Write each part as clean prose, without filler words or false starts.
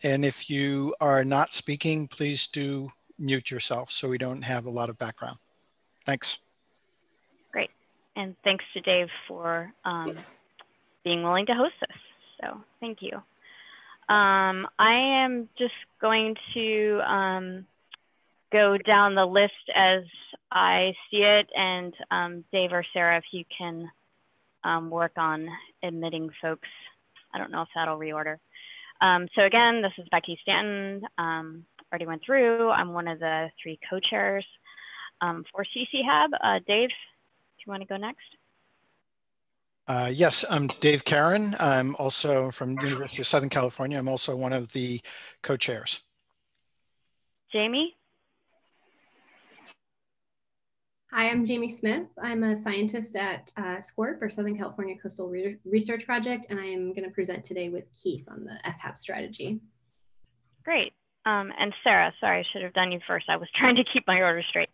And if you are not speaking, please do mute yourself so we don't have a lot of background. Thanks. Great. And thanks to Dave for being willing to host us. So thank you. I am just going to go down the list as I see it, and Dave or Sarah, if you can work on admitting folks. I don't know if that'll reorder. So again, this is Becky Stanton. Already went through. I'm one of the 3 co-chairs for CCHAB. Dave, do you want to go next? Yes, I'm Dave Caron. I'm also from the University of Southern California. I'm also one of the co-chairs. Jamie? Hi, I'm Jamie Smith. I'm a scientist at SWRCB, or Southern California Coastal Research Project, and I am going to present today with Keith on the FHAB strategy. Great. And Sarah, sorry, I should have done you first. I was trying to keep my order straight.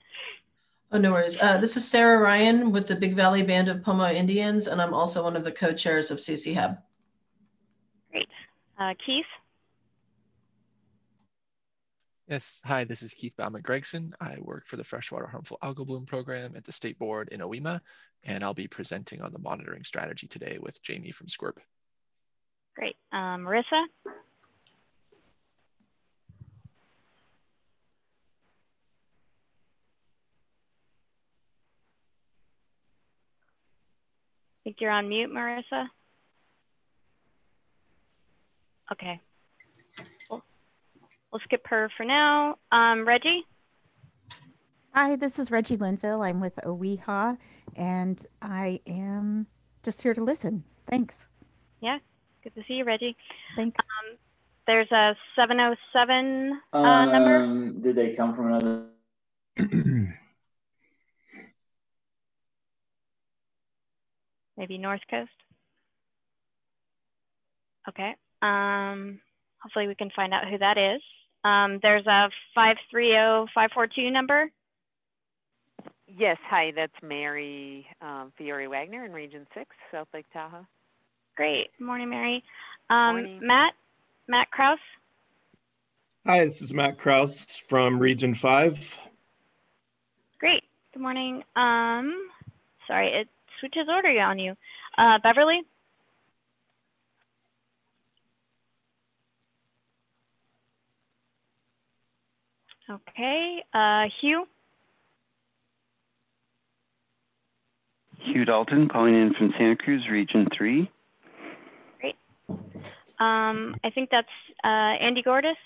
Oh, no worries. This is Sarah Ryan with the Big Valley Band of Pomo Indians, and I'm also one of the co-chairs of CCHAB. Great. Keith? Yes, hi, this is Keith Baumann-Gregson. I work for the Freshwater Harmful Algal Bloom Program at the State Board in OEMA, and I'll be presenting on the monitoring strategy today with Jamie from SWRCB. Great. Marissa? I think you're on mute, Marissa. Okay. We'll skip her for now. Reggie? Hi, this is Reggie Linville. I'm with OEHA, and I am just here to listen. Thanks. Yeah, good to see you, Reggie. Thanks. There's a 707 number. Did they come from another? Maybe North Coast. Okay. Hopefully we can find out who that is. There's a 530-542 number. Yes, hi, that's Mary Fiore Wagner in Region 6, South Lake Tahoe. Great. Good morning, Mary. Morning. Matt Krause. Hi, this is Matt Krause from Region 5. Great. Good morning. Sorry, it switches order on you. Beverly. Okay. Hugh. Hugh Dalton calling in from Santa Cruz, Region 3. Great. I think that's Andy Gordis.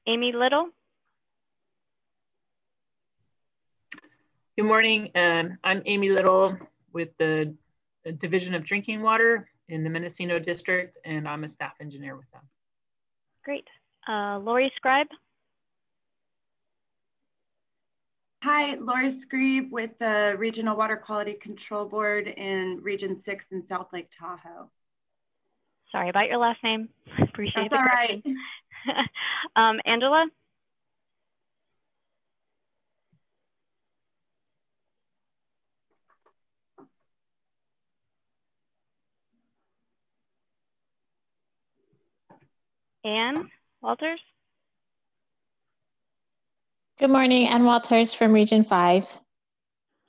Amy Little. Good morning. I'm Amy Little with the Division of Drinking Water in the Mendocino District, and I'm a staff engineer with them. Great. Lori Scribe. Hi, Lori Scribe with the Regional Water Quality Control Board in Region 6 in South Lake Tahoe. Sorry about your last name. Appreciate it. That's all right. Angela. Ann Walters. Good morning, Ann Walters from Region 5.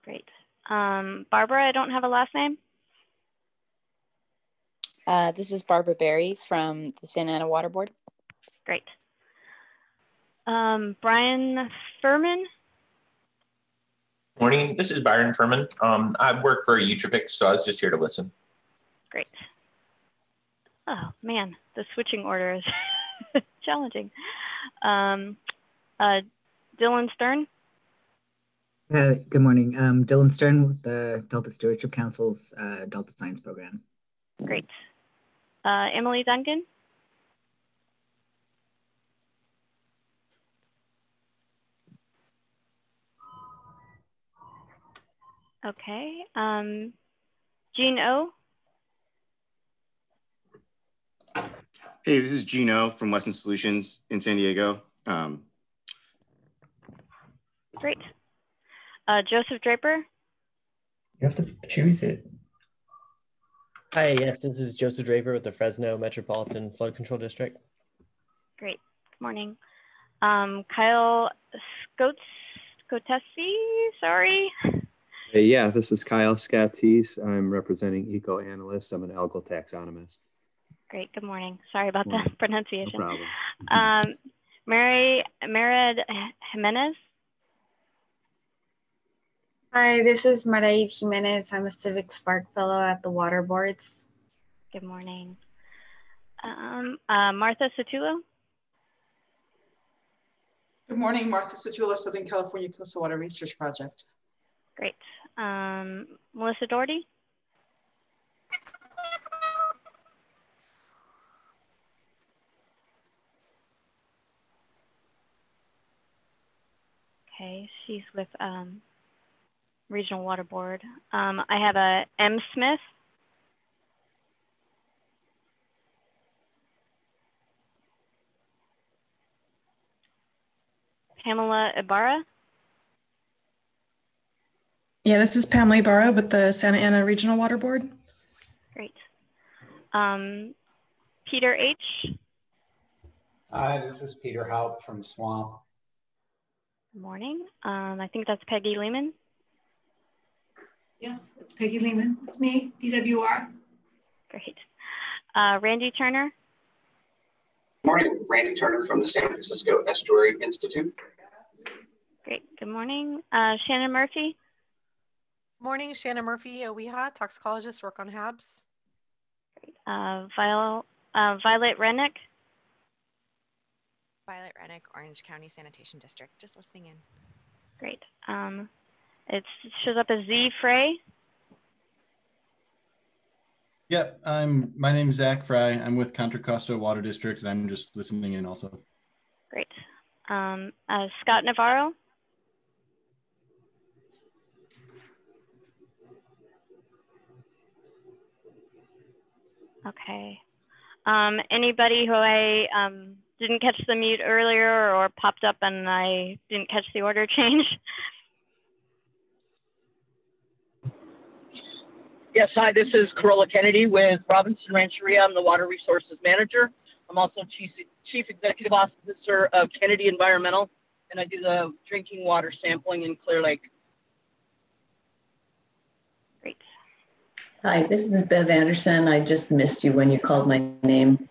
Great. Barbara, I don't have a last name. This is Barbara Berry from the Santa Ana Water Board. Great. Brian Furman. Morning, this is Byron Furman. I work for Utropix, so I was just here to listen. Great. Oh man, the switching order is challenging. Dylan Stern. Good morning. Dylan Stern with the Delta Stewardship Council's Delta Science Program. Great. Emily Duncan. Okay. Gene O. Hey, this is Gene O from Weston Solutions in San Diego. Great. Joseph Draper. You have to choose it. Hi, yes, this is Joseph Draper with the Fresno Metropolitan Flood Control District. Great, good morning. Kyle Scotesi, sorry. Hey, yeah, this is Kyle Scatese. I'm representing Eco-Analyst. I'm an algal taxonomist. Great, good morning. Sorry about the pronunciation. No problem. Mered Jimenez. Hi, this is Maraid Jimenez. I'm a Civic Spark Fellow at the Water Boards. Good morning. Martha Satulo. Good morning, Martha Satulo, Southern California Coastal Water Research Project. Great. Melissa Doherty. Okay, she's with Regional Water Board. I have a M. Smith. Pamela Ibarra. Yeah, this is Pamela Ibarra with the Santa Ana Regional Water Board. Great. Peter H. Hi, this is Peter Haupt from Swamp. Good morning. I think that's Peggy Lehman. Yes, it's Peggy Lehman. It's me, DWR. Great. Randy Turner. Morning, Randy Turner from the San Francisco Estuary Institute. Great, good morning. Shannon Murphy. Morning, Shannon Murphy, OWIHA, toxicologist, work on HABs. Great. Violet Rennick. Violet Rennick, Orange County Sanitation District, just listening in. Great. It shows up as Z Frey. Yep, my name's Zach Fry. I'm with Contra Costa Water District, and I'm just listening in also. Great. Scott Navarro. Okay. Anybody who I didn't catch the mute earlier or popped up and I didn't catch the order change? Yes, hi, this is Corolla Kennedy with Robinson Rancheria. I'm the Water Resources Manager. I'm also Chief Executive Officer of Kennedy Environmental, and I do the drinking water sampling in Clear Lake. Great. Hi, this is Bev Anderson. I just missed you when you called my name.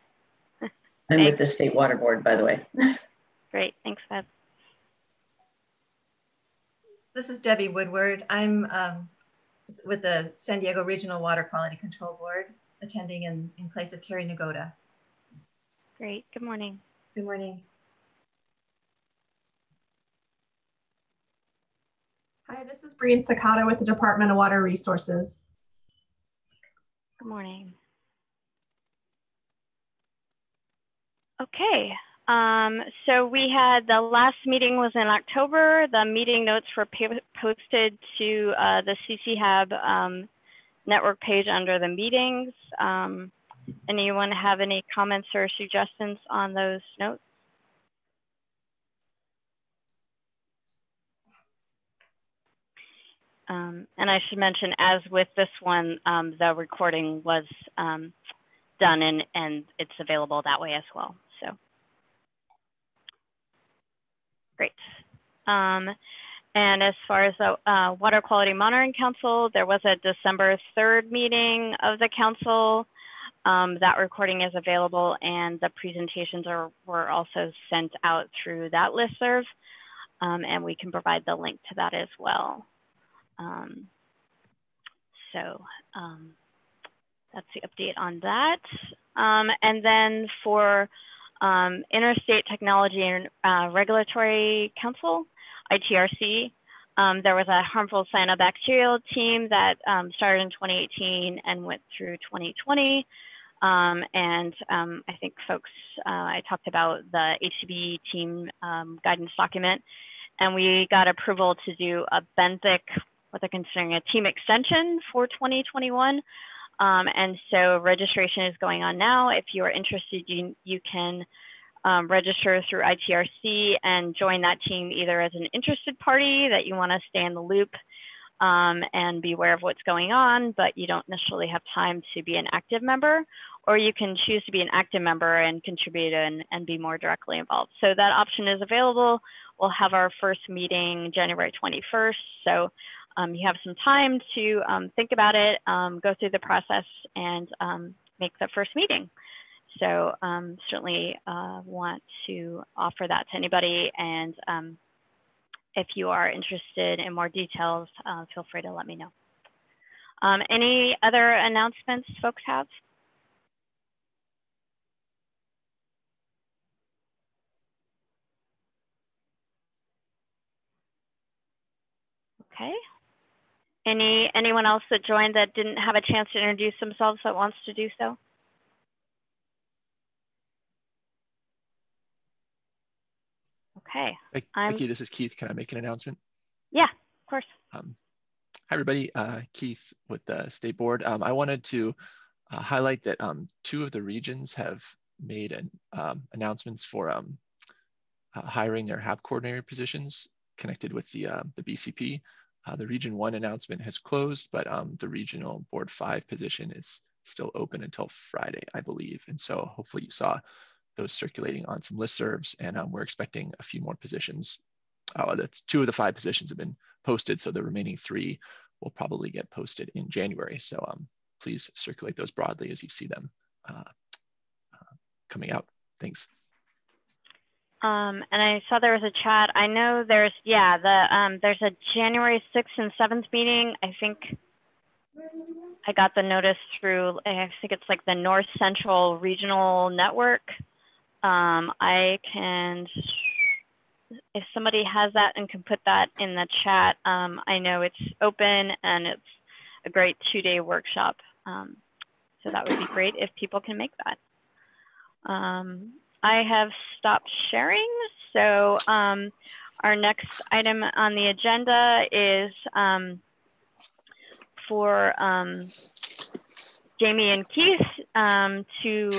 I'm with the State Water Board, by the way. Great, thanks, Bev. This is Debbie Woodward. I'm with the San Diego Regional Water Quality Control Board, attending in place of Carrie Nagoda. Great, good morning. Good morning. Hi, this is Breen Sakata with the Department of Water Resources. Good morning. Okay, so we had the last meeting was in October. The meeting notes were posted to the CCHAB network page under the meetings. Anyone have any comments or suggestions on those notes? And I should mention, as with this one, the recording was done and it's available that way as well. So great. And as far as the Water Quality Monitoring Council, there was a December 3rd meeting of the council. That recording is available, and the presentations were also sent out through that listserv, and we can provide the link to that as well. That's the update on that. And then for Interstate Technology and Regulatory Council, ITRC, there was a harmful cyanobacterial team that started in 2018 and went through 2020. I think folks, I talked about the HCB team guidance document, and we got approval to do a benthic, what they're considering a team extension for 2021. And so registration is going on now. If you are interested, you can register through ITRC and join that team either as an interested party that you want to stay in the loop and be aware of what's going on, but you don't necessarily have time to be an active member, or you can choose to be an active member and contribute and be more directly involved. So that option is available. We'll have our first meeting January 21st. So you have some time to think about it, go through the process, and make the first meeting. So certainly want to offer that to anybody. And if you are interested in more details, feel free to let me know. Any other announcements folks have? Okay. Anyone else that joined that didn't have a chance to introduce themselves that wants to do so? Okay. Becky, this is Keith. Can I make an announcement? Yeah, of course. Hi, everybody. Keith with the State Board. I wanted to highlight that 2 of the regions have made announcements for hiring their HAB coordinator positions connected with the BCP. The Region 1 announcement has closed, but the Regional Board 5 position is still open until Friday, I believe. And so hopefully you saw those circulating on some listservs, and we're expecting a few more positions. That's 2 of the 5 positions have been posted, so the remaining 3 will probably get posted in January. So please circulate those broadly as you see them coming out. Thanks. And I saw there was a chat. I know there's, yeah, there's a January 6th and 7th meeting. I think I got the notice through, I think it's like the North Central Regional Network. I can, if somebody has that and can put that in the chat, I know it's open and it's a great 2-day workshop. So that would be great if people can make that. I have stopped sharing. So our next item on the agenda is for Jamie and Keith to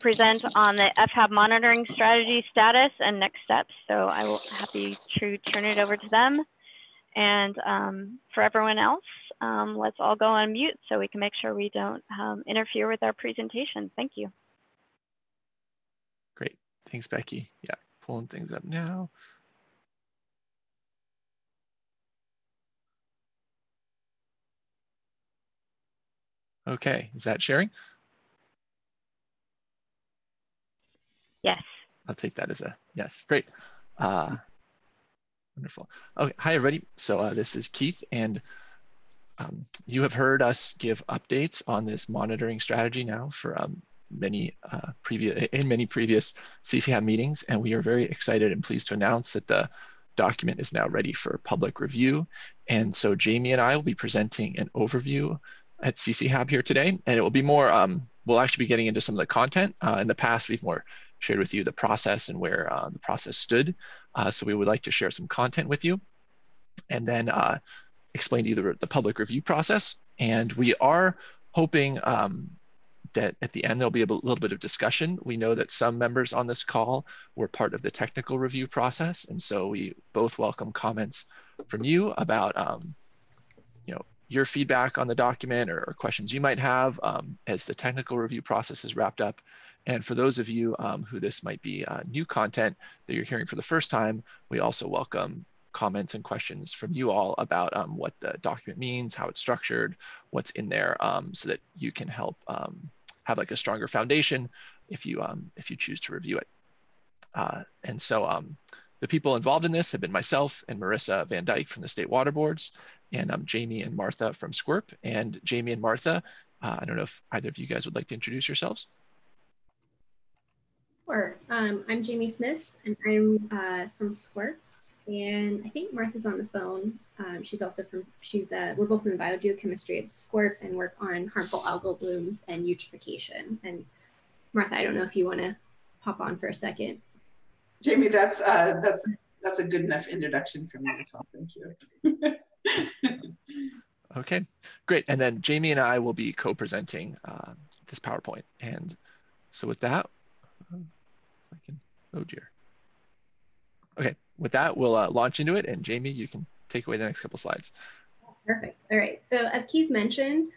present on the FHAB monitoring strategy status and next steps. So I will happy to turn it over to them. And for everyone else, let's all go on mute so we can make sure we don't interfere with our presentation. Thank you. Great. Thanks, Becky. Yeah, pulling things up now. Okay, is that sharing? Yes. I'll take that as a yes. Great. Wonderful. Okay, hi everybody. So this is Keith, and you have heard us give updates on this monitoring strategy now for many previous CCHAB meetings, and we are very excited and pleased to announce that the document is now ready for public review. And so Jamie and I will be presenting an overview at CCHAB here today, and it will be more, we'll actually be getting into some of the content. In the past, we've more shared with you the process and where the process stood. So we would like to share some content with you and then explain to you the public review process. And we are hoping that at the end, there'll be a little bit of discussion. We know that some members on this call were part of the technical review process. And so we both welcome comments from you about your feedback on the document or questions you might have as the technical review process is wrapped up. And for those of you who this might be new content that you're hearing for the first time, we also welcome comments and questions from you all about what the document means, how it's structured, what's in there, so that you can help have like a stronger foundation if you choose to review it. And so the people involved in this have been myself and Marissa Van Dyke from the State Water Boards, and Jamie and Martha from SWRCB. And Jamie and Martha, I don't know if either of you guys would like to introduce yourselves. Sure. I'm Jamie Smith, and I'm from SWRCB. And I think Martha's on the phone. She's also from, we're both in biogeochemistry at SWRCB and work on harmful algal blooms and eutrophication. And Martha, I don't know if you want to pop on for a second. Jamie, that's a good enough introduction for me as well. Thank you. Okay, great. And then Jamie and I will be co-presenting this PowerPoint. And so with that, I can Oh dear. Okay, with that, we'll launch into it, and Jamie, you can take away the next couple slides. Perfect. All right. So as Keith mentioned,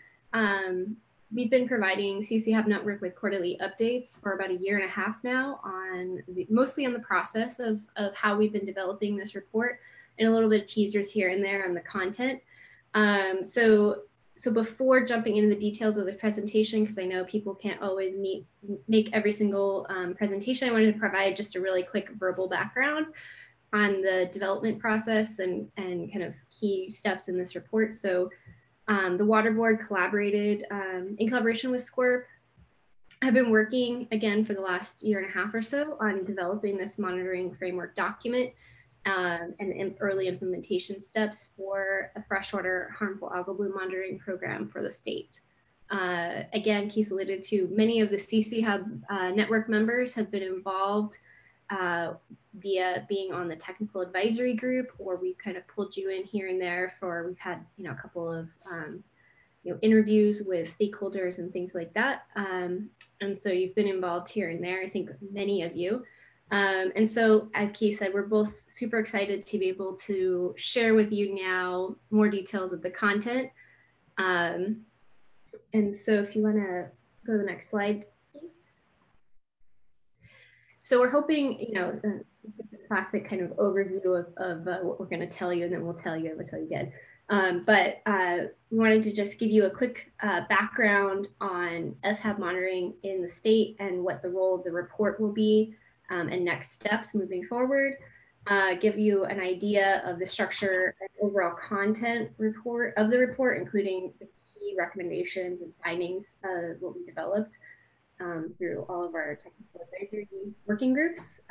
we've been providing CC Hub Network with quarterly updates for about 1.5 years now on mostly on the process of how we've been developing this report, and a little bit of teasers here and there on the content. So before jumping into the details of the presentation, because I know people can't always make every single presentation, I wanted to provide just a really quick verbal background on the development process and kind of key steps in this report. So the Water Board collaborated in collaboration with SWRCB. I've been working again for the last 1.5 years or so on developing this monitoring framework document and early implementation steps for a freshwater harmful algal bloom monitoring program for the state. Again, Keith alluded to many of the CC Hub network members have been involved via being on the technical advisory group, or we've kind of pulled you in here and there for, we've had, a couple of, interviews with stakeholders and things like that. And so you've been involved here and there, I think many of you. And so, as Keith said, we're both super excited to be able to share with you now more details of the content. And so if you want to go to the next slide. So we're hoping, the classic kind of overview of what we're going to tell you, and then we'll tell you again. But we wanted to just give you a quick background on FHAB monitoring in the state and what the role of the report will be and next steps moving forward. Give you an idea of the structure and overall content of the report, including the key recommendations and findings of what we developed through all of our technical advisory working groups.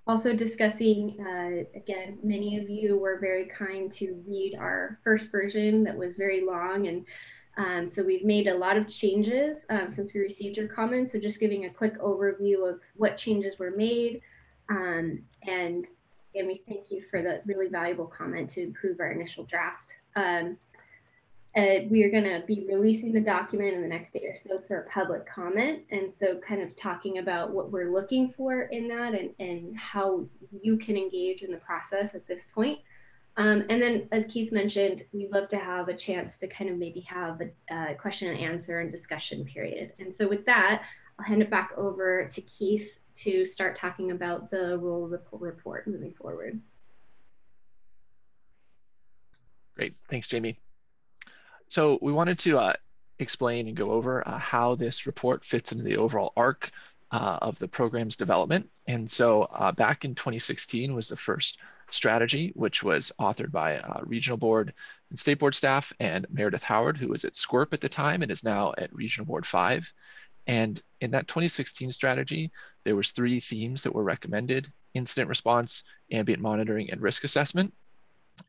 Also discussing, again, many of you were very kind to read our first version that was very long, and so we've made a lot of changes since we received your comments. So just giving a quick overview of what changes were made. And again, we thank you for the really valuable comment to improve our initial draft. We are going to be releasing the document in the next day or so for a public comment. And so kind of talking about what we're looking for in that and how you can engage in the process at this point. And then, as Keith mentioned, we'd love to have a chance to kind of maybe have a question and answer and discussion period. And so with that, I'll hand it back over to Keith to start talking about the role of the report moving forward. Great, thanks, Jamie. So we wanted to explain and go over how this report fits into the overall arc of the program's development. And so back in 2016 was the first strategy, which was authored by Regional Board and State Board staff and Meredith Howard, who was at SWRCB at the time and is now at Regional Board 5. And in that 2016 strategy, there was 3 themes that were recommended: incident response, ambient monitoring, and risk assessment.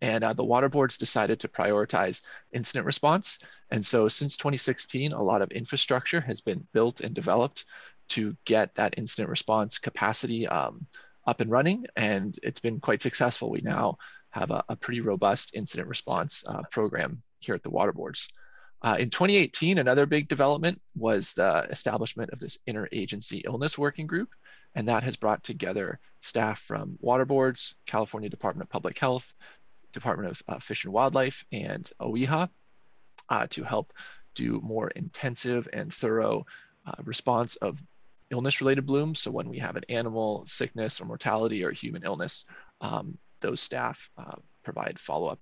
And the water boards decided to prioritize incident response. And so since 2016, a lot of infrastructure has been built and developed to get that incident response capacity up and running. And it's been quite successful. We now have a pretty robust incident response program here at the water boards. In 2018, another big development was the establishment of this interagency illness working group. And that has brought together staff from water boards, California Department of Public Health, Department of Fish and Wildlife, and OEHA to help do more intensive and thorough response of illness-related blooms. So when we have an animal sickness or mortality or human illness, those staff provide follow-up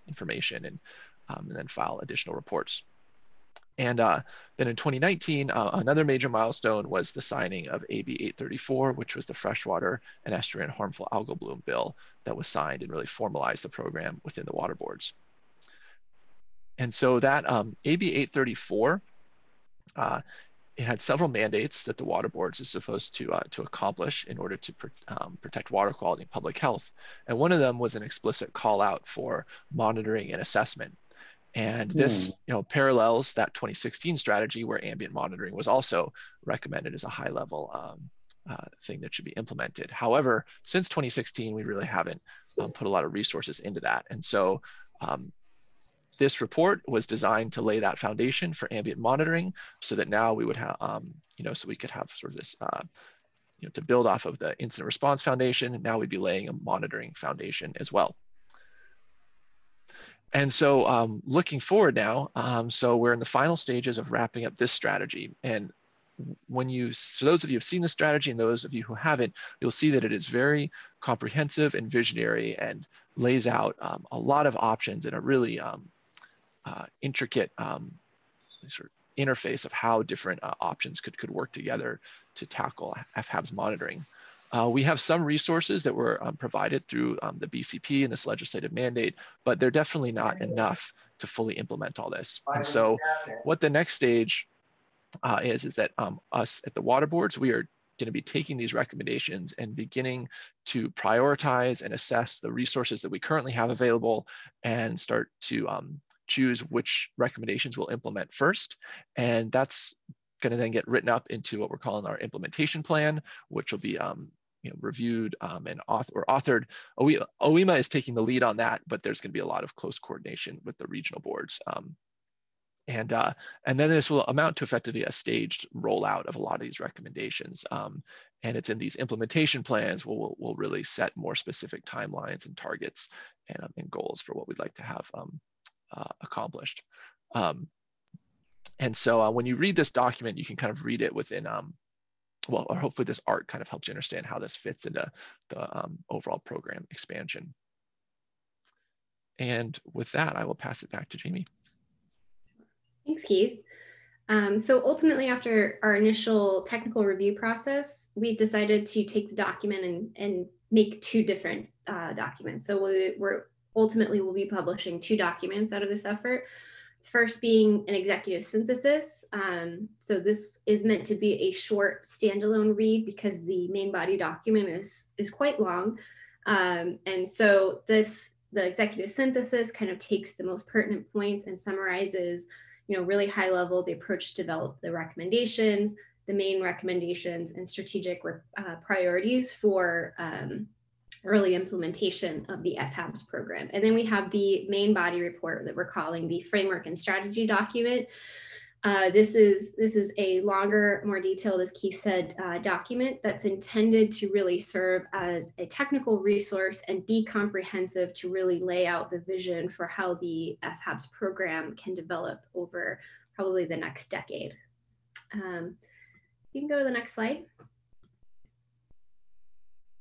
information and then file additional reports. And then in 2019, another major milestone was the signing of AB 834, which was the freshwater and estuarine harmful algal bloom bill that was signed and really formalized the program within the water boards. And so that AB 834, it had several mandates that the water boards is supposed to accomplish in order to protect water quality and public health. And one of them was an explicit call out for monitoring and assessment. And this parallels that 2016 strategy where ambient monitoring was also recommended as a high level thing that should be implemented. However, since 2016, we really haven't put a lot of resources into that. And so this report was designed to lay that foundation for ambient monitoring so that now we would have, so we could have sort of this to build off of the incident response foundation, now we'd be laying a monitoring foundation as well. And so looking forward now, so we're in the final stages of wrapping up this strategy. And so those of you who have seen the strategy and those of you who haven't, you'll see that it is very comprehensive and visionary and lays out a lot of options in a really intricate sort of interface of how different options could work together to tackle FHAB's monitoring. We have some resources that were provided through the BCP and this legislative mandate, but they're definitely not enough to fully implement all this. And so what the next stage is that us at the water boards, we are going to be taking these recommendations and beginning to prioritize and assess the resources that we currently have available and start to choose which recommendations we'll implement first. And that's going to then get written up into what we're calling our implementation plan, which will be reviewed and authored. OEMA is taking the lead on that, but there's going to be a lot of close coordination with the regional boards. And then this will amount to effectively a staged rollout of a lot of these recommendations. And it's in these implementation plans we'll really set more specific timelines and targets and goals for what we'd like to have accomplished. And so when you read this document, you can kind of read it within, well, or hopefully this art kind of helps you understand how this fits into the overall program expansion. And with that, I will pass it back to Jamie. Thanks, Keith. So ultimately, after our initial technical review process, we decided to take the document and make two different documents. So we'll be publishing two documents out of this effort. First being an executive synthesis. So this is meant to be a short standalone read because the main body document is quite long. And so the executive synthesis kind of takes the most pertinent points and summarizes, really high level, the approach to develop the recommendations, the main recommendations and strategic priorities for early implementation of the FHABs program. And then we have the main body report that we're calling the framework and strategy document. This is a longer, more detailed, as Keith said, document that's intended to really serve as a technical resource and be comprehensive to really lay out the vision for how the FHABs program can develop over probably the next decade. You can go to the next slide.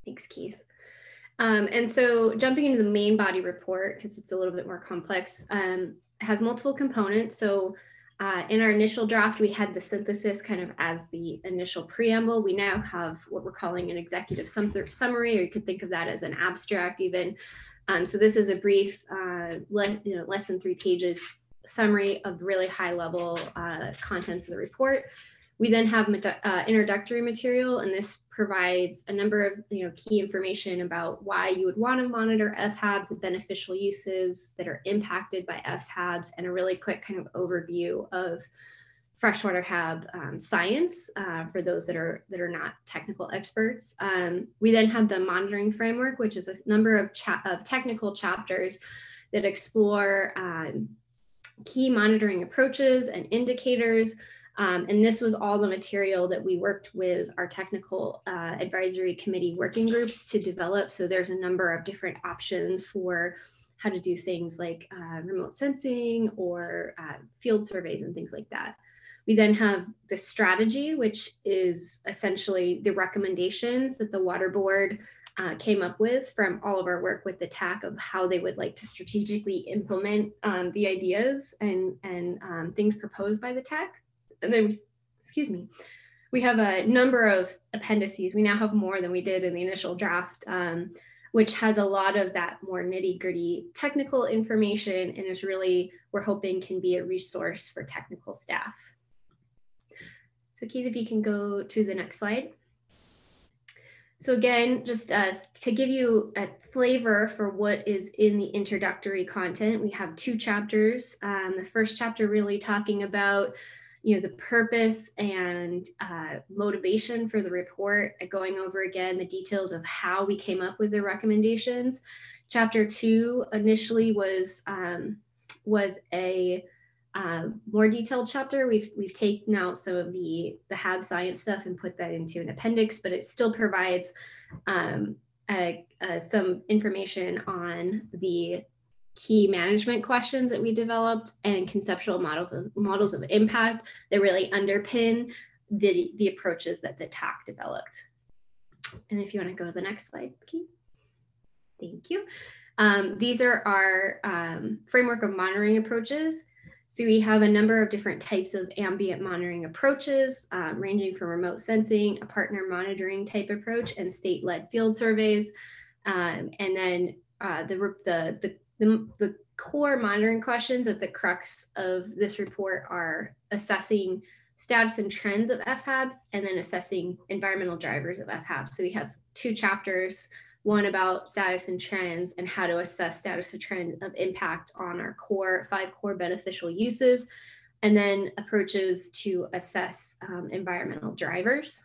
Thanks, Keith. And so jumping into the main body report, because it's a little bit more complex, has multiple components. So in our initial draft, we had the synthesis kind of as the initial preamble. We now have what we're calling an executive summary, or you could think of that as an abstract even. So this is a brief, less than 3 pages summary of really high level contents of the report. We then have introductory material, and this provides a number of key information about why you would want to monitor FHABs, the beneficial uses that are impacted by FHABs, and a really quick kind of overview of freshwater HAB science for those that are not technical experts. We then have the monitoring framework, which is a number of technical chapters that explore key monitoring approaches and indicators. And this was all the material that we worked with our technical advisory committee working groups to develop. So there's a number of different options for how to do things like remote sensing or field surveys and things like that. We then have the strategy, which is essentially the recommendations that the water board came up with from all of our work with the TAC of how they would like to strategically implement the ideas and things proposed by the TAC. And then, we have a number of appendices. We now have more than we did in the initial draft, which has a lot of that more nitty-gritty technical information and is really, we're hoping, can be a resource for technical staff. So Keith, if you can go to the next slide. So again, just to give you a flavor for what is in the introductory content, we have 2 chapters. The first chapter really talking about the purpose and motivation for the report, going over again the details of how we came up with the recommendations. Chapter 2 initially was a more detailed chapter. We've taken out some of the HAB science stuff and put that into an appendix, but it still provides some information on the key management questions that we developed and conceptual models of impact that really underpin the approaches that the TAC developed. And if you want to go to the next slide, Keith. Thank you. These are our framework of monitoring approaches. So we have a number of different types of ambient monitoring approaches, ranging from remote sensing, a partner monitoring type approach, and state-led field surveys. And then the core monitoring questions at the crux of this report are assessing status and trends of FHABs and then assessing environmental drivers of FHABs. So we have 2 chapters, one about status and trends and how to assess status and trend of impact on our 5 core beneficial uses, and then approaches to assess environmental drivers.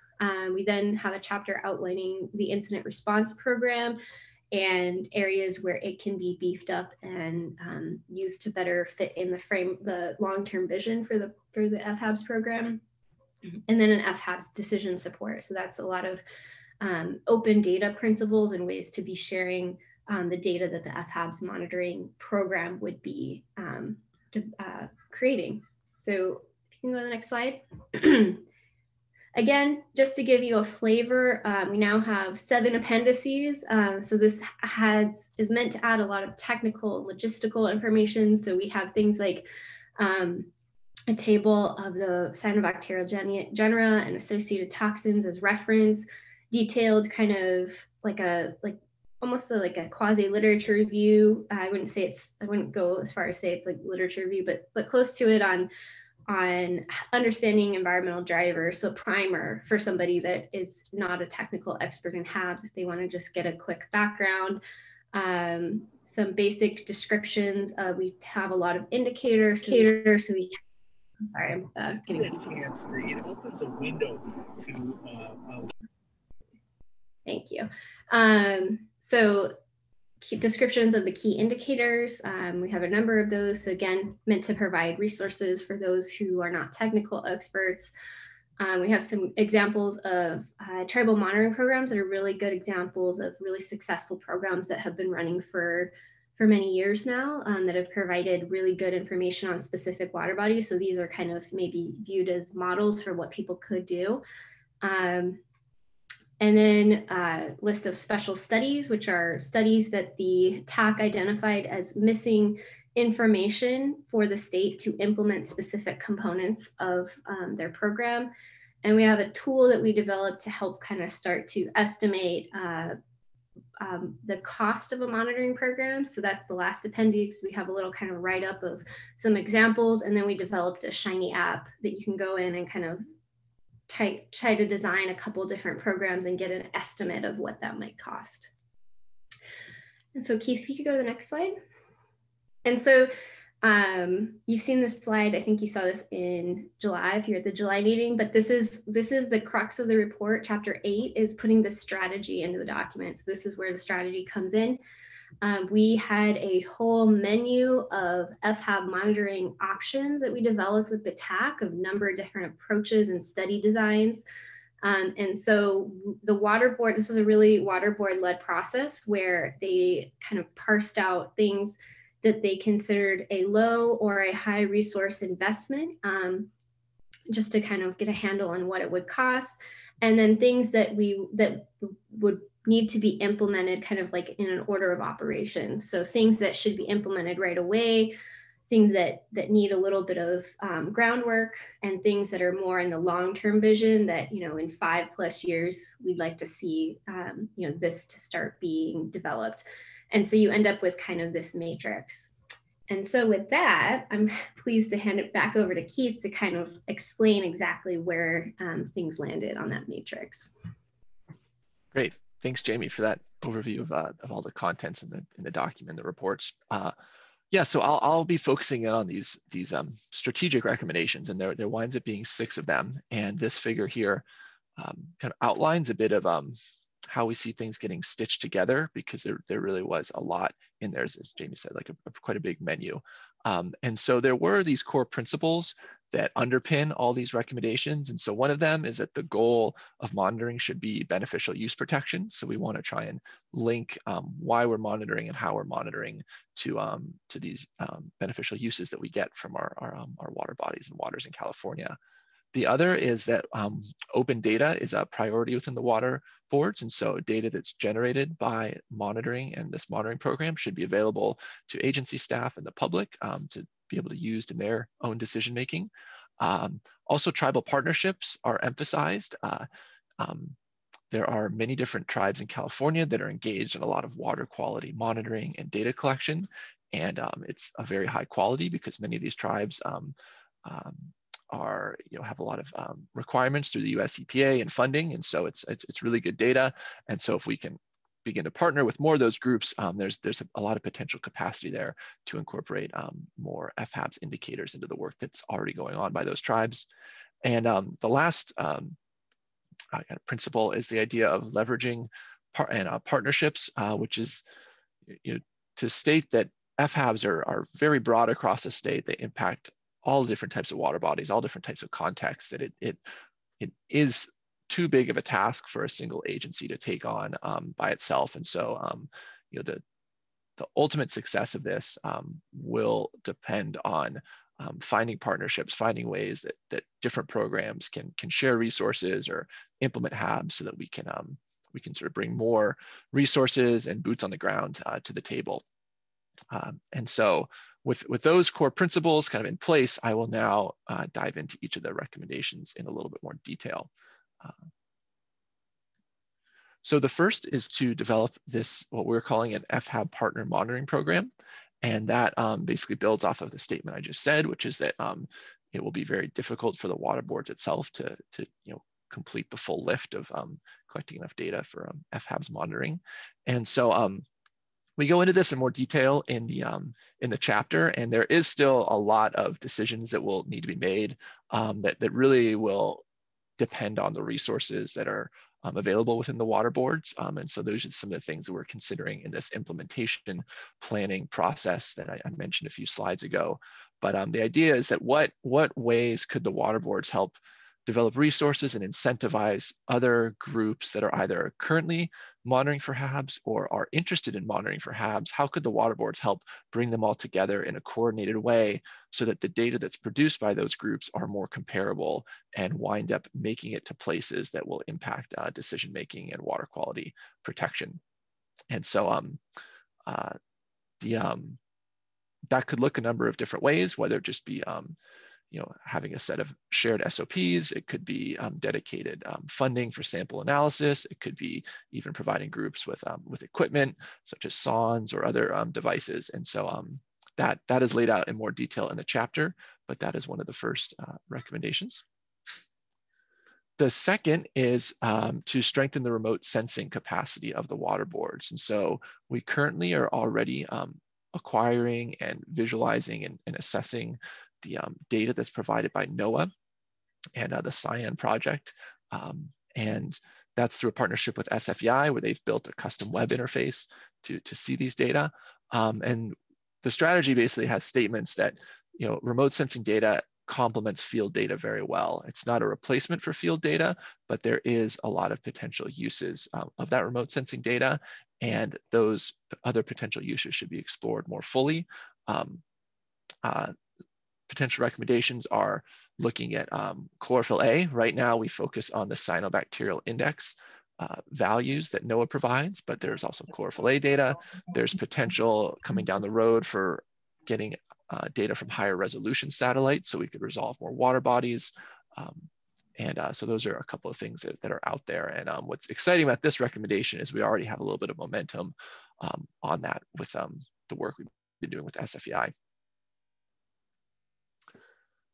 We then have a chapter outlining the incident response program and areas where it can be beefed up and used to better fit in the long-term vision for the FHABs program. And then an FHABs decision support. So that's a lot of open data principles and ways to be sharing the data that the FHABs monitoring program would be creating. So if you can go to the next slide. Again, just to give you a flavor, we now have 7 appendices. So this is meant to add a lot of technical and logistical information. So we have things like a table of the Cyanobacteria genera and associated toxins as reference, detailed kind of almost like a quasi literature review. I wouldn't go as far as say it's like literature review, but close to it on understanding environmental drivers. So a primer for somebody that is not a technical expert in HABs, if they want to just get a quick background. Some basic descriptions. We have a lot of indicators. So we I'm sorry, I'm getting enhanced. It opens a window to. Thank you. So descriptions of the key indicators. We have a number of those. So again, meant to provide resources for those who are not technical experts. We have some examples of tribal monitoring programs that are really good examples of really successful programs that have been running for many years now, that have provided really good information on specific water bodies. So these are kind of maybe viewed as models for what people could do. And then a list of special studies, which are studies that the TAC identified as missing information for the state to implement specific components of their program. And we have a tool that we developed to help kind of start to estimate the cost of a monitoring program. So that's the last appendix. We have a little kind of write-up of some examples, and then we developed a Shiny app that you can go in and kind of try to design a couple different programs and get an estimate of what that might cost. And so Keith, if you could go to the next slide. And so you've seen this slide. I think you saw this in July if you're at the July meeting, but this is the crux of the report. Chapter 8 is putting the strategy into the document. So this is where the strategy comes in. We had a whole menu of FHAB monitoring options that we developed with the TAC of a number of different approaches and study designs. And so the water board, this was a really water board led process where they kind of parsed out things that they considered a low or a high resource investment, just to kind of get a handle on what it would cost. And then things that would need to be implemented kind of like in an order of operations. So things that should be implemented right away, things that need a little bit of groundwork, and things that are more in the long-term vision that, in 5+ years, we'd like to see, this to start being developed. And so you end up with kind of this matrix. And so with that, I'm pleased to hand it back over to Keith to kind of explain exactly where things landed on that matrix. Great. Thanks, Jamie, for that overview of all the contents in the document, the reports. Yeah, so I'll be focusing in on these strategic recommendations, and there winds up being 6 of them. And this figure here kind of outlines a bit of how we see things getting stitched together, because there really was a lot in there, as Jamie said, like quite a big menu. And so there were these core principles that underpin all these recommendations. And so one of them is that the goal of monitoring should be beneficial use protection. So we want to try and link why we're monitoring and how we're monitoring to these beneficial uses that we get from our water bodies and waters in California. The other is that open data is a priority within the water boards. And so data that's generated by monitoring and this monitoring program should be available to agency staff and the public to be able to use in their own decision making. Also, tribal partnerships are emphasized. There are many different tribes in California that are engaged in a lot of water quality monitoring and data collection. And it's a very high quality because many of these tribes have a lot of requirements through the US EPA and funding, and so it's really good data. And so if we can begin to partner with more of those groups, there's a lot of potential capacity there to incorporate more FHABs indicators into the work that's already going on by those tribes. And the last kind of principle is the idea of leveraging partnerships, which is to state that FHABs are very broad across the state. They impact all different types of water bodies, all different types of contexts, that it is too big of a task for a single agency to take on by itself. And so the ultimate success of this will depend on finding partnerships, finding ways that different programs can share resources or implement HABs so that we can sort of bring more resources and boots on the ground to the table. And so with those core principles kind of in place, I will now dive into each of the recommendations in a little bit more detail. So the first is to develop this, what we're calling an FHAB partner monitoring program. And that basically builds off of the statement I just said, which is that it will be very difficult for the water boards itself to complete the full lift of collecting enough data for FHABs monitoring. And so we go into this in more detail in the chapter, and there is still a lot of decisions that will need to be made that really will depend on the resources that are available within the water boards. And so those are some of the things that we're considering in this implementation planning process that I mentioned a few slides ago. But the idea is that what ways could the water boards help develop resources and incentivize other groups that are either currently monitoring for HABs or are interested in monitoring for HABs? How could the water boards help bring them all together in a coordinated way so that the data that's produced by those groups are more comparable and wind up making it to places that will impact decision-making and water quality protection? And so that could look a number of different ways, whether it just be having a set of shared SOPs. It could be dedicated funding for sample analysis. It could be even providing groups with equipment such as sondes or other devices. And so that is laid out in more detail in the chapter, but that is one of the first recommendations. The second is to strengthen the remote sensing capacity of the water boards. And so we currently are already acquiring and visualizing and assessing the data that's provided by NOAA and the Cyan project. And that's through a partnership with SFEI, where they've built a custom web interface to see these data. And the strategy basically has statements that remote sensing data complements field data very well. It's not a replacement for field data, but there is a lot of potential uses of that remote sensing data, and those other potential uses should be explored more fully. Potential recommendations are looking at chlorophyll A. Right now, we focus on the cyanobacterial index values that NOAA provides, but there's also chlorophyll A data. There's potential coming down the road for getting data from higher resolution satellites so we could resolve more water bodies. So those are a couple of things that are out there. And what's exciting about this recommendation is we already have a little bit of momentum on that with the work we've been doing with SFEI.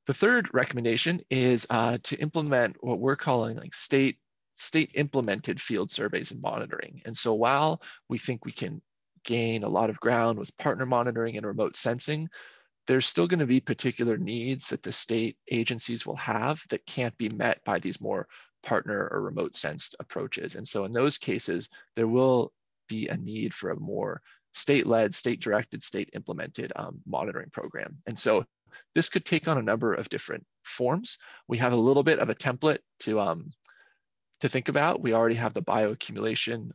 The third recommendation is to implement what we're calling like state implemented field surveys and monitoring. And so while we think we can gain a lot of ground with partner monitoring and remote sensing, there's still going to be particular needs that the state agencies will have that can't be met by these more partner or remote sensed approaches. And so in those cases, there will be a need for a more state-led, state-directed, state-implemented monitoring program. And so this could take on a number of different forms. We have a little bit of a template to think about. We already have the bioaccumulation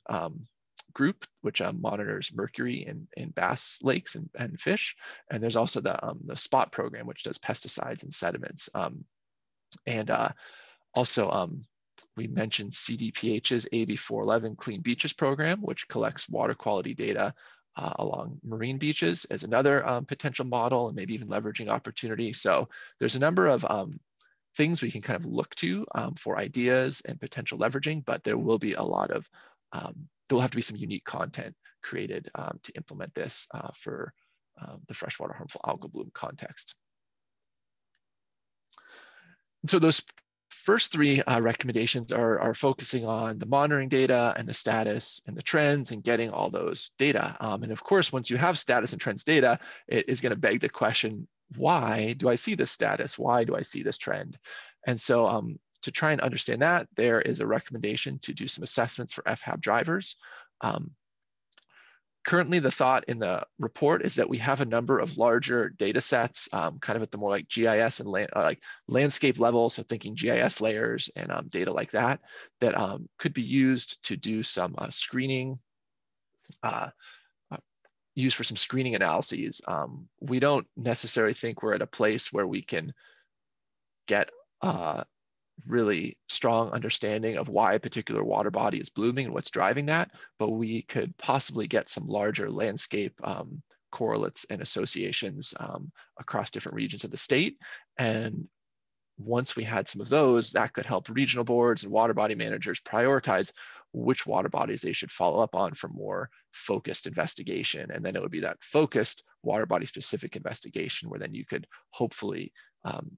group, which monitors mercury in bass lakes and fish. And there's also the SPOT program, which does pesticides and sediments. Also, we mentioned CDPH's AB 411 Clean Beaches program, which collects water quality data along marine beaches as another potential model and maybe even leveraging opportunity. So there's a number of things we can kind of look to for ideas and potential leveraging, but there will be a lot of, there will have to be some unique content created to implement this for the freshwater harmful algal bloom context. And so those first three recommendations are focusing on the monitoring data and the status and the trends and getting all those data. And of course, once you have status and trends data, it is going to beg the question, why do I see this status? Why do I see this trend? And so to try and understand that, there is a recommendation to do some assessments for FHAB drivers. Currently, the thought in the report is that we have a number of larger data sets, kind of at the more like GIS and like landscape level, so thinking GIS layers and data like that, that could be used to do some screening, used for some screening analyses. We don't necessarily think we're at a place where we can get really strong understanding of why a particular water body is blooming and what's driving that, but we could possibly get some larger landscape correlates and associations across different regions of the state. And once we had some of those, that could help regional boards and water body managers prioritize which water bodies they should follow up on for more focused investigation. And then it would be that focused water body specific investigation where then you could hopefully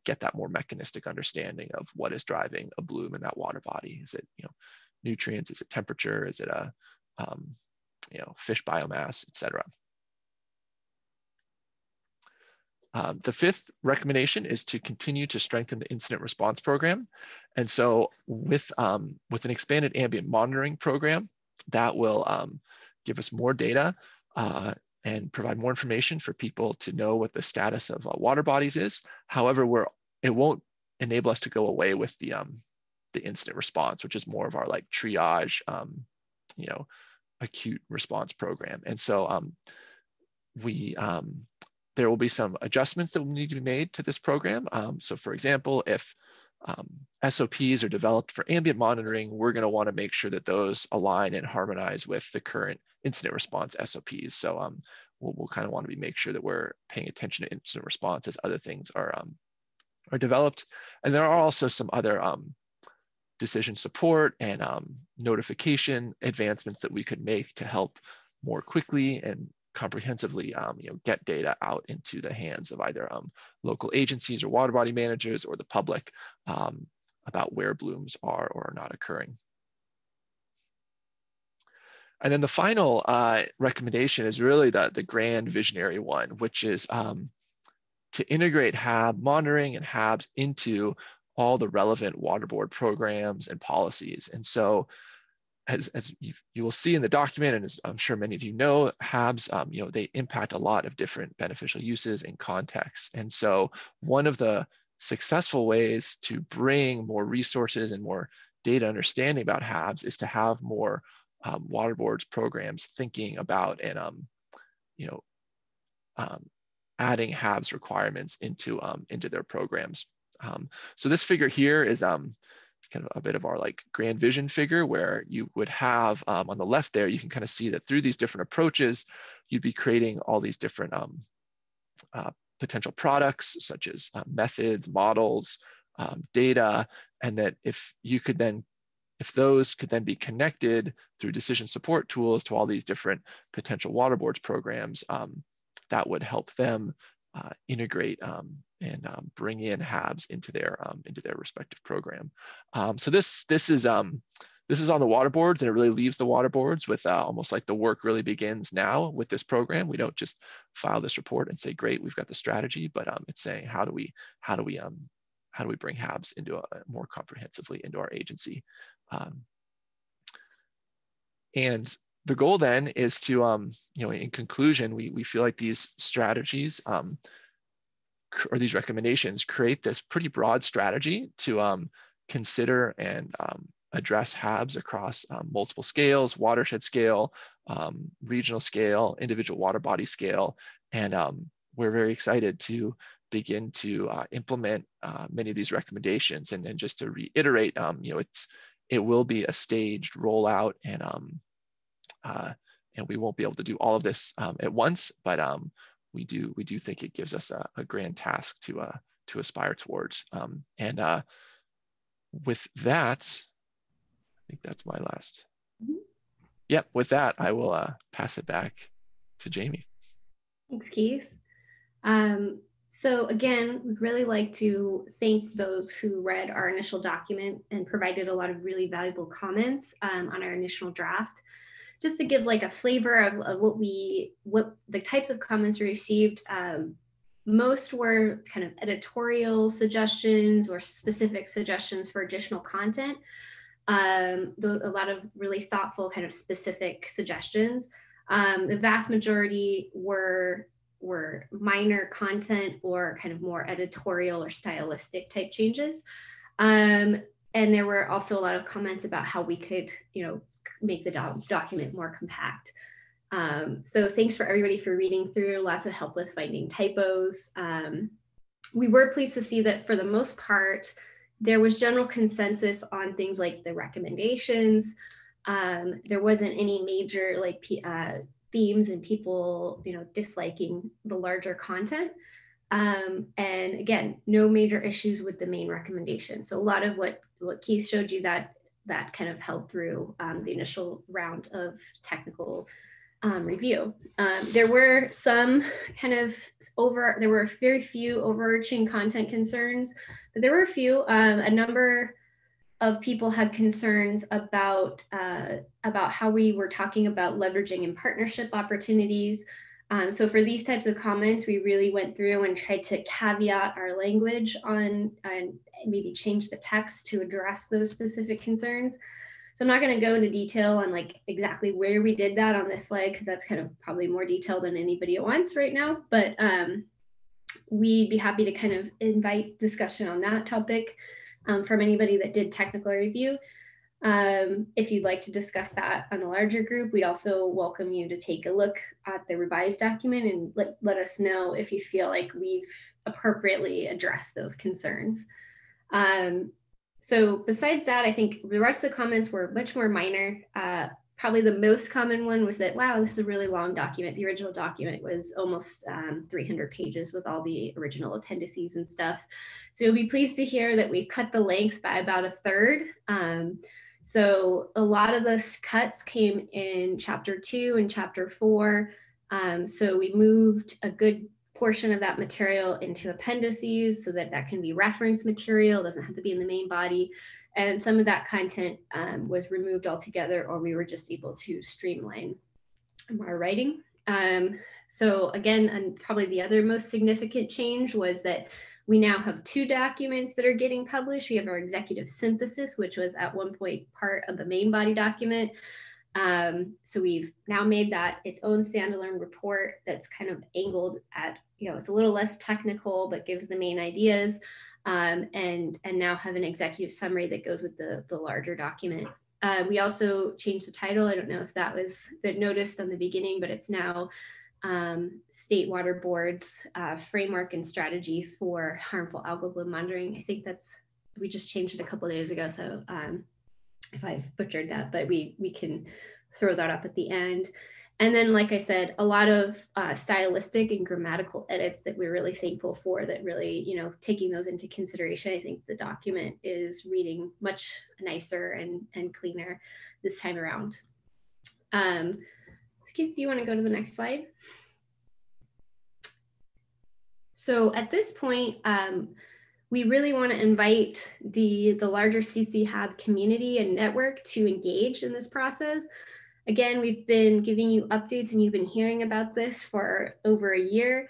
get that more mechanistic understanding of what is driving a bloom in that water body. Is it, nutrients? Is it temperature? Is it a, fish biomass, et cetera? The fifth recommendation is to continue to strengthen the incident response program. And so with an expanded ambient monitoring program, that will give us more data and provide more information for people to know what the status of water bodies is. However, it won't enable us to go away with the incident response, which is more of our like triage, acute response program. And so there will be some adjustments that will need to be made to this program. So for example, if SOPs are developed for ambient monitoring, we're going to want to make sure that those align and harmonize with the current incident response SOPs. So we'll kind of want to make sure that we're paying attention to incident response as other things are developed. And there are also some other decision support and notification advancements that we could make to help more quickly and comprehensively get data out into the hands of either local agencies or water body managers or the public about where blooms are or are not occurring. And then the final recommendation is really the grand visionary one, which is to integrate HAB monitoring and HABs into all the relevant water board programs and policies. And so as you will see in the document, and as I'm sure many of you know, HABs, they impact a lot of different beneficial uses and contexts. And so one of the successful ways to bring more resources and more data understanding about HABs is to have more water boards programs thinking about and adding HABs requirements into their programs. So this figure here is kind of a bit of our like grand vision figure where you would have on the left there, you can kind of see that through these different approaches, you'd be creating all these different potential products such as methods, models, data, and that if those could then be connected through decision support tools to all these different potential water boards programs, that would help them integrate and bring in HABs into their respective program. So this is on the water boards, and it really leaves the water boards with almost like the work really begins now with this program. We don't just file this report and say, great, we've got the strategy, but it's saying how do we bring HABs into more comprehensively into our agency. And the goal then is to, you know, in conclusion, we feel like these strategies or these recommendations create this pretty broad strategy to consider and address HABs across multiple scales, watershed scale, regional scale, individual water body scale. And we're very excited to begin to implement many of these recommendations. And just to reiterate, you know, it will be a staged rollout, and we won't be able to do all of this at once, but we do think it gives us a grand task to aspire towards. And with that, I think that's my last. Yep, with that, I will pass it back to Jamie. Thanks, Keith. So again, we'd really like to thank those who read our initial document and provided a lot of really valuable comments on our initial draft. Just to give like a flavor of what the types of comments we received, most were kind of editorial suggestions or specific suggestions for additional content. A lot of really thoughtful kind of specific suggestions. The vast majority were minor content or kind of more editorial or stylistic type changes. And there were also a lot of comments about how we could, you know, make the document more compact. So thanks for everybody for reading through, lots of help with finding typos. We were pleased to see that for the most part, there was general consensus on things like the recommendations. There wasn't any major like themes and people, you know, disliking the larger content. And again, no major issues with the main recommendation. So a lot of what Keith showed you that kind of held through the initial round of technical review. There were some kind of there were very few overarching content concerns, but there were a few. A number of people had concerns about how we were talking about leveraging and partnership opportunities. So for these types of comments, we really went through and tried to caveat our language on and maybe change the text to address those specific concerns. So I'm not going to go into detail on like exactly where we did that on this slide, because that's kind of probably more detail than anybody wants right now. But we'd be happy to kind of invite discussion on that topic from anybody that did technical review. If you'd like to discuss that on a larger group, we'd also welcome you to take a look at the revised document and let us know if you feel like we've appropriately addressed those concerns. So besides that, I think the rest of the comments were much more minor. Probably the most common one was that, wow, this is a really long document. The original document was almost 300 pages with all the original appendices and stuff. So you'll be pleased to hear that we cut the length by about a third. So a lot of those cuts came in chapter 2 and chapter 4. So we moved a good portion of that material into appendices so that can be reference material, doesn't have to be in the main body. And some of that content was removed altogether, or we were just able to streamline our writing. So again, and probably the other most significant change was that we now have 2 documents that are getting published. We have our executive synthesis, which was at one point part of the main body document. So we've now made that its own standalone report that's kind of angled at, you know, it's a little less technical, but gives the main ideas, and now have an executive summary that goes with the larger document. We also changed the title. I don't know if that was noticed on the beginning, but it's now State Water Board's Framework and Strategy for Harmful Algal Bloom Monitoring. I think we just changed it a couple of days ago, so if I've butchered that, but we can throw that up at the end. And then, like I said, a lot of stylistic and grammatical edits that we're really thankful for, that really, you know, taking those into consideration. I think the document is reading much nicer and cleaner this time around. Keith, if you want to go to the next slide. So at this point, we really want to invite the larger CCHAB community and network to engage in this process. Again, we've been giving you updates and you've been hearing about this for over a year.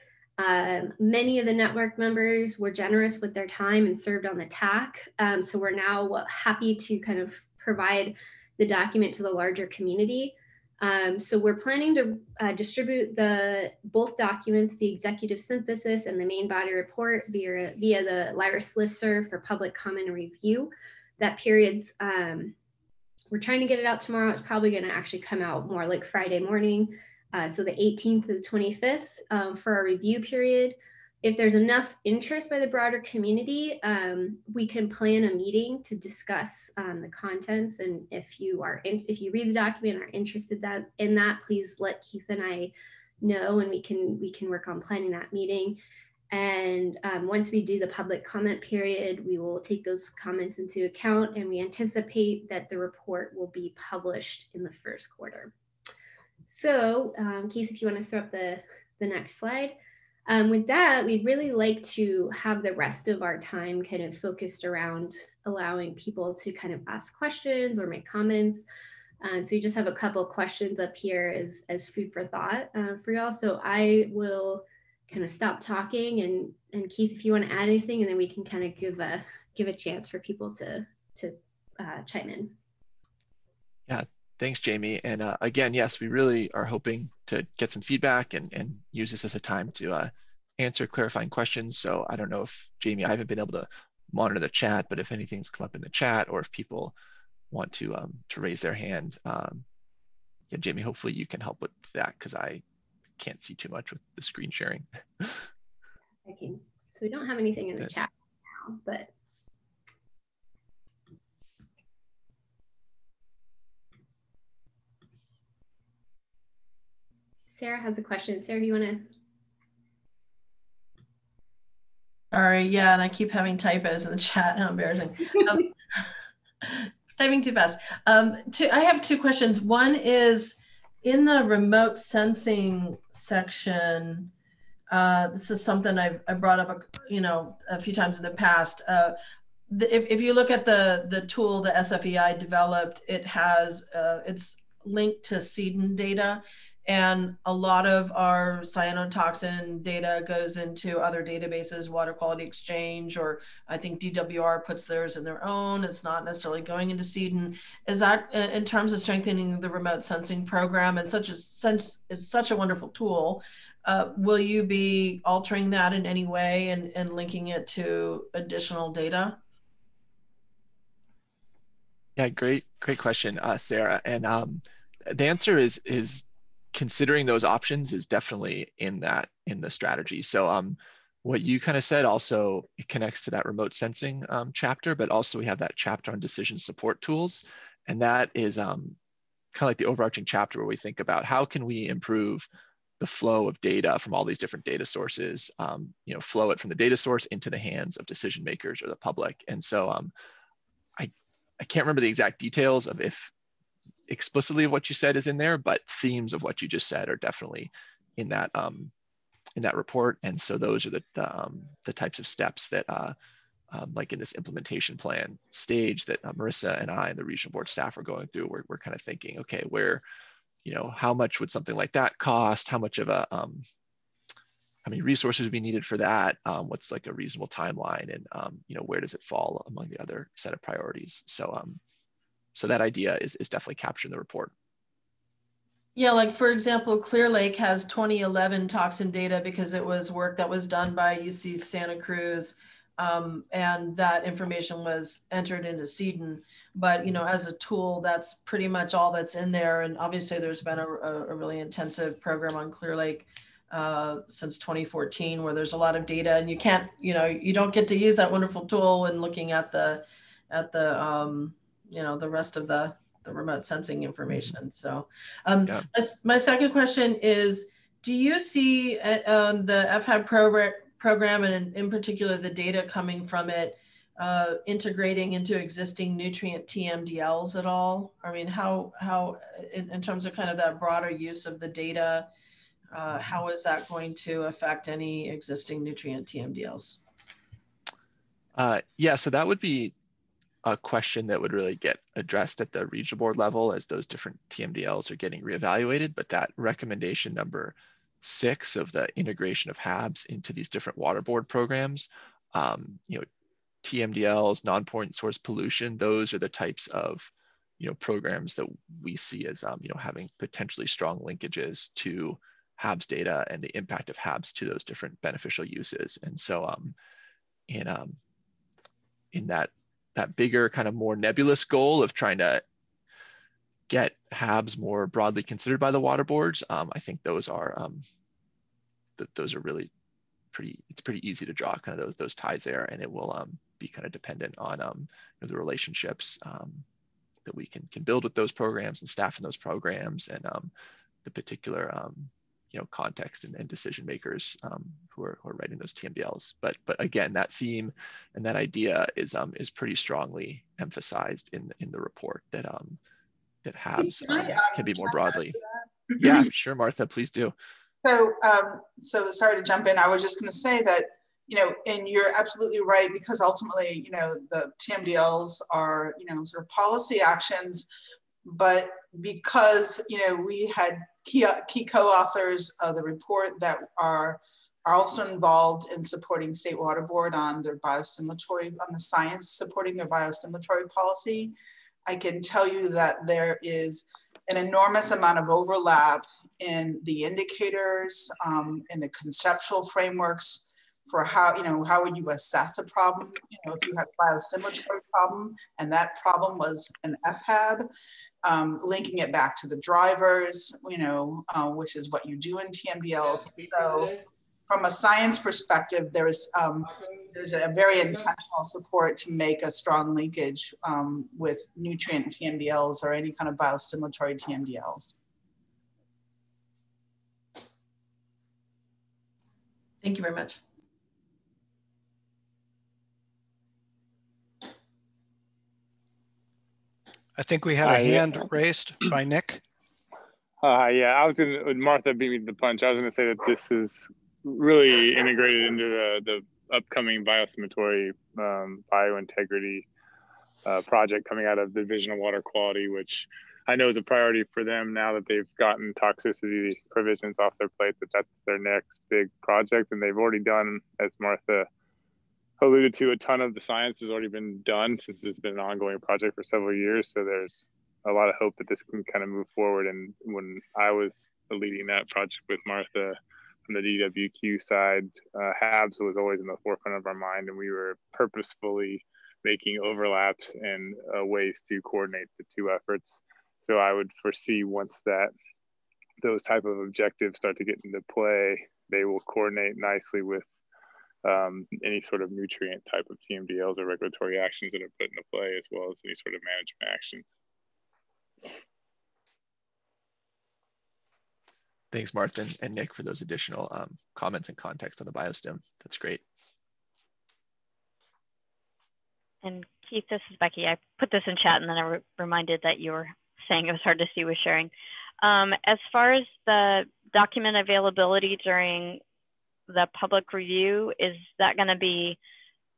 Many of the network members were generous with their time and served on the TAC. So we're now happy to kind of provide the document to the larger community. So we're planning to distribute both documents, the executive synthesis and the main body report via the LIRIS listserv for public comment and review. That period's, we're trying to get it out tomorrow. It's probably going to actually come out more like Friday morning. So the 18th to the 25th for our review period. If there's enough interest by the broader community, we can plan a meeting to discuss the contents. And if you read the document and are interested in that, please let Keith and I know, and we can work on planning that meeting. And once we do the public comment period, we will take those comments into account, and we anticipate that the report will be published in the first quarter. So Keith, if you want to throw up the next slide. With that, we'd really like to have the rest of our time kind of focused around allowing people to kind of ask questions or make comments. So you just have a couple of questions up here as food for thought for y'all. So I will kind of stop talking, and Keith, if you want to add anything, and then we can kind of give a chance for people to chime in. Yeah, thanks, Jamie. And again, yes, we really are hoping to get some feedback and use this as a time to answer clarifying questions. So I don't know if, Jamie, I haven't been able to monitor the chat, but if anything's come up in the chat, or if people want to raise their hand, yeah, Jamie, hopefully you can help with that, because I can't see too much with the screen sharing. Okay, so we don't have anything in the chat now, but Sarah has a question. Sarah, do you want to? Sorry, yeah, and I keep having typos in the chat. How embarrassing. Typing too fast. I have two questions. One is in the remote sensing section. This is something I brought up, a few times in the past. If you look at the tool the SFEI developed, it has it's linked to SEDEN data, and a lot of our cyanotoxin data goes into other databases, Water Quality Exchange, or I think DWR puts theirs in their own. It's not necessarily going into SEDEN. Is that in terms of strengthening the remote sensing program? And it's such a wonderful tool. Will you be altering that in any way and linking it to additional data? Yeah, great question, Sarah. And the answer is considering those options is definitely in the strategy. So what you kind of said also, it connects to that remote sensing chapter, but also we have that chapter on decision support tools. And that is kind of like the overarching chapter where we think about how can we improve the flow of data from all these different data sources, flow it from the data source into the hands of decision makers or the public. And so I can't remember the exact details of if explicitly what you said is in there, but themes of what you just said are definitely in that report. And so those are the types of steps that like in this implementation plan stage that Marissa and I and the regional board staff are going through. We're kind of thinking, okay, how much would something like that cost? How much of how many resources would be needed for that? What's like a reasonable timeline, and where does it fall among the other set of priorities? So so that idea is definitely captured in the report. Yeah, like for example, Clear Lake has 2011 toxin data because it was work that was done by UC Santa Cruz, and that information was entered into SEDEN. But as a tool, that's pretty much all that's in there. And obviously, there's been a really intensive program on Clear Lake since 2014, where there's a lot of data, and you can't, you don't get to use that wonderful tool when looking at the the rest of the remote sensing information. So my second question is, do you see the FHAB program and in particular the data coming from it integrating into existing nutrient TMDLs at all? I mean, how in terms of kind of that broader use of the data, how is that going to affect any existing nutrient TMDLs? Yeah, so that would be a question that would really get addressed at the regional board level as those different TMDLs are getting reevaluated. But that recommendation number 6 of the integration of HABs into these different water board programs, TMDLs, non-point source pollution, those are the types of programs that we see as having potentially strong linkages to HABs data and the impact of HABs to those different beneficial uses. And so in that bigger kind of more nebulous goal of trying to get HABs more broadly considered by the water boards, I think those are really it's pretty easy to draw kind of those ties there, and it will be kind of dependent on the relationships that we can build with those programs and staff in those programs, and the particular context and decision makers who are writing those TMDLs. But again, that theme and that idea is pretty strongly emphasized in the report that HABs can be more broadly. Yeah, sure, Martha, please do. So, so sorry to jump in. I was just going to say that, and you're absolutely right, because ultimately, the TMDLs are, sort of policy actions, but because, we had key co-authors of the report that are also involved in supporting State Water Board on their biostimulatory, on the science supporting their biostimulatory policy, I can tell you that there is an enormous amount of overlap in the indicators, in the conceptual frameworks for how would you assess a problem? If you had a biostimulatory problem and that problem was an FHAB, linking it back to the drivers, which is what you do in TMDLs. So from a science perspective, there's a very intentional support to make a strong linkage with nutrient TMDLs or any kind of biostimulatory TMDLs. Thank you very much. I think we had a hand raised by Nick. Yeah, I was Martha beat me to the punch. I was gonna say that this is really integrated into the upcoming biostimulatory biointegrity project coming out of the Division of Water Quality, which I know is a priority for them now that they've gotten toxicity provisions off their plate, that's their next big project. And they've already done, as Martha alluded to, a ton of the science has already been done since this has been an ongoing project for several years. So there's a lot of hope that this can kind of move forward. And when I was leading that project with Martha from the DWQ side, HABs was always in the forefront of our mind, and we were purposefully making overlaps and ways to coordinate the two efforts. So I would foresee once those type of objectives start to get into play, they will coordinate nicely with any sort of nutrient type of TMDLs or regulatory actions that are put into play, as well as any sort of management actions. Thanks, Martha and Nick, for those additional comments and context on the biostim. That's great. And Keith, this is Becky. I put this in chat and then I reminded that you were saying it was hard to see with sharing. As far as the document availability during the public review, is that going to be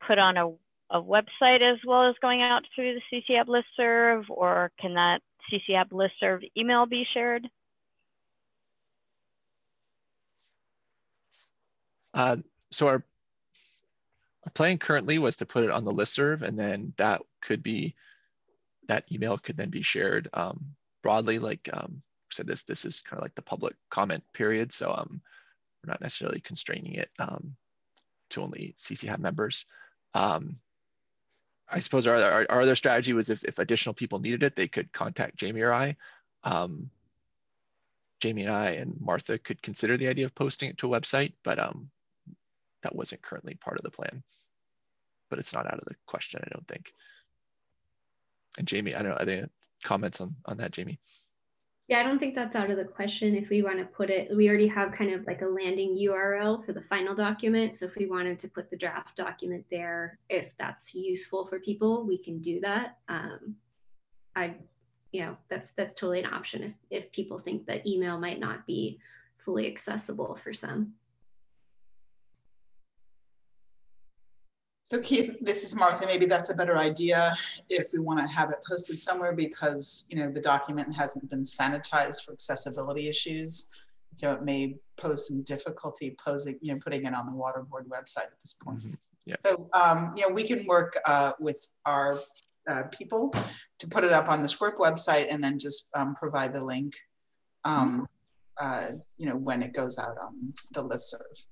put on a website as well as going out through the CCAB listserv, or can that CCAB listserv email be shared? So our plan currently was to put it on the listserv, and then that email could then be shared broadly. Like said, this is kind of like the public comment period, so we're not necessarily constraining it to only CCHAB members. I suppose our other strategy was if additional people needed it, they could contact Jamie or I. Jamie and I and Martha could consider the idea of posting it to a website, but that wasn't currently part of the plan. But it's not out of the question, I don't think. And Jamie, I don't know, are there comments on that, Jamie? Yeah, I don't think that's out of the question. If we want to put it, we already have kind of like a landing URL for the final document. So if we wanted to put the draft document there, if that's useful for people, we can do that. That's totally an option if people think that email might not be fully accessible for some. So Keith, this is Martha. Maybe that's a better idea if we want to have it posted somewhere, because the document hasn't been sanitized for accessibility issues. So it may pose some difficulty putting it on the water board website at this point. Mm-hmm. Yeah. So we can work with our people to put it up on the SWRCB website and then just provide the link, when it goes out on the listserv.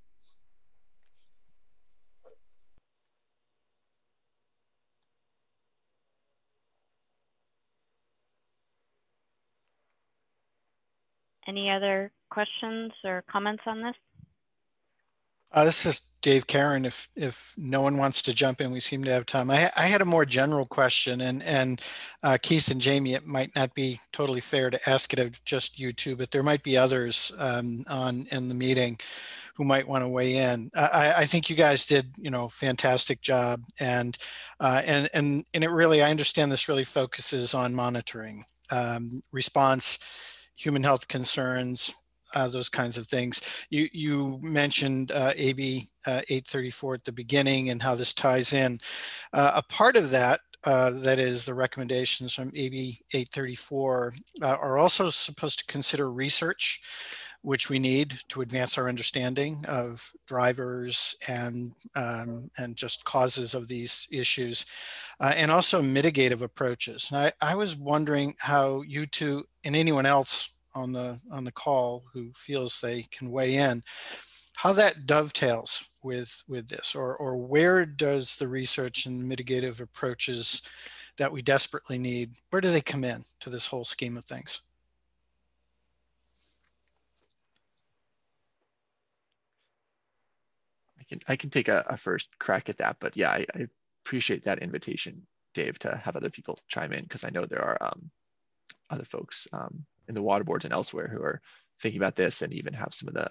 Any other questions or comments on this? This is Dave Karen. If no one wants to jump in, we seem to have time. I had a more general question, and Keith and Jamie, it might not be totally fair to ask it of just you two, but there might be others in the meeting who might want to weigh in. I think you guys did, fantastic job, and it really, I understand this really focuses on monitoring, response, human health concerns, those kinds of things. You mentioned AB 834 at the beginning and how this ties in. A part of that, that is the recommendations from AB 834, are also supposed to consider research, which we need to advance our understanding of drivers and just causes of these issues, and also mitigative approaches. And I was wondering how you two and anyone else on the call who feels they can weigh in, how that dovetails with this, or where does the research and mitigative approaches that we desperately need, where do they come in to this whole scheme of things? I can take a first crack at that, but yeah, I appreciate that invitation, Dave, to have other people chime in, because I know there are other folks in the water boards and elsewhere who are thinking about this and even have some of the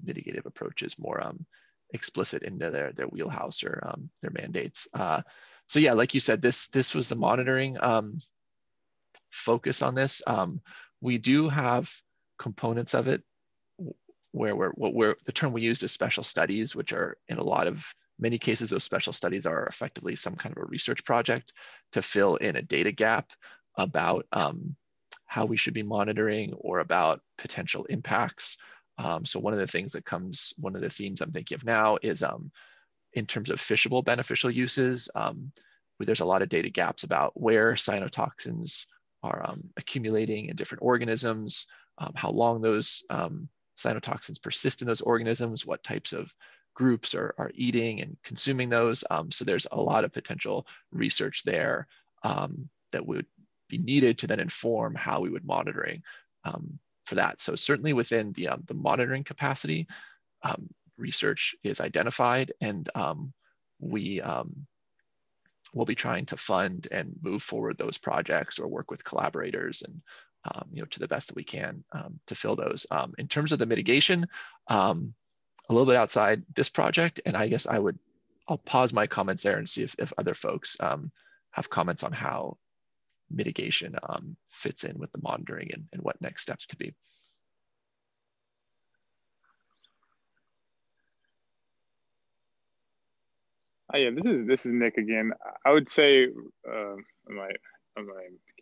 mitigative approaches more explicit into their wheelhouse or their mandates. So yeah, like you said, this was the monitoring focus on this. We do have components of it where the term we used is special studies, which are in many cases, those special studies are effectively some kind of a research project to fill in a data gap about how we should be monitoring or about potential impacts. So one of the themes I'm thinking of now is in terms of fishable beneficial uses, there's a lot of data gaps about where cyanotoxins are accumulating in different organisms, how long those cyanotoxins persist in those organisms, what types of groups are eating and consuming those. So there's a lot of potential research there that would be needed to then inform how we would monitoring for that. So certainly within the monitoring capacity, research is identified, and we will be trying to fund and move forward those projects or work with collaborators and to the best that we can to fill those. In terms of the mitigation, a little bit outside this project, and I guess I'll pause my comments there and see if other folks have comments on how mitigation fits in with the monitoring and what next steps could be. Yeah, this is Nick again. I would say, can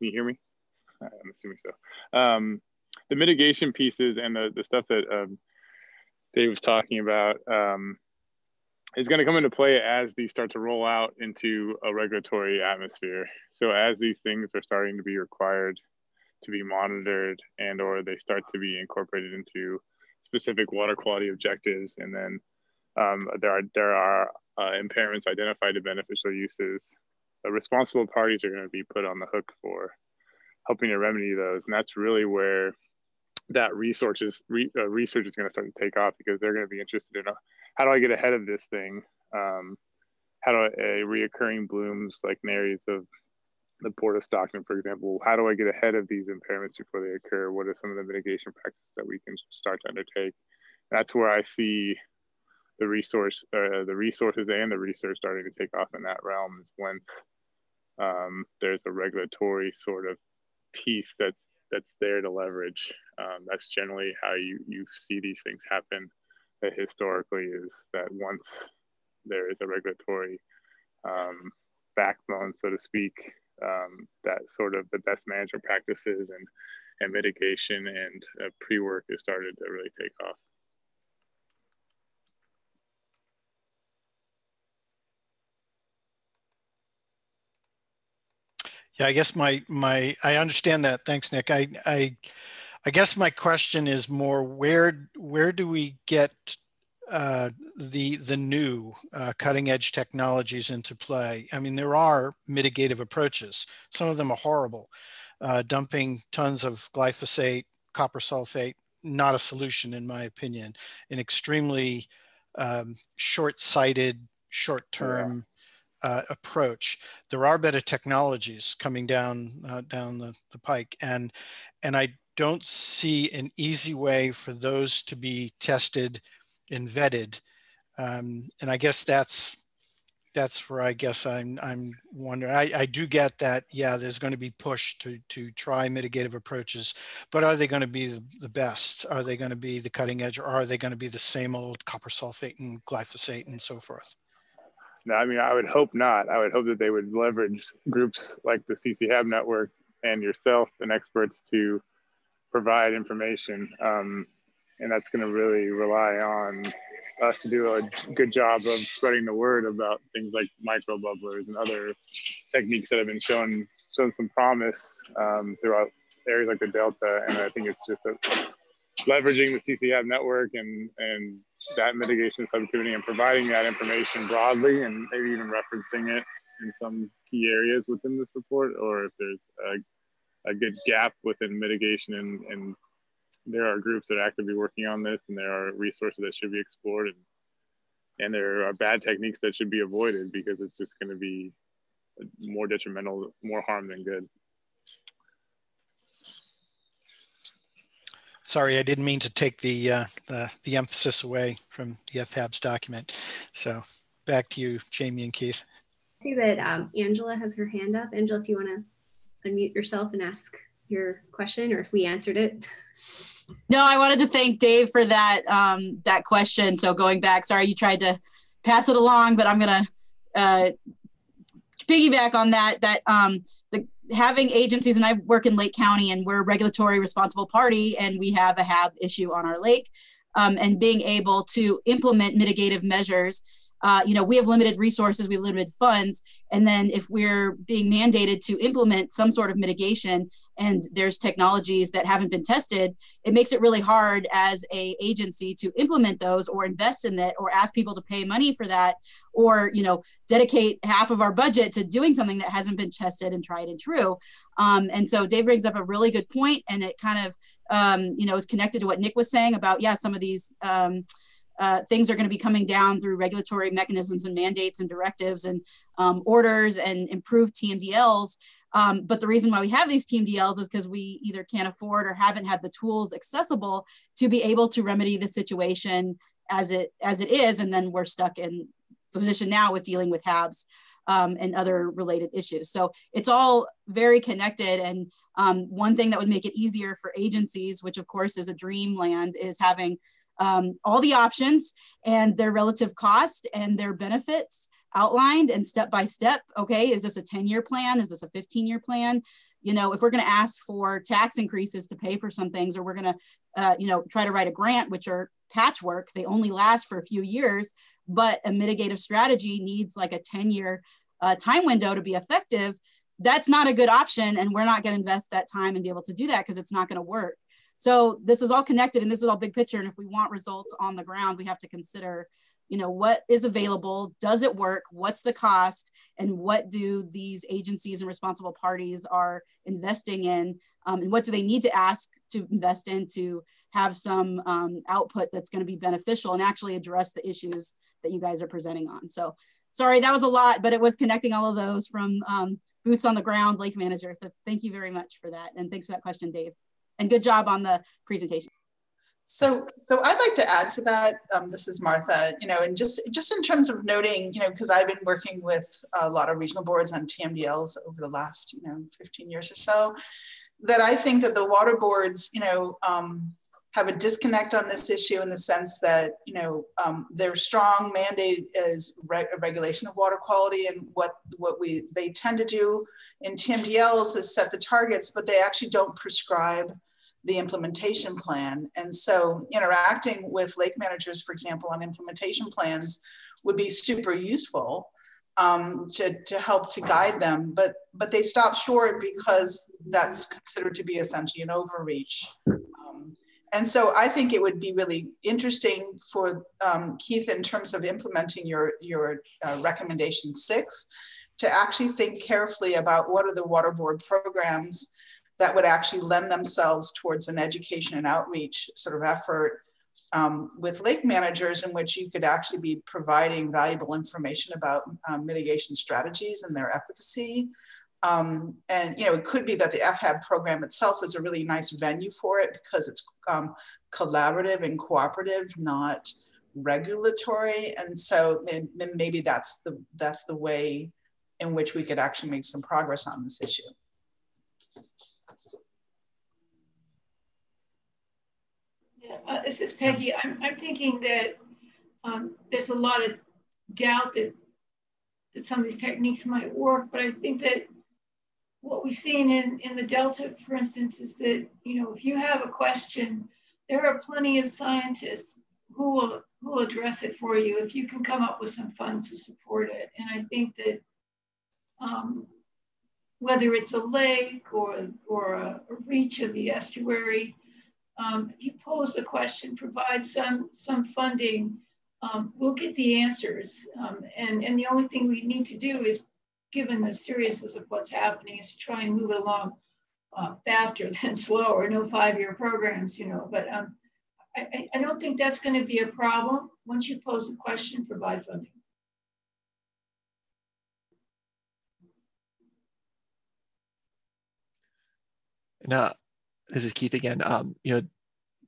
you hear me? I'm assuming so. The mitigation pieces and the stuff that Dave was talking about is going to come into play as these start to roll out into a regulatory atmosphere. So as these things are starting to be required to be monitored or they start to be incorporated into specific water quality objectives, and then there are impairments identified to beneficial uses, responsible parties are going to be put on the hook for helping to remedy those. And that's really where that research is going to start to take off, because they're going to be interested in how do I get ahead of this thing? How do reoccurring blooms like in areas of the Port of Stockton, for example, how do I get ahead of these impairments before they occur? What are some of the mitigation practices that we can start to undertake? That's where I see the resources and the research starting to take off in that realm, is once there's a regulatory sort of piece that's there to leverage. That's generally how you see these things happen historically, is that once there is a regulatory backbone, so to speak, that sort of the best management practices and mitigation and pre-work has started to really take off. Yeah, I guess I understand that. Thanks, Nick. I guess my question is more where do we get the new cutting edge technologies into play? I mean, there are mitigative approaches. Some of them are horrible. Dumping tons of glyphosate, copper sulfate, not a solution in my opinion. An extremely short-sighted, short-term approach. There are better technologies coming down the pike, and I don't see an easy way for those to be tested and vetted. And I guess that's where I guess I'm wondering. I do get that, yeah, there's going to be push to try mitigative approaches, but are they going to be the best? Are they going to be the cutting edge, or are they going to be the same old copper sulfate and glyphosate and so forth? No, I mean, I would hope not. I would hope that they would leverage groups like the FHAB network and yourself and experts to provide information. And that's going to really rely on us to do a good job of spreading the word about things like micro bubblers and other techniques that have been shown some promise throughout areas like the Delta. And I think it's just leveraging the FHAB network and that mitigation subcommittee and providing that information broadly, and maybe even referencing it in some key areas within this report, or if there's a good gap within mitigation and there are groups that are actively working on this, and there are resources that should be explored, and there are bad techniques that should be avoided because it's just going to be more detrimental, more harm than good. Sorry, I didn't mean to take the emphasis away from the FHAB's document. So back to you, Jamie and Keith. I see that Angela has her hand up. Angela, if you want to unmute yourself and ask your question, or if we answered it. No, I wanted to thank Dave for that that question. So going back, sorry you tried to pass it along, but I'm going to piggyback on that. Having agencies, and I work in Lake County, and we're a regulatory responsible party, and we have a HAB issue on our lake, and being able to implement mitigative measures. We have limited resources, we have limited funds, and then if we're being mandated to implement some sort of mitigation and there's technologies that haven't been tested, it makes it really hard as a agency to implement those or invest in that or ask people to pay money for that, or dedicate half of our budget to doing something that hasn't been tested and tried and true. And so Dave brings up a really good point, and it kind of is connected to what Nick was saying about, yeah, some of these things are going to be coming down through regulatory mechanisms and mandates and directives and orders and improved TMDLs. But the reason why we have these TMDLs is because we either can't afford or haven't had the tools accessible to be able to remedy the situation as it is. And then we're stuck in the position now with dealing with HABs and other related issues. So it's all very connected. And one thing that would make it easier for agencies, which of course is a dreamland, is having all the options and their relative cost and their benefits outlined and step by step. Okay, is this a 10-year plan? Is this a 15-year plan? If we're going to ask for tax increases to pay for some things, or we're going to, try to write a grant, which are patchwork, they only last for a few years, but a mitigative strategy needs like a 10-year time window to be effective. That's not a good option. And we're not going to invest that time and be able to do that because it's not going to work. So this is all connected, and this is all big picture. And if we want results on the ground, we have to consider, what is available, does it work, what's the cost, and what do these agencies and responsible parties are investing in, and what do they need to ask to invest in to have some output that's going to be beneficial and actually address the issues that you guys are presenting on. So sorry, that was a lot, but it was connecting all of those from boots on the ground, lake manager. So thank you very much for that. And thanks for that question, Dave. And good job on the presentation. So I'd like to add to that. This is Martha. And just in terms of noting, because I've been working with a lot of regional boards on TMDLs over the last 15 years or so, that I think that the water boards, have a disconnect on this issue in the sense that their strong mandate is regulation of water quality, and what they tend to do in TMDLs is set the targets, but they actually don't prescribe the implementation plan. And so interacting with lake managers, for example, on implementation plans would be super useful to help to guide them, but they stop short because that's considered to be essentially an overreach. And so I think it would be really interesting for Keith, in terms of implementing your recommendation 6, to actually think carefully about what are the water board programs that would actually lend themselves towards an education and outreach sort of effort with lake managers, in which you could actually be providing valuable information about mitigation strategies and their efficacy. And it could be that the FHAB program itself is a really nice venue for it, because it's collaborative and cooperative, not regulatory. And so maybe that's the way in which we could actually make some progress on this issue. Yeah, this is Peggy. I'm thinking that there's a lot of doubt that some of these techniques might work, but I think that what we've seen in the Delta, for instance, is that, if you have a question, there are plenty of scientists who will address it for you if you can come up with some funds to support it. And I think that whether it's a lake or a reach of the estuary, if you pose the question, provide some funding, we'll get the answers. And the only thing we need to do is, given the seriousness of what's happening, is to try and move it along faster than slower. No 5-year programs, but I don't think that's going to be a problem. Once you pose the question, provide funding. And this is Keith again.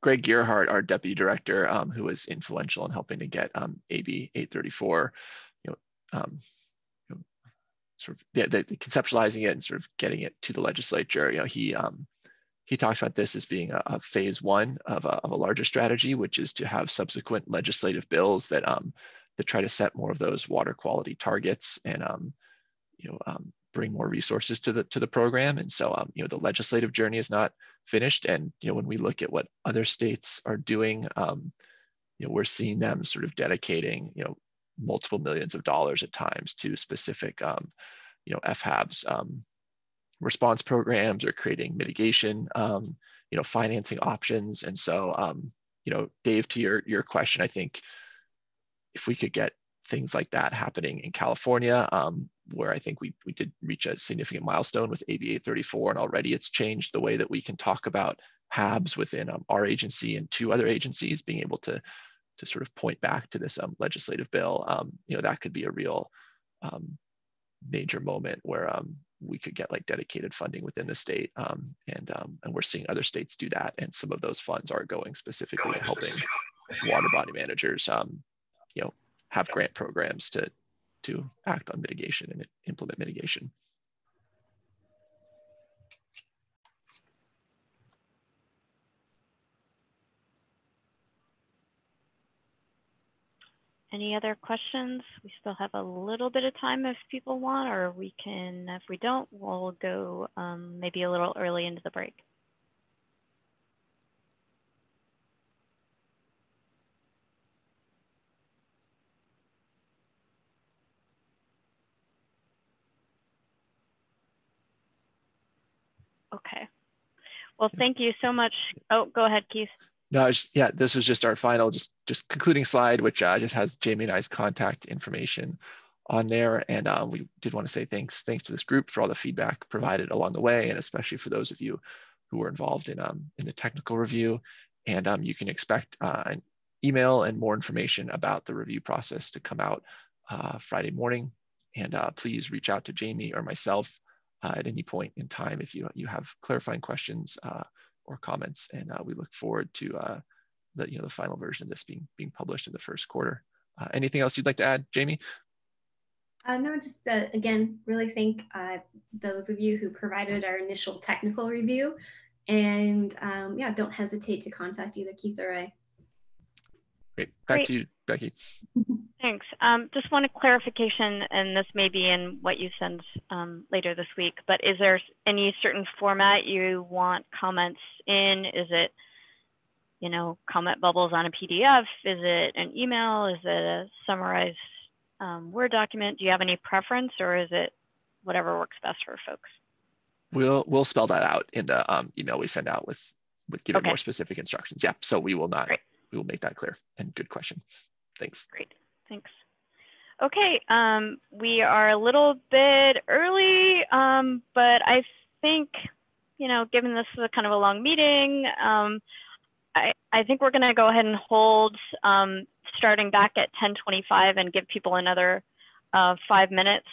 Greg Gearhart, our deputy director, who was influential in helping to get AB 834, sort of the conceptualizing it and sort of getting it to the legislature. He talks about this as being a phase 1 of a larger strategy, which is to have subsequent legislative bills that try to set more of those water quality targets and bring more resources to the program. And so the legislative journey is not finished. And when we look at what other states are doing, we're seeing them sort of dedicating multiple millions of dollars at times to specific FHABs response programs, or creating mitigation financing options. And so Dave, to your question, I think if we could get things like that happening in California, where I think we did reach a significant milestone with AB 834, and already it's changed the way that we can talk about HABs within our agency and 2 other agencies, being able to sort of point back to this legislative bill. That could be a real major moment where we could get like dedicated funding within the state, and we're seeing other states do that, and some of those funds are going specifically to helping water body managers have grant programs to act on mitigation and implement mitigation. Any other questions? We still have a little bit of time if people want, or we can, if we don't, we'll go maybe a little early into the break. Okay. Well, thank you so much. Oh, go ahead, Keith. No, yeah, this was just our final, just concluding slide, which just has Jamie and I's contact information on there. And we did want to say thanks to this group for all the feedback provided along the way, and especially for those of you who were involved in the technical review. And you can expect an email and more information about the review process to come out Friday morning. And please reach out to Jamie or myself at any point in time if you have clarifying questions or comments, and we look forward to the final version of this being published in the first quarter. Anything else you'd like to add, Jamie? No, just again, really thank those of you who provided our initial technical review, and yeah, don't hesitate to contact either Keith or I. Great, back to you, Becky. Thanks. Just want a clarification, and this may be in what you send later this week, but is there any certain format you want comments in? Is it, comment bubbles on a PDF? Is it an email? Is it a summarized Word document? Do you have any preference, or is it whatever works best for folks? We'll spell that out in the email we send out with giving Okay. more specific instructions. Yeah, so we will not. Great. We will make that clear. And good question. Thanks. Great. Thanks. Okay, we are a little bit early, but I think, you know, given this is a kind of a long meeting, I think we're going to go ahead and hold starting back at 10:25 and give people another 5 minutes.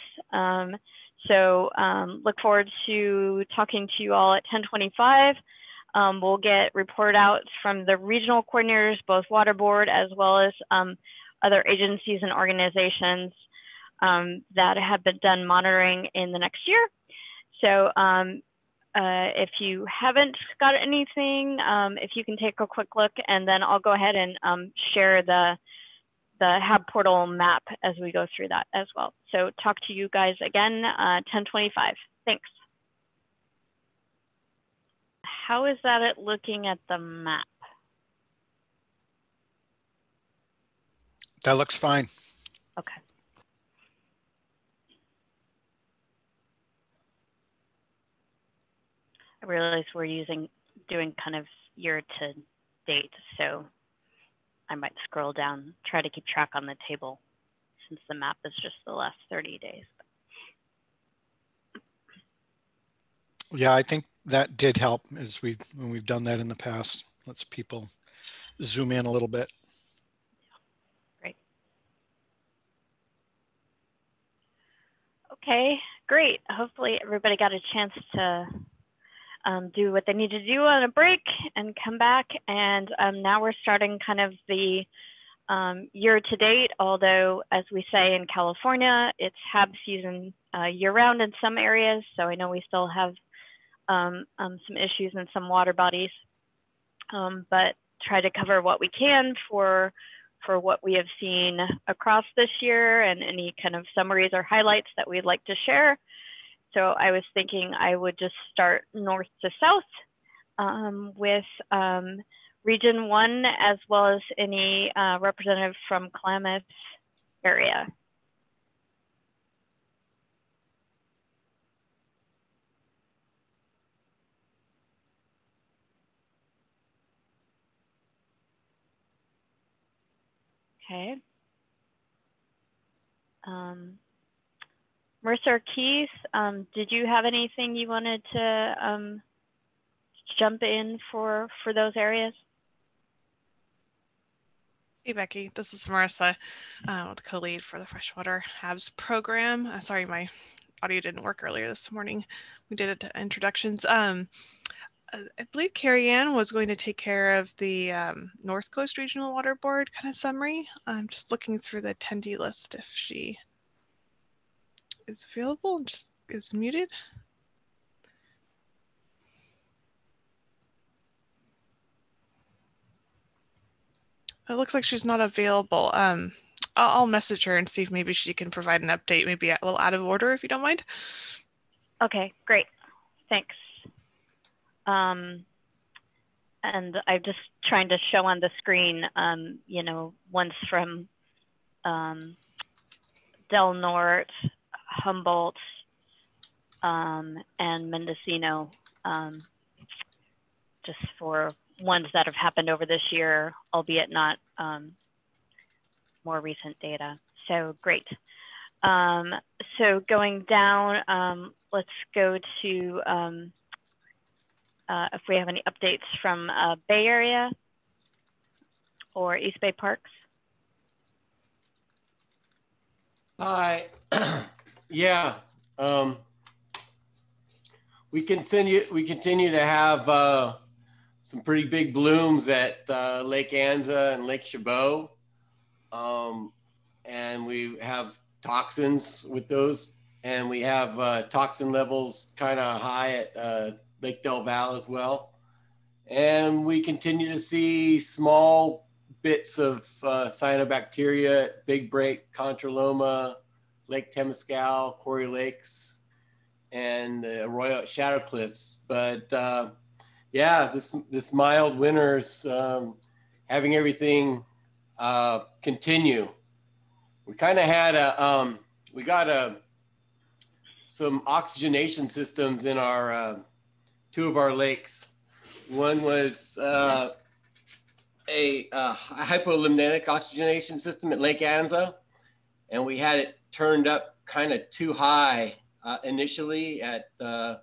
So look forward to talking to you all at 10:25. We'll get report outs from the regional coordinators, both water board as well as other agencies and organizations that have been done monitoring in the next year. So if you haven't got anything, if you can take a quick look, and then I'll go ahead and share the HAB portal map as we go through that as well. So talk to you guys again, 10:25. Thanks. How is that at looking at the map? That looks fine. Okay. I realize we're doing kind of year to date, so I might scroll down, try to keep track on the table since the map is just the last 30 days. Yeah, I think that did help as when we've done that in the past. Lets people zoom in a little bit. Great. Okay, great. Hopefully everybody got a chance to do what they need to do on a break and come back. And now we're starting kind of the year to date, although as we say in California, it's HAB season year round in some areas. So I know we still have some issues in some water bodies, but try to cover what we can for what we have seen across this year and any kind of summaries or highlights that we'd like to share. So I was thinking I would just start north to south with Region 1, as well as any representative from Klamath area. Okay. Mercer Keys, did you have anything you wanted to jump in for those areas? Hey Becky, this is Marissa, the co-lead for the Freshwater HABs program. Sorry, my audio didn't work earlier this morning. We did it introductions. I believe Carrie Ann was going to take care of the North Coast Regional Water Board kind of summary. I'm just looking through the attendee list if she is available and just is muted. It looks like she's not available. I'll message her and see if maybe she can provide an update, maybe a little out of order if you don't mind. Okay, great. Thanks. And I'm just trying to show on the screen, you know, ones from Del Norte, Humboldt, and Mendocino, just for ones that have happened over this year, albeit not more recent data. So great. So going down, let's go to if we have any updates from Bay Area or East Bay Parks. Hi. Yeah. We continue to have some pretty big blooms at Lake Anza and Lake Chabot. And we have toxins with those, and we have toxin levels kind of high at Lake Del Valle as well. And we continue to see small bits of cyanobacteria at Big Break, Contra Loma, Lake Temescal, Quarry Lakes, and Arroyo at Shadow Cliffs. But yeah, this mild winter's having everything continue. we kind of had we got some oxygenation systems in our two of our lakes. One was a hypolimnitic oxygenation system at Lake Anza, and we had it turned up kind of too high initially at I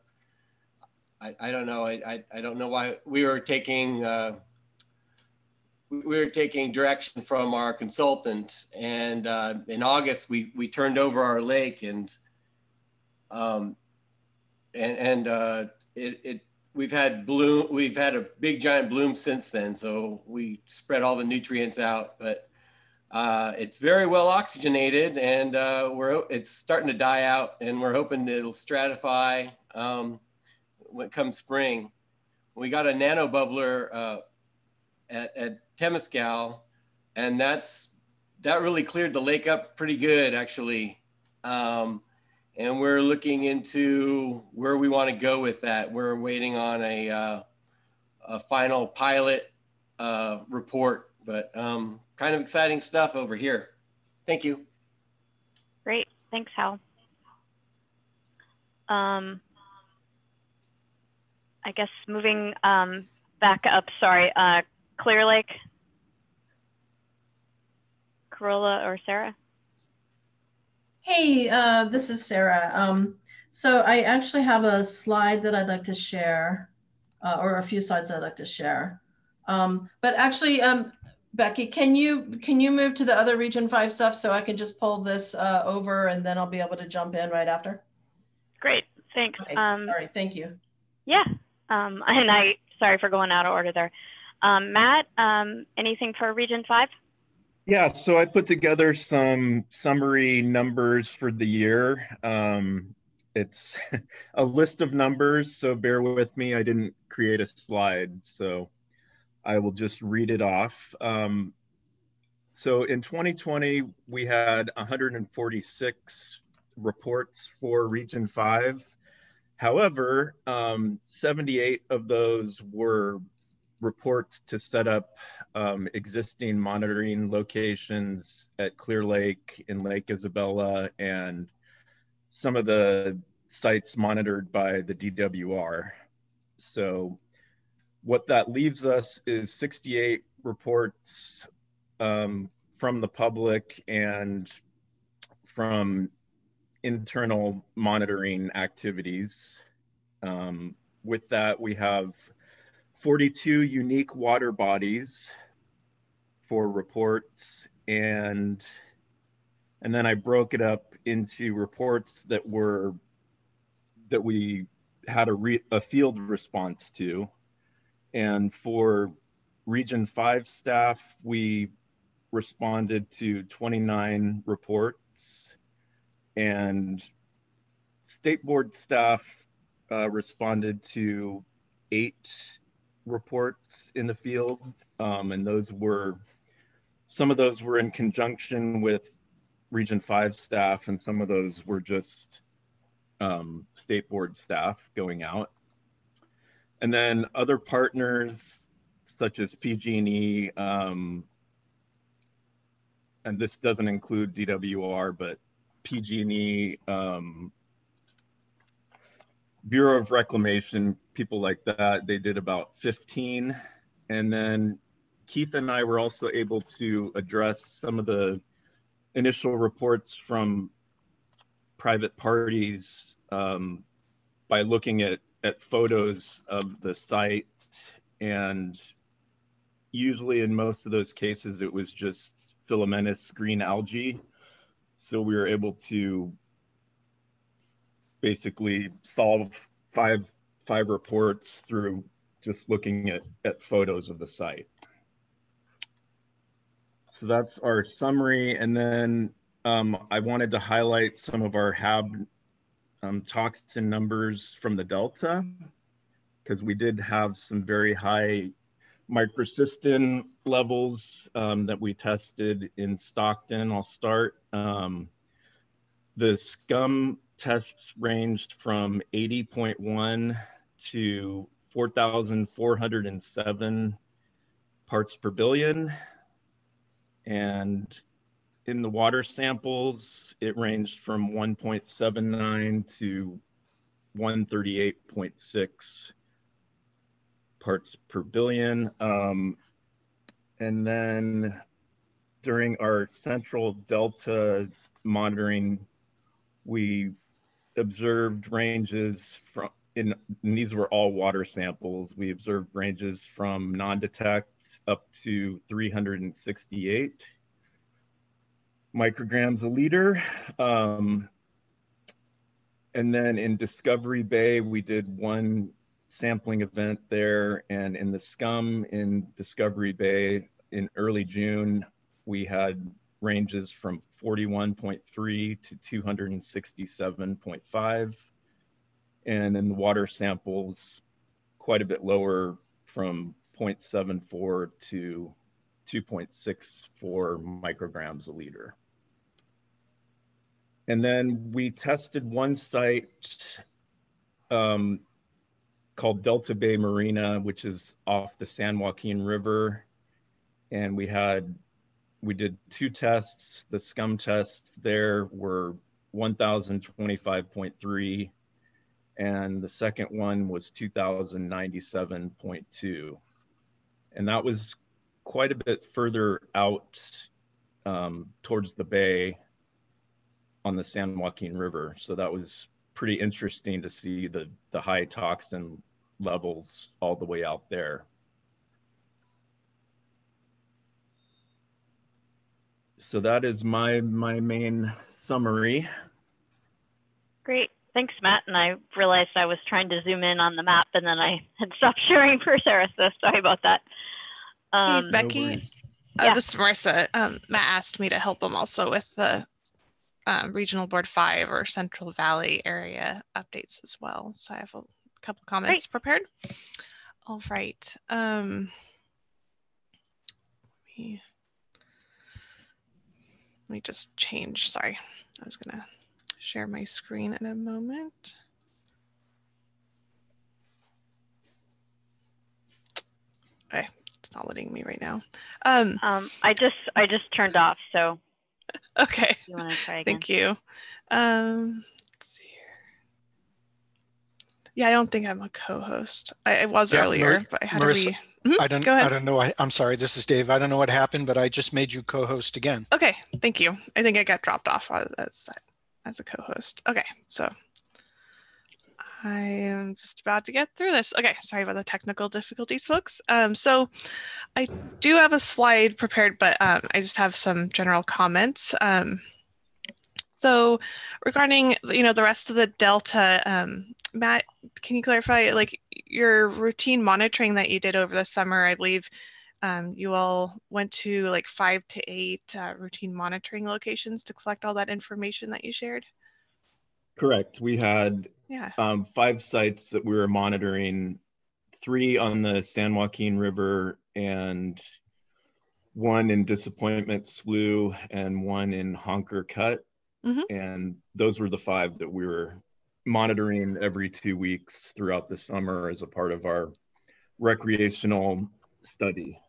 don't know. I don't know why. We were taking direction from our consultant, and in August we turned over our lake, and we've had a big giant bloom since then. So we spread all the nutrients out, but it's very well oxygenated, and it's starting to die out, and we're hoping it'll stratify when it comes spring. We got a nano bubbler at Temescal, and that really cleared the lake up pretty good, actually. And we're looking into where we want to go with that. We're waiting on a final pilot report, but kind of exciting stuff over here. Thank you. Great, thanks, Hal. I guess moving back up, sorry, Clear Lake, Corolla or Sarah? Hey, this is Sarah. So I actually have a slide that I'd like to share, or a few slides I'd like to share. But actually, Becky, can you move to the other Region 5 stuff so I can just pull this over, and then I'll be able to jump in right after? Great, thanks. Okay. All right, thank you. Yeah, and sorry for going out of order there. Matt, anything for Region 5? Yeah, so I put together some summary numbers for the year. It's a list of numbers, so bear with me. I didn't create a slide, so I will just read it off. So in 2020, we had 146 reports for Region 5. However, 78 of those were reports to set up existing monitoring locations at Clear Lake, in Lake Isabella, and some of the sites monitored by the DWR. So what that leaves us is 68 reports from the public and from internal monitoring activities. With that, we have 42 unique water bodies for reports, and then I broke it up into reports that we had a field response to. And for Region 5 staff, we responded to 29 reports, and State Board staff responded to 8 reports in the field, and some of those were in conjunction with Region 5 staff, and some of those were just State Board staff going out. And then other partners such as PG&E, and this doesn't include DWR, but PG&E, Bureau of Reclamation, people like that, they did about 15. And then Keith and I were also able to address some of the initial reports from private parties by looking at photos of the site. And usually in most of those cases, it was just filamentous green algae. So we were able to basically solve five reports through just looking at photos of the site. So that's our summary. And then I wanted to highlight some of our HAB toxin numbers from the Delta, because we did have some very high microcystin levels that we tested in Stockton. I'll start. The scum tests ranged from 80.1 to 4,407 parts per billion. And in the water samples, it ranged from 1.79 to 138.6 parts per billion. And then during our central delta monitoring, we observed ranges from, and these were all water samples, we observed ranges from non-detect up to 368 micrograms a liter. And then in Discovery Bay, we did one sampling event there, and in the scum in Discovery Bay in early June, we had ranges from 41.3 to 267.5. And in the water samples, quite a bit lower from 0.74 to 2.64 micrograms a liter. And then we tested one site called Delta Bay Marina, which is off the San Joaquin River. And we did two tests. The scum tests there were 1,025.3, and the second one was 2,097.2. And that was quite a bit further out towards the bay on the San Joaquin River. So that was pretty interesting to see the high toxin levels all the way out there. So that is my main summary. Great. Thanks, Matt. And I realized I was trying to zoom in on the map and then I had stopped sharing for Sarah, so sorry about that. Hey, Becky, yeah. This is Marissa. Matt asked me to help him also with the Regional Board 5 or Central Valley area updates as well. So I have a couple comments prepared. All right. Let me just change. Sorry, I was gonna share my screen in a moment. Okay, it's not letting me right now. I just turned off, so. Okay. You want to try again? Thank you. Let's see here. Yeah, I don't think I'm a co-host. I was earlier, but I had Marissa, to Go ahead. I don't know. I'm sorry. This is Dave. I don't know what happened, but I just made you co-host again. Okay, thank you. I think I got dropped off as a co-host. Okay, so I am just about to get through this. Okay, sorry about the technical difficulties, folks. So I do have a slide prepared, but I just have some general comments. So regarding, the rest of the Delta, Matt, can you clarify, like, your routine monitoring that you did over the summer? I believe you all went to like 5 to 8 routine monitoring locations to collect all that information that you shared? Correct. We had 5 sites that we were monitoring, 3 on the San Joaquin River and 1 in Disappointment Slough and 1 in Honker Cut. And those were the 5 that we were monitoring every 2 weeks throughout the summer as a part of our recreational study.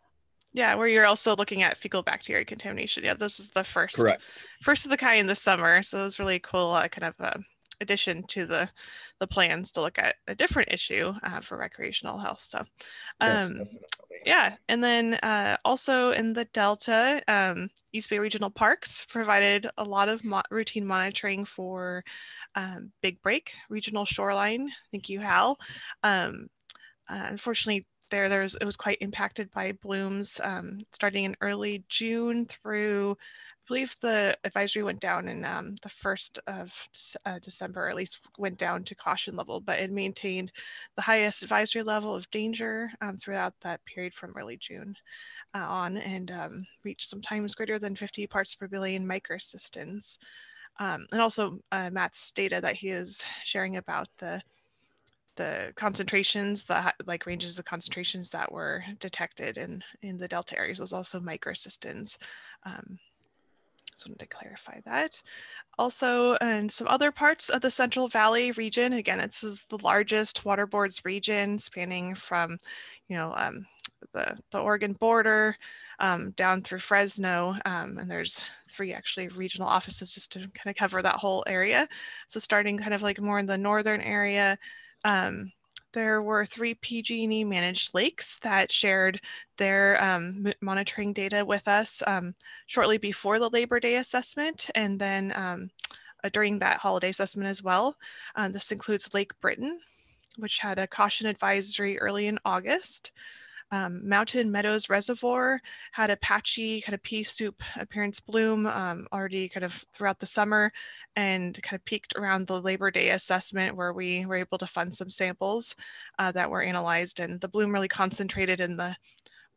Yeah, where you're also looking at fecal bacteria contamination. Yeah, this is the first of the kind this summer. So it was really cool kind of addition to the plans to look at a different issue for recreational health. So yeah, and then also in the Delta, East Bay Regional Parks provided a lot of routine monitoring for Big Break, Regional Shoreline. Thank you, Hal. Unfortunately, it was quite impacted by blooms starting in early June through, I believe the advisory went down in the 1st of December, or at least went down to caution level, but it maintained the highest advisory level of danger throughout that period from early June on, and reached sometimes greater than 50 parts per billion microcystins. And also Matt's data that he is sharing about the concentrations, like ranges of concentrations that were detected in the Delta areas was also microcystins. So I wanted to clarify that. Also, in some other parts of the Central Valley region, again, this is the largest water boards region, spanning from, the Oregon border down through Fresno, and there's 3 actually regional offices just to kind of cover that whole area. So starting kind of like more in the northern area, there were 3 PG&E managed lakes that shared their monitoring data with us shortly before the Labor Day assessment, and then during that holiday assessment as well. This includes Lake Britain, which had a caution advisory early in August. Mountain Meadows Reservoir had a patchy kind of pea soup appearance bloom already kind of throughout the summer, and kind of peaked around the Labor Day assessment, where we were able to fund some samples that were analyzed, and the bloom really concentrated in the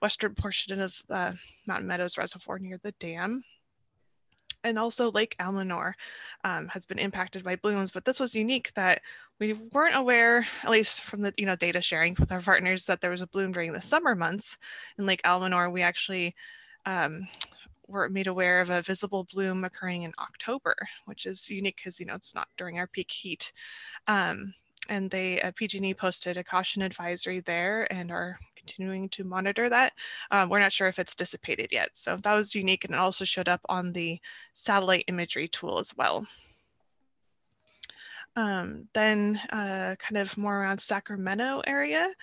western portion of Mountain Meadows Reservoir near the dam. And also Lake Almanor has been impacted by blooms, but this was unique that we weren't aware, at least from the data sharing with our partners, that there was a bloom during the summer months. In Lake Almanor, we actually were made aware of a visible bloom occurring in October, which is unique because it's not during our peak heat. And they PG&E posted a caution advisory there and are continuing to monitor that. We're not sure if it's dissipated yet. So that was unique, and it also showed up on the satellite imagery tool as well. Then kind of more around Sacramento area,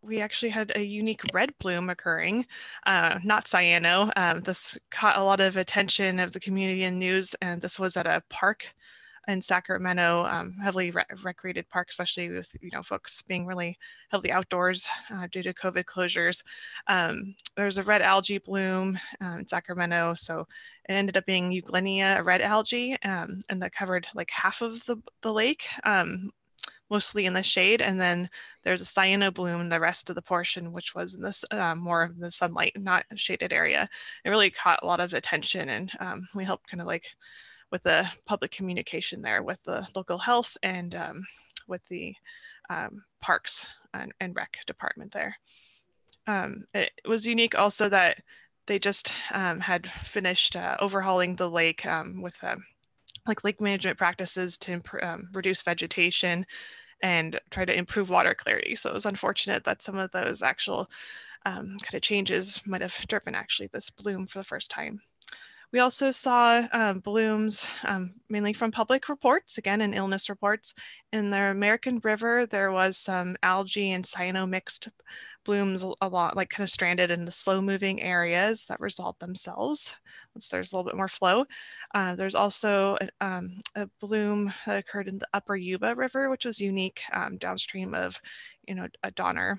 we actually had a unique red bloom occurring, not cyano. This caught a lot of attention of the community and news, and this was at a park in Sacramento, heavily recreated park, especially with folks being really heavily outdoors due to COVID closures. There's a red algae bloom in Sacramento, so it ended up being Euglenia, a red algae, and that covered like half of the lake, mostly in the shade. And then there's a cyano bloom in the rest of the portion, which was in this more of the sunlight, not a shaded area. It really caught a lot of attention, and we helped kind of like with the public communication there with the local health and with the parks and rec department there. It was unique also that they just had finished overhauling the lake with like lake management practices to reduce vegetation and try to improve water clarity. So it was unfortunate that some of those actual kind of changes might have driven actually this bloom for the first time. We also saw blooms mainly from public reports, again, in illness reports. In the American River, there was some algae and cyano mixed blooms a lot, like kind of stranded in the slow moving areas that resolved themselves once there's a little bit more flow. There's also a bloom that occurred in the Upper Yuba River, which was unique downstream of, a Donner.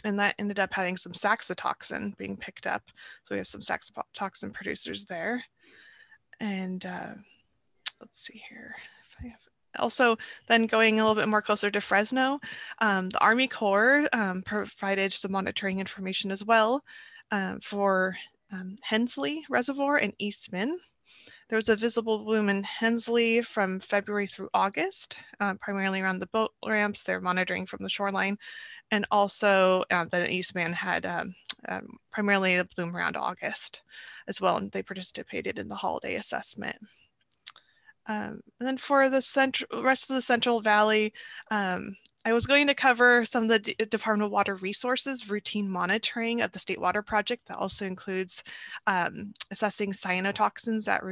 And that ended up having some saxitoxin being picked up. So we have some saxitoxin producers there. And let's see here. If I have... Also, then going a little bit more closer to Fresno, the Army Corps provided some monitoring information as well for Hensley Reservoir and Eastman. There was a visible bloom in Hensley from February through August, primarily around the boat ramps. They're monitoring from the shoreline. And also the Eastman had primarily a bloom around August as well, and they participated in the holiday assessment. And then for the rest of the Central Valley, I was going to cover some of the Department of Water Resources routine monitoring of the State Water Project. That also includes assessing cyanotoxins at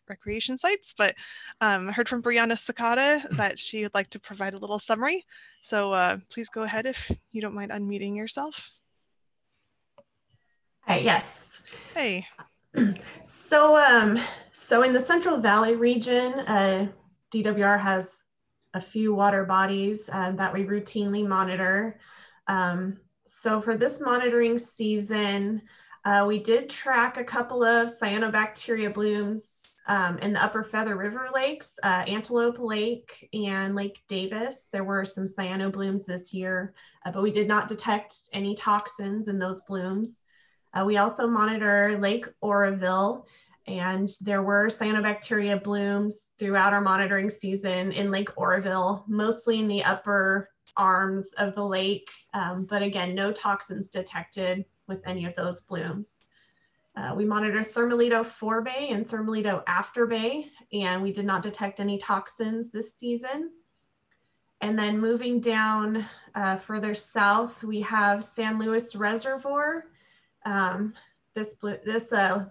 recreation sites. But I heard from Brianna Sakata that she would like to provide a little summary. So please go ahead if you don't mind unmuting yourself. Hi, yes. Hey. So in the Central Valley region, DWR has a few water bodies that we routinely monitor. So for this monitoring season, we did track a couple of cyanobacteria blooms in the Upper Feather River lakes, Antelope Lake and Lake Davis. There were some cyano blooms this year, but we did not detect any toxins in those blooms. We also monitor Lake Oroville, and there were cyanobacteria blooms throughout our monitoring season in Lake Oroville, mostly in the upper arms of the lake, but again, no toxins detected with any of those blooms. We monitor Thermalito Forebay and Thermalito Afterbay, and we did not detect any toxins this season. And then moving down further south, we have San Luis Reservoir. This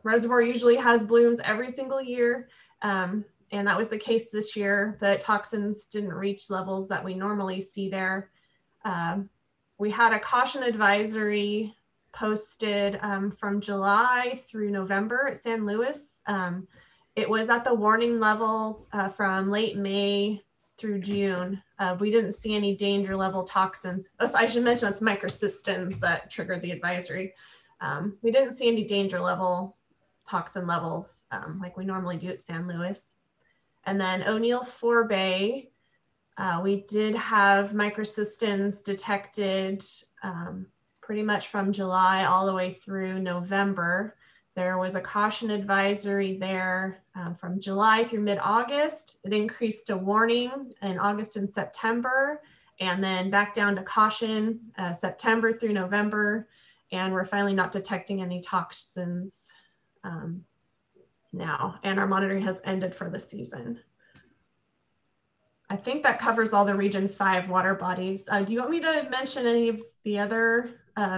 reservoir usually has blooms every single year. And that was the case this year, but toxins didn't reach levels that we normally see there. We had a caution advisory posted from July through November at San Luis. It was at the warning level from late May through June. We didn't see any danger level toxins. Oh, so I should mention that's microcystins that triggered the advisory. We didn't see any danger level toxin levels like we normally do at San Luis. And then O'Neill Forebay, we did have microcystins detected pretty much from July all the way through November. There was a caution advisory there from July through mid-August. It increased to warning in August and September, and then back down to caution September through November. And we're finally not detecting any toxins now. And our monitoring has ended for the season. I think that covers all the Region 5 water bodies. Do you want me to mention any of the other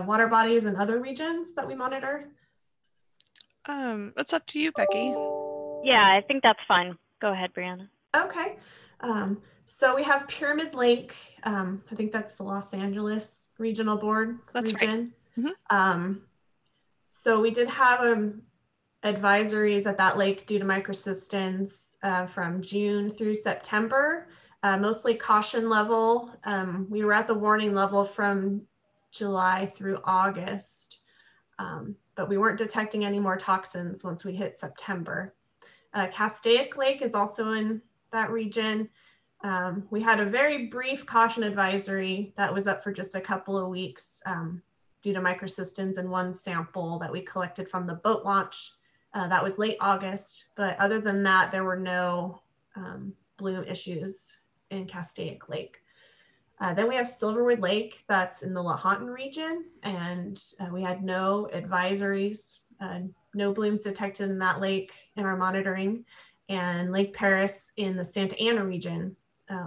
water bodies in other regions that we monitor? It's up to you, Becky. Yeah, I think that's fine. Go ahead, Brianna. Okay. So we have Pyramid Lake. I think that's the Los Angeles Regional Board region. Right. Mm-hmm. So we did have advisories at that lake due to microcystins from June through September, mostly caution level. We were at the warning level from July through August, but we weren't detecting any more toxins once we hit September. Castaic Lake is also in that region. We had a very brief caution advisory that was up for just a couple of weeks due to microcystins in one sample that we collected from the boat launch. That was late August, but other than that, there were no bloom issues in Castaic Lake. Then we have Silverwood Lake, that's in the Lahontan region, and we had no advisories, no blooms detected in that lake in our monitoring. And Lake Paris in the Santa Ana region,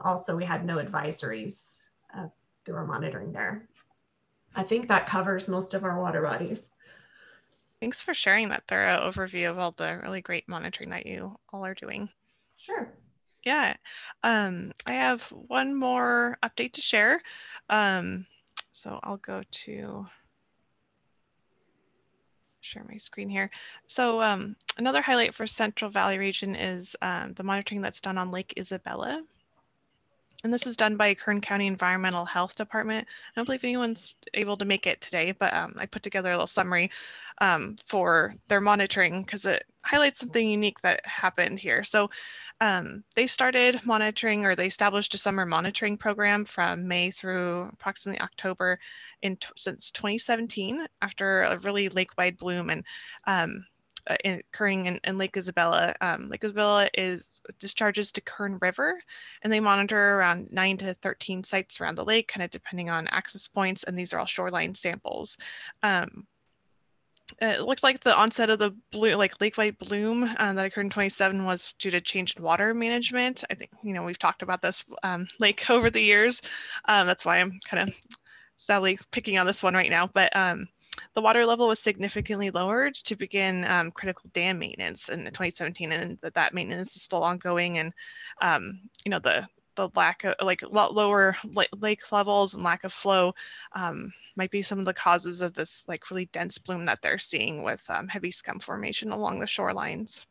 also we had no advisories through our monitoring there. I think that covers most of our water bodies. Thanks for sharing that thorough overview of all the really great monitoring that you all are doing. Sure. Yeah, I have one more update to share. So I'll go to share my screen here. So another highlight for Central Valley region is the monitoring that's done on Lake Isabella. And this is done by Kern County Environmental Health Department. I don't believe anyone's able to make it today, but I put together a little summary for their monitoring because it highlights something unique that happened here. So they started monitoring, or they established a summer monitoring program from May through approximately October since 2017 after a really lake-wide bloom and occurring in Lake Isabella. Lake Isabella discharges to Kern River, and they monitor around 9 to 13 sites around the lake, kind of depending on access points, and these are all shoreline samples. It looks like the onset of the lake-wide bloom that occurred in 2017 was due to change in water management. I think, we've talked about this lake over the years. That's why I'm kind of sadly picking on this one right now, but the water level was significantly lowered to begin critical dam maintenance in 2017, and that maintenance is still ongoing. And the lack of lower lake levels and lack of flow might be some of the causes of this really dense bloom that they're seeing with heavy scum formation along the shorelines.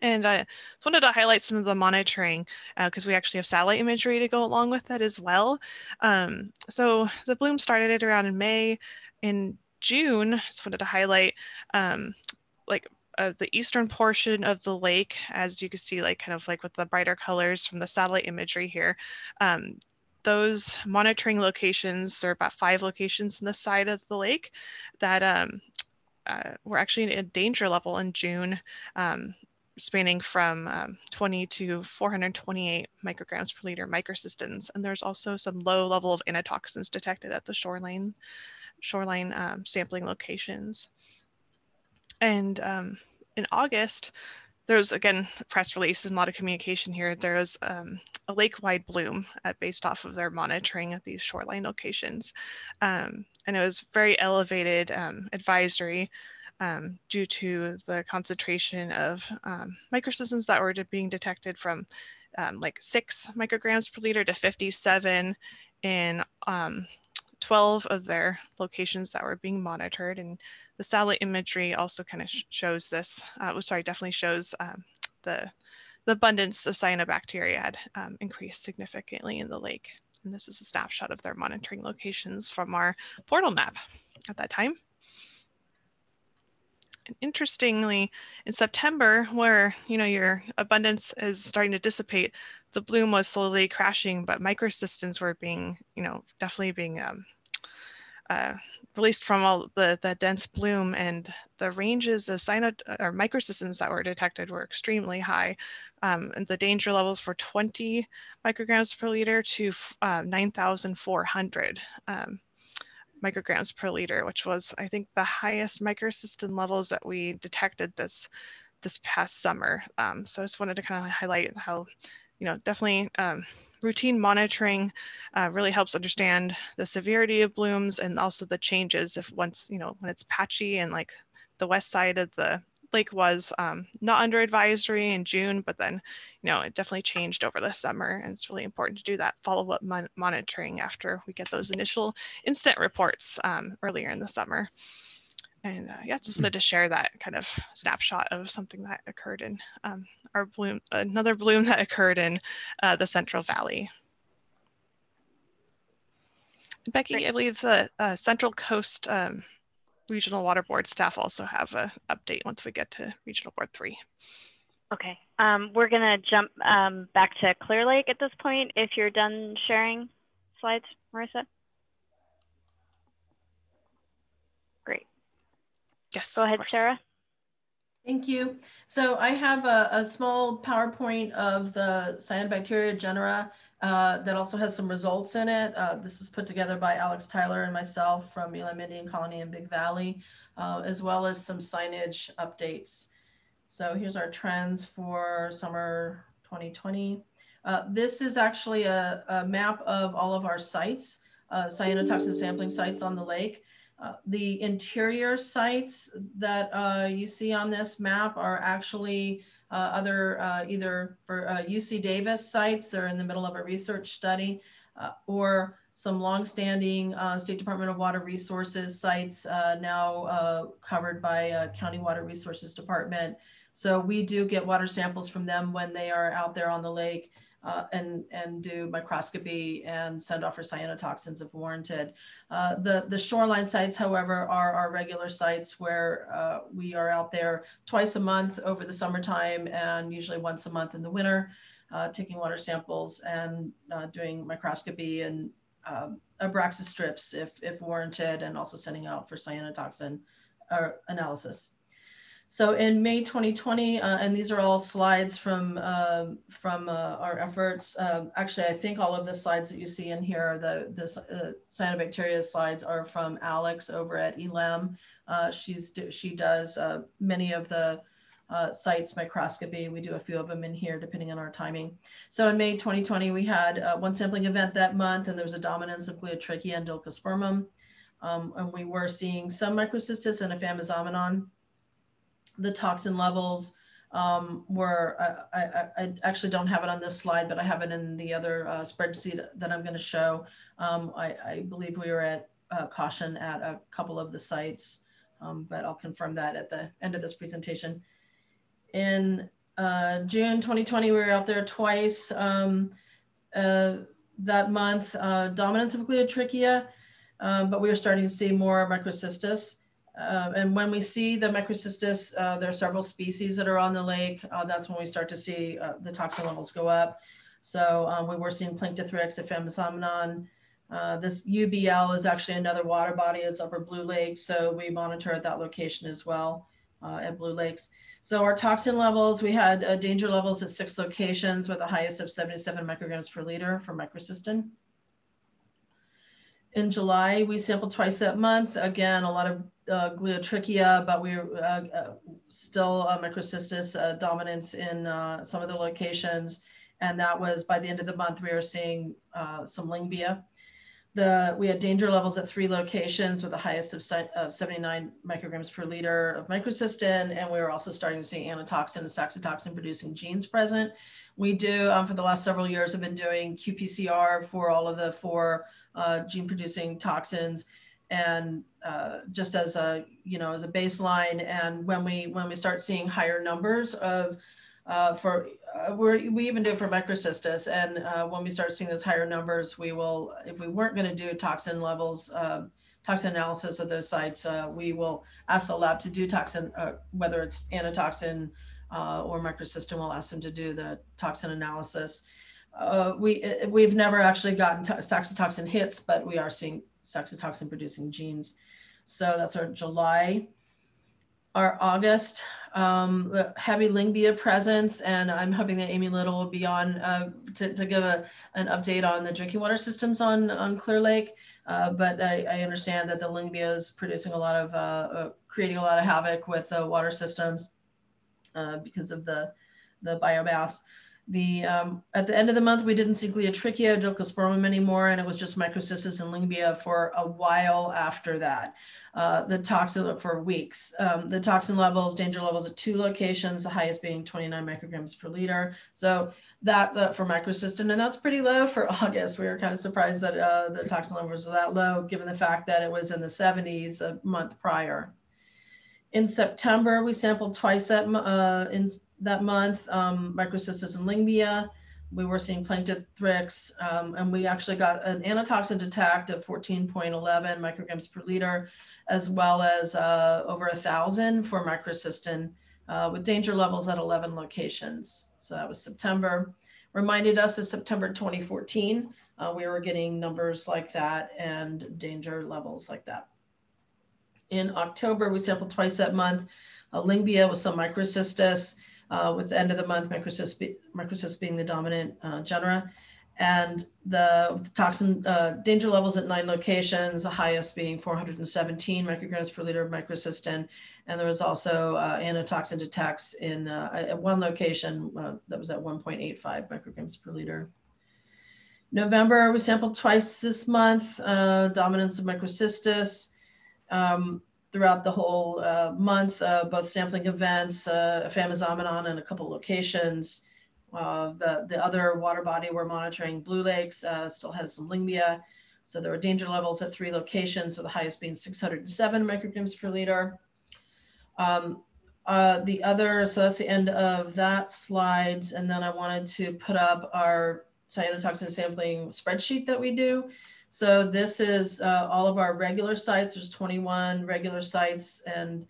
And I just wanted to highlight some of the monitoring because we actually have satellite imagery to go along with that as well. So the bloom started at around in May. In June, I just wanted to highlight the eastern portion of the lake, as you can see, with the brighter colors from the satellite imagery here. Those monitoring locations, there are about 5 locations in the side of the lake that were actually at a danger level in June, spanning from 20 to 428 micrograms per liter microcystins. And there's also some low level of anatoxins detected at the shoreline sampling locations. And in August, there's, again, a press release and a lot of communication here. There is a lake-wide bloom based off of their monitoring at these shoreline locations. And it was very elevated advisory due to the concentration of microsystems that were being detected from like 6 micrograms per liter to 57 in 12 of their locations that were being monitored. And the satellite imagery also kind of shows this, definitely shows the abundance of cyanobacteria had increased significantly in the lake. And this is a snapshot of their monitoring locations from our portal map at that time. And interestingly, in September, where your abundance is starting to dissipate, the bloom was slowly crashing, but microsystems were being, definitely being released from all the dense bloom, and the ranges of microsystems that were detected were extremely high. And the danger levels were 20 micrograms per liter to 9,400. Micrograms per liter, which was, I think, the highest microsystem levels that we detected this past summer. So I just wanted to kind of highlight how, definitely routine monitoring really helps understand the severity of blooms and also the changes if when it's patchy, and like the west side of the lake was not under advisory in June, but then, it definitely changed over the summer. And it's really important to do that follow-up monitoring after we get those initial incident reports earlier in the summer. And yeah, just wanted to share that kind of snapshot of something that occurred in our bloom, another bloom that occurred in the Central Valley. Becky, great. I believe the Central Coast Regional Water Board staff also have an update once we get to Regional Board 3. Okay, we're gonna jump back to Clear Lake at this point. If you're done sharing slides, Marissa. Great. Yes. Go ahead, Sarah. Thank you. So I have a small PowerPoint of the cyanobacteria genera that also has some results in it. This was put together by Alex Tyler and myself from Elam Indian Colony in Big Valley, as well as some signage updates. So here's our trends for summer 2020. This is actually a map of all of our sites, cyanotoxin sampling sites on the lake. The interior sites that you see on this map are actually either for UC Davis sites. They're in the middle of a research study, or some longstanding State Department of Water Resources sites now covered by County Water Resources Department. So we do get water samples from them when they are out there on the lake and do microscopy and send off for cyanotoxins if warranted. The shoreline sites, however, are our regular sites where we are out there twice a month over the summertime and usually once a month in the winter, taking water samples and doing microscopy and Abraxas strips if warranted, and also sending out for cyanotoxin analysis. So in May 2020, and these are all slides from our efforts. Actually, I think all of the slides that you see in here, the cyanobacteria slides, are from Alex over at Elam. She does many of the sites microscopy. We do a few of them in here depending on our timing. So in May 2020, we had one sampling event that month, and there was a dominance of Gliotrichia and Dulcospermum. And we were seeing some microcystis and a Famizamenon. The toxin levels were, I actually don't have it on this slide, but I have it in the other spreadsheet that I'm going to show. I believe we were at caution at a couple of the sites, but I'll confirm that at the end of this presentation. In June 2020, we were out there twice that month, dominance of Gliotrichia, but we were starting to see more microcystis. And when we see the microcystis, there are several species that are on the lake. That's when we start to see the toxin levels go up. So we were seeing Planctothrix at Famizamenon. This UBL is actually another water body. It's Upper Blue Lake. So we monitor at that location as well at Blue Lakes. So our toxin levels, we had danger levels at 6 locations with the highest of 77 micrograms per liter for microcystin. In July, we sampled twice that month. Again, a lot of gliotrichia, but we still microcystis dominance in some of the locations. And that was by the end of the month, we were seeing some Lyngbia. We had danger levels at 3 locations with the highest of 79 micrograms per liter of microcystin. And we were also starting to see anatoxin and saxitoxin producing genes present. We do, for the last several years, have been doing qPCR for all of the 4 gene producing toxins, and just as a, as a baseline. And when we start seeing higher numbers of, we even do it for microcystis. And when we start seeing those higher numbers, we will, if we weren't going to do toxin levels, toxin analysis of those sites, we will ask the lab to do toxin, whether it's anatoxin or microcystin, we'll ask them to do the toxin analysis. We've never actually gotten saxitoxin hits, but we are seeing saxitoxin producing genes. So that's our July. Our August, the heavy Lyngbia presence, and I'm hoping that Amy Little will be on to give an update on the drinking water systems on Clear Lake. But I understand that the Lyngbia is producing a lot of, creating a lot of havoc with the water systems because of the biomass. At the end of the month, we didn't see gliotrichia, dulcospermum anymore, and it was just microcystis and Lyngbia for a while after that. The toxin for weeks. The toxin levels, danger levels at 2 locations, the highest being 29 micrograms per liter. So that's for microcystin, and that's pretty low for August. We were kind of surprised that the toxin levels were that low, given the fact that it was in the 70s a month prior. In September, we sampled twice that in that month, microcystis and Lyngbia. We were seeing plankton thrix, and we actually got an anatoxin detect of 14.11 micrograms per liter, as well as over 1,000 for microcystin, with danger levels at 11 locations. So that was September. Reminded us of September 2014, we were getting numbers like that and danger levels like that. In October, we sampled twice that month, Lyngbia with some microcystis, with the end of the month, microcystis being the dominant genera. And the toxin danger levels at 9 locations, the highest being 417 micrograms per liter of microcystin. And there was also anatoxin detects in at 1 location that was at 1.85 micrograms per liter. November, we sampled twice this month, dominance of microcystis. Throughout the whole month, both sampling events, famizamenon in a couple locations. The other water body we're monitoring, Blue Lakes, still has some Lyngbia. So there were danger levels at 3 locations, with the highest being 607 micrograms per liter. The other, so that's the end of that slide. And then I wanted to put up our cyanotoxin sampling spreadsheet that we do. So this is all of our regular sites. There's 21 regular sites, and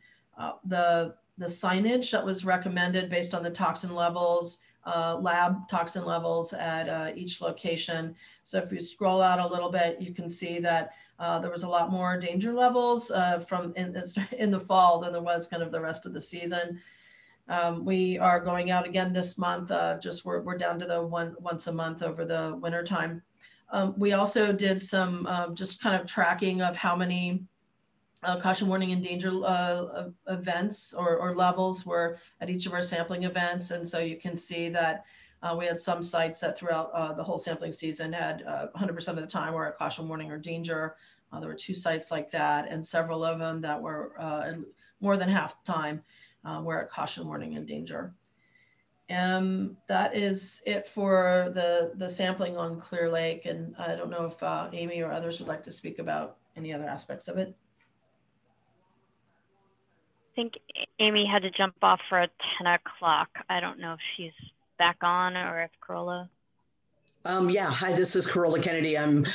the signage that was recommended based on the toxin levels, lab toxin levels at each location. So if you scroll out a little bit, you can see that there was a lot more danger levels from in the fall than there was kind of the rest of the season. We are going out again this month. We're down to the once a month over the winter time. We also did some just kind of tracking of how many caution, warning, and danger events or levels were at each of our sampling events. And so you can see that we had some sites that throughout the whole sampling season had 100% of the time were at caution, warning, or danger. There were 2 sites like that, and several of them that were more than half the time were at caution, warning, and danger. That is it for the sampling on Clear Lake. And I don't know if Amy or others would like to speak about any other aspects of it. I think Amy had to jump off for 10 o'clock. I don't know if she's back on or if Corolla. Yeah, hi, this is Corolla Kennedy. I'm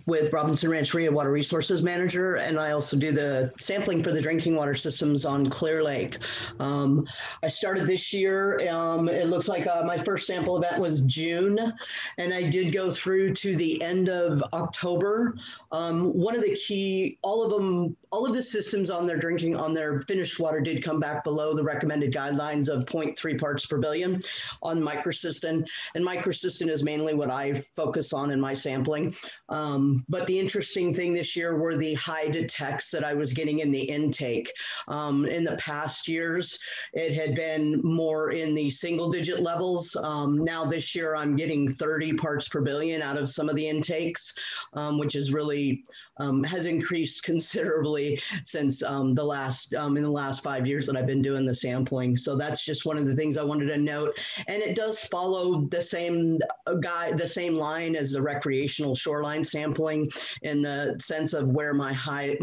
with Robinson Rancheria Water Resources Manager, and I also do the sampling for the drinking water systems on Clear Lake. I started this year. It looks like my first sample event was June, and I did go through to the end of October. One of the key, all of the systems on their finished water did come back below the recommended guidelines of 0.3 parts per billion on microcystin, and microcystin is mainly mainly what I focus on in my sampling. But the interesting thing this year were the high detects that I was getting in the intake. In the past years, it had been more in the single digit levels. Now this year, I'm getting 30 parts per billion out of some of the intakes, which is really has increased considerably since in the last 5 years that I've been doing the sampling. So that's just one of the things I wanted to note. And it does follow the same line as the recreational shoreline sampling in the sense of where my high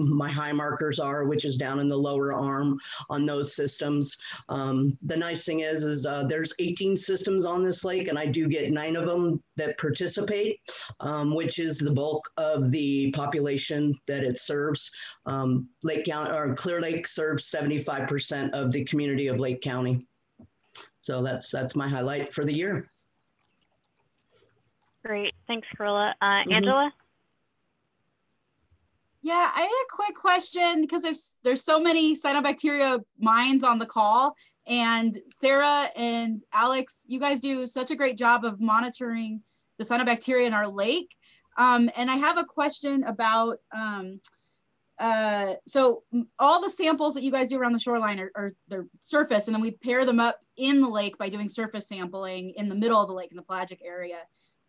markers are, which is down in the lower arm on those systems. The nice thing is there's 18 systems on this lake, and I do get 9 of them that participate, which is the bulk of the population that it serves. Clear Lake serves 75% of the community of Lake County. So that's my highlight for the year. Great, thanks, Carola. Angela? Yeah, I had a quick question because there's so many cyanobacteria minds on the call, and Sarah and Alex, you guys do such a great job of monitoring the cyanobacteria in our lake. And I have a question about, so all the samples that you guys do around the shoreline are their surface, and then we pair them up in the lake by doing surface sampling in the middle of the lake in the pelagic area.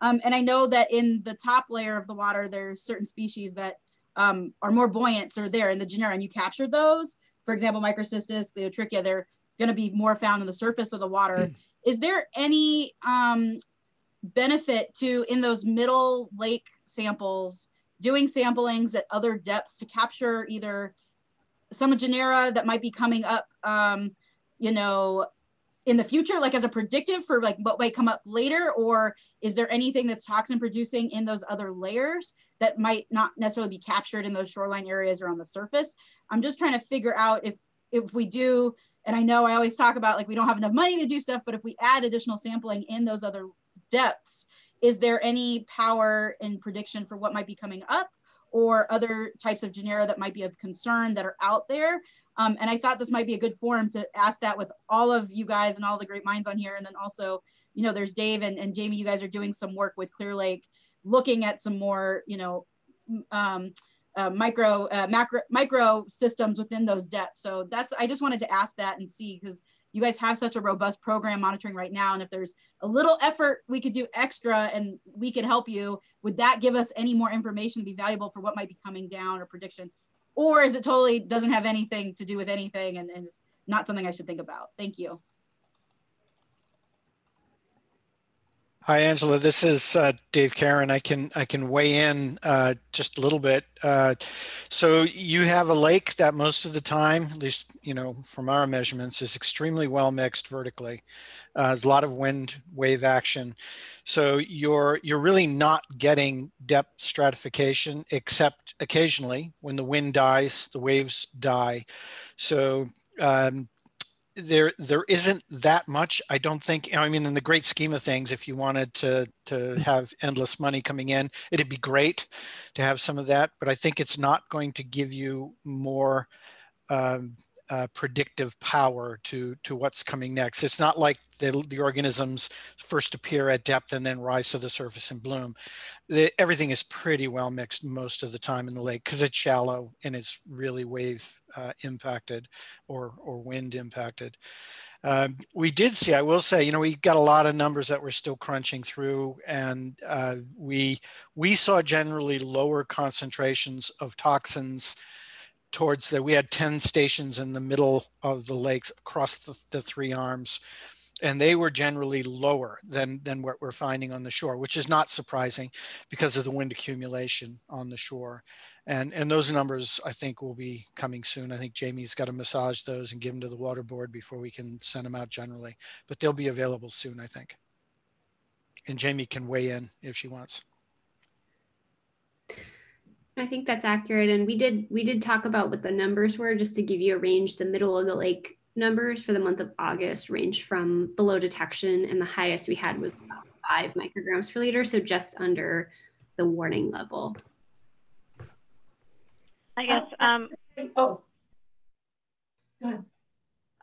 And I know that in the top layer of the water, there's certain species that are more buoyant, so they're in the genera, and you captured those. For example, Microcystis, Cleotrichia, they're going to be more found on the surface of the water. Is there any benefit to, in those middle lake samples, doing samplings at other depths to capture either some genera that might be coming up, you know, in the future, like as a predictive for like what might come up later? Or is there anything that's toxin producing in those other layers that might not necessarily be captured in those shoreline areas or on the surface? I'm just trying to figure out if we do, and I know I always talk about like we don't have enough money to do stuff, but if we add additional sampling in those other depths, is there any power in prediction for what might be coming up or other types of genera that might be of concern that are out there? And I thought this might be a good forum to ask that with all of you guys and all the great minds on here. And then also, you know, there's Dave and Jamie, you guys are doing some work with Clear Lake, looking at some more, you know, micro systems within those depths. So I just wanted to ask that and see, because you guys have such a robust program monitoring right now. And if there's a little effort we could do extra and we could help you, would that give us any more information to be valuable for what might be coming down or prediction? Or is it totally doesn't have anything to do with anything and is not something I should think about? Thank you. Hi, Angela. This is Dave Karen. I can weigh in just a little bit. So you have a lake that most of the time, at least you know from our measurements, is extremely well mixed vertically. There's a lot of wind wave action, so you're really not getting depth stratification except occasionally when the wind dies, the waves die. So there isn't that much, I don't think. I mean, in the great scheme of things, if you wanted to have endless money coming in, it'd be great to have some of that, but I think it's not going to give you more predictive power to what's coming next. It's not like the organisms first appear at depth and then rise to the surface and bloom. Everything is pretty well mixed most of the time in the lake because it's shallow and it's really wave impacted or wind impacted. We did see, I will say, you know, we got a lot of numbers that we're still crunching through, and we saw generally lower concentrations of toxins towards we had 10 stations in the middle of the lakes across the 3 arms, and they were generally lower than what we're finding on the shore, which is not surprising because of the wind accumulation on the shore. And those numbers, I think, will be coming soon. I think Jamie's got to massage those and give them to the water board before we can send them out generally, but they'll be available soon, I think. And Jamie can weigh in if she wants. I think that's accurate. And we did talk about what the numbers were, just to give you a range. The middle of the lake numbers for the month of August ranged from below detection, and the highest we had was about 5 micrograms per liter, so just under the warning level. I guess, go ahead.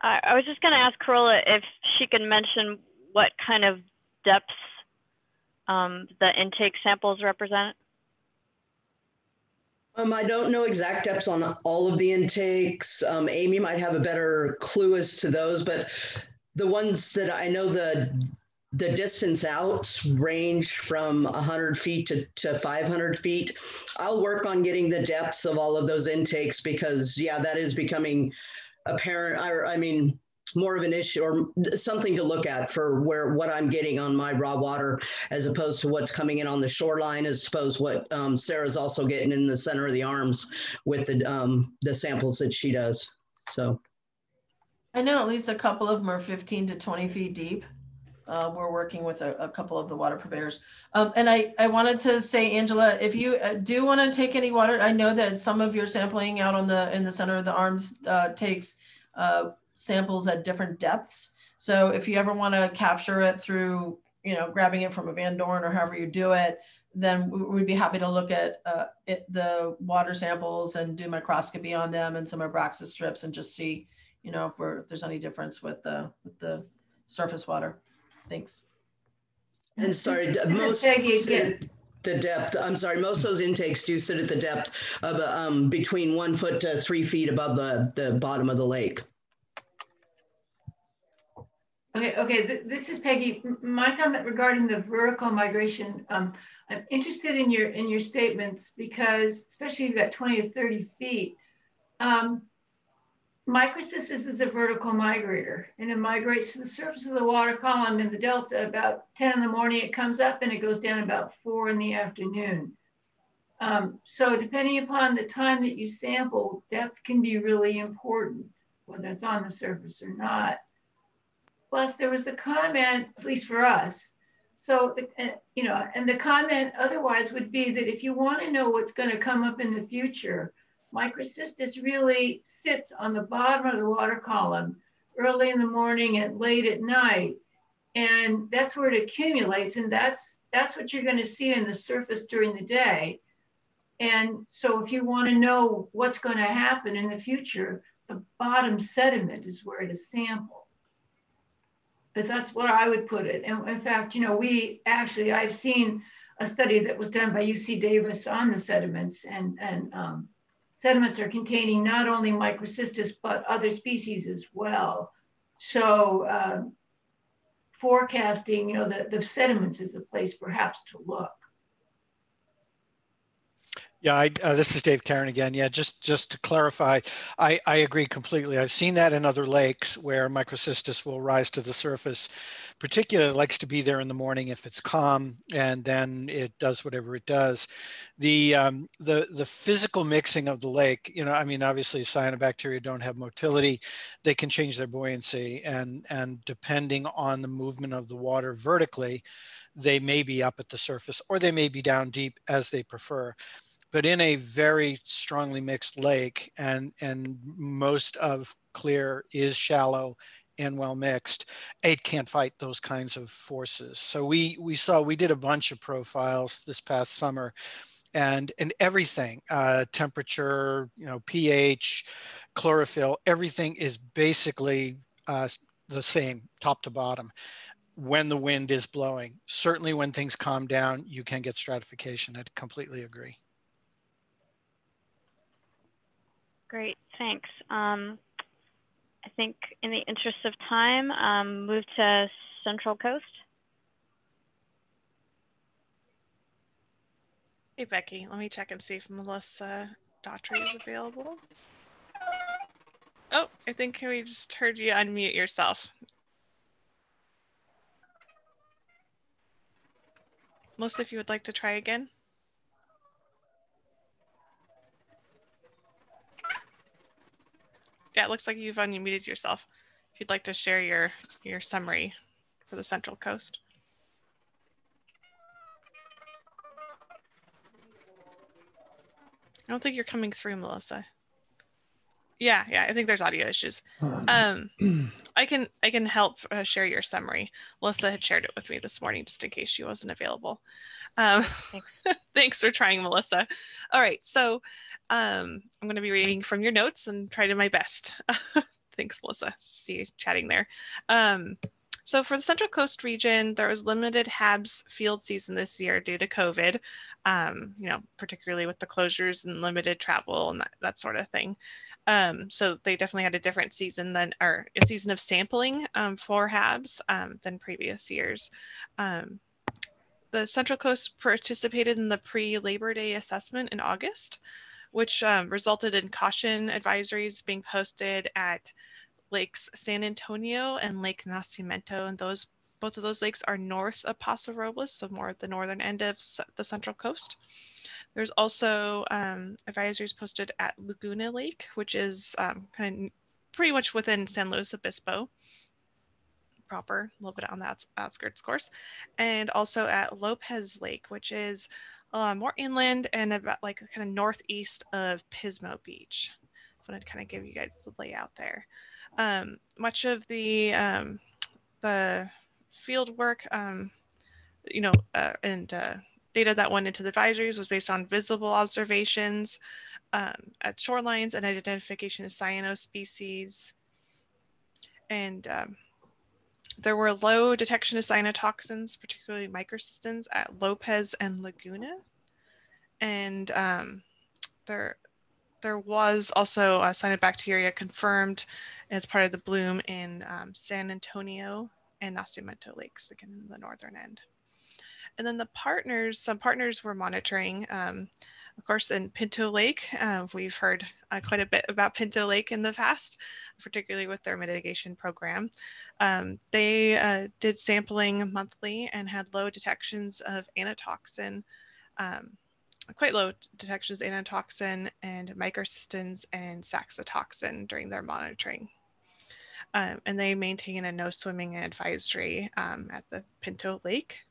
I was just gonna ask Carola if she could mention what kind of depths the intake samples represent? I don't know exact depths on all of the intakes. Amy might have a better clue as to those, but the ones that I know, the distance out range from 100 feet to 500 feet. I'll work on getting the depths of all of those intakes because, yeah, that is becoming apparent. I mean, more of an issue or something to look at for what I'm getting on my raw water, as opposed to what's coming in on the shoreline, as opposed to what Sarah's also getting in the center of the arms with the samples that she does. So I know at least a couple of them are 15 to 20 feet deep. We're working with a couple of the water purveyors. And I wanted to say, Angela, if you do want to take any water, I know that some of your sampling out in the center of the arms takes samples at different depths. So if you ever want to capture it through, grabbing it from a Van Dorn or however you do it, then we'd be happy to look at the water samples and do microscopy on them and some Abraxas strips and just see, if there's any difference with the surface water. Thanks. And sorry, most the depth. I'm sorry, most of those intakes do sit at the depth of between 1 foot to 3 feet above the bottom of the lake. Okay. This is Peggy. My comment regarding the vertical migration. I'm interested in your statements because, especially if you've got 20 or 30 feet. Microcystis is a vertical migrator, and it migrates to the surface of the water column in the delta about 10 in the morning. It comes up and it goes down about 4 in the afternoon. So depending upon the time that you sample, depth can be really important, whether it's on the surface or not. Plus, there was the comment, at least for us. So, and the comment otherwise would be that if you want to know what's going to come up in the future, Microcystis really sits on the bottom of the water column early in the morning and late at night. And that's where it accumulates. And that's what you're going to see in the surface during the day. And so if you want to know what's going to happen in the future, the bottom sediment is where to sample. Because that's what I would put it. And in fact, I've seen a study that was done by UC Davis on the sediments, and sediments are containing not only Microcystis, but other species as well. So forecasting, the sediments is the place perhaps to look. Yeah, this is Dave Karen again. Yeah, just to clarify, I agree completely. I've seen that in other lakes where Microcystis will rise to the surface. Particularly, it likes to be there in the morning if it's calm, and then it does whatever it does. The physical mixing of the lake, obviously cyanobacteria don't have motility. They can change their buoyancy, and depending on the movement of the water vertically, they may be up at the surface or they may be down deep as they prefer. But in a very strongly mixed lake, and most of Clear is shallow and well mixed, it can't fight those kinds of forces. So we did a bunch of profiles this past summer, and everything, temperature, pH, chlorophyll, everything is basically the same top to bottom when the wind is blowing. Certainly when things calm down, you can get stratification. I completely agree. Great, thanks. I think in the interest of time, move to Central Coast. Hey, Becky, let me check and see if Melissa Daughtry is available. Oh, I think we just heard you unmute yourself. Melissa, if you would like to try again. Yeah, it looks like you've unmuted yourself. If you'd like to share your summary for the Central Coast. I don't think you're coming through, Melissa. Yeah, I think there's audio issues. I can help share your summary. Melissa had shared it with me this morning just in case she wasn't available. Thanks for trying, Melissa. All right, so I'm going to be reading from your notes and try to my best. Thanks, Melissa. See you chatting there. So for the Central Coast region, there was limited HABs field season this year due to COVID, particularly with the closures and limited travel and that sort of thing. So they definitely had a different season a season of sampling for HABs than previous years. The Central Coast participated in the pre-Labor Day assessment in August, which resulted in caution advisories being posted at Lakes San Antonio and Lake Nacimiento, and both of those lakes are north of Paso Robles, so more at the northern end of the Central Coast. There's also advisories posted at Laguna Lake, which is kind of pretty much within San Luis Obispo proper, a little bit on the outskirts, of course, and also at Lopez Lake, which is more inland and about like kind of northeast of Pismo Beach. I want to kind of give you guys the layout there. Much of the field work, and data that went into the advisories was based on visible observations at shorelines and identification of cyano species. And there were low detection of cyanotoxins, particularly microcystins, at Lopez and Laguna. And there was also cyanobacteria confirmed as part of the bloom in San Antonio and Nacimiento lakes, again in the northern end. And then some partners were monitoring, of course, in Pinto Lake. We've heard quite a bit about Pinto Lake in the past, particularly with their mitigation program. They did sampling monthly and had low detections of anatoxin, quite low detections of anatoxin and microcystins and saxitoxin during their monitoring. And they maintain a no swimming advisory at the Pinto Lake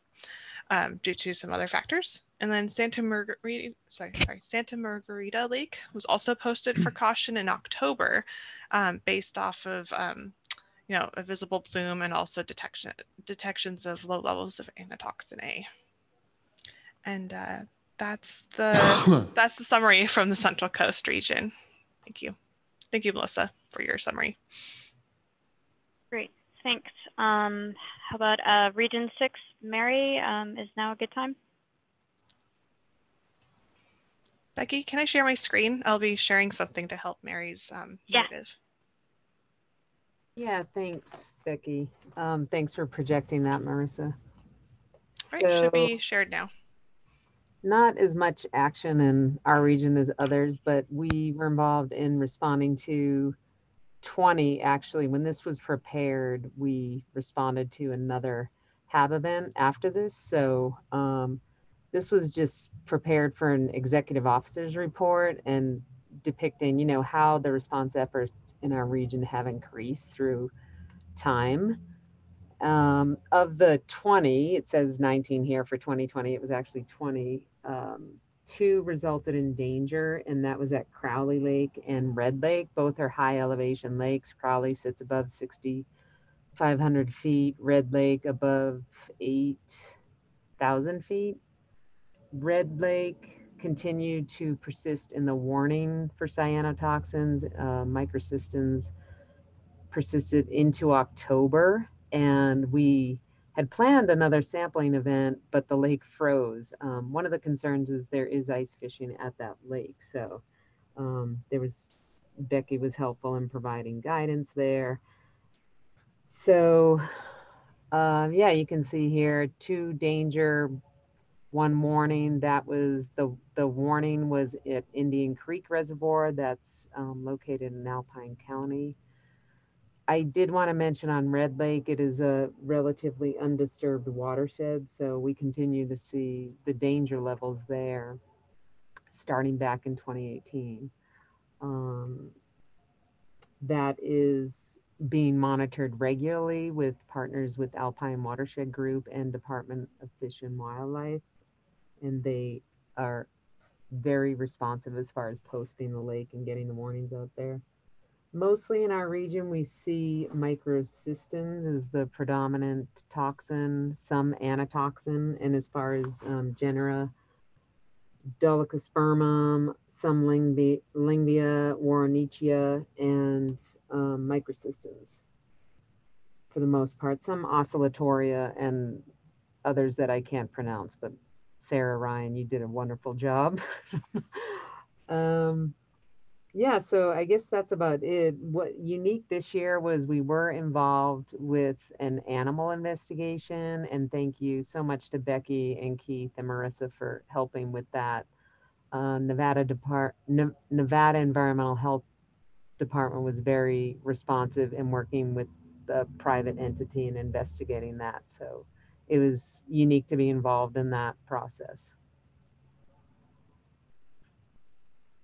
due to some other factors. And then Santa Margarita Lake was also posted for caution in October based off of a visible bloom and also detections of low levels of anatoxin A. And that's the summary from the Central Coast region. Thank you. Thank you, Melissa, for your summary. Great, thanks. How about Region 6, Mary, is now a good time? Becky, can I share my screen? I'll be sharing something to help Mary's narrative. Yeah, thanks, Becky. Thanks for projecting that, Marissa. All right, should be shared now. Not as much action in our region as others, but we were involved in responding to 20, actually. When this was prepared, we responded to another HAB event after this. So this was just prepared for an executive officer's report and depicting, how the response efforts in our region have increased through time. Of the 20, it says 19 here for 2020, it was actually 20. 2 resulted in danger, and that was at Crowley Lake and Red Lake. Both are high elevation lakes. Crowley sits above 6,500 feet, Red Lake above 8,000 feet. Red Lake continued to persist in the warning for cyanotoxins. Microcystins persisted into October, and we had planned another sampling event, but the lake froze. One of the concerns is there is ice fishing at that lake. So Becky was helpful in providing guidance there. So yeah, you can see here 2 danger, 1 warning. That was the warning was at Indian Creek Reservoir that's located in Alpine County. I did want to mention on Red Lake, it is a relatively undisturbed watershed, so we continue to see the danger levels there starting back in 2018. That is being monitored regularly with partners with Alpine Watershed Group and Department of Fish and Wildlife, and they are very responsive as far as posting the lake and getting the warnings out there. Mostly in our region, we see microcystins as the predominant toxin, some anatoxin, and as far as genera, Dolichospermum, some Lingbia, Warrenichia, and microcystins. for the most part. Some oscillatoria and others that I can't pronounce, but Sarah Ryan, you did a wonderful job. Yeah, so I guess that's about it. What unique this year was we were involved with an animal investigation, and thank you so much to Becky and Keith and Marissa for helping with that. Nevada Environmental Health Department was very responsive in working with the private entity and investigating that. So it was unique to be involved in that process.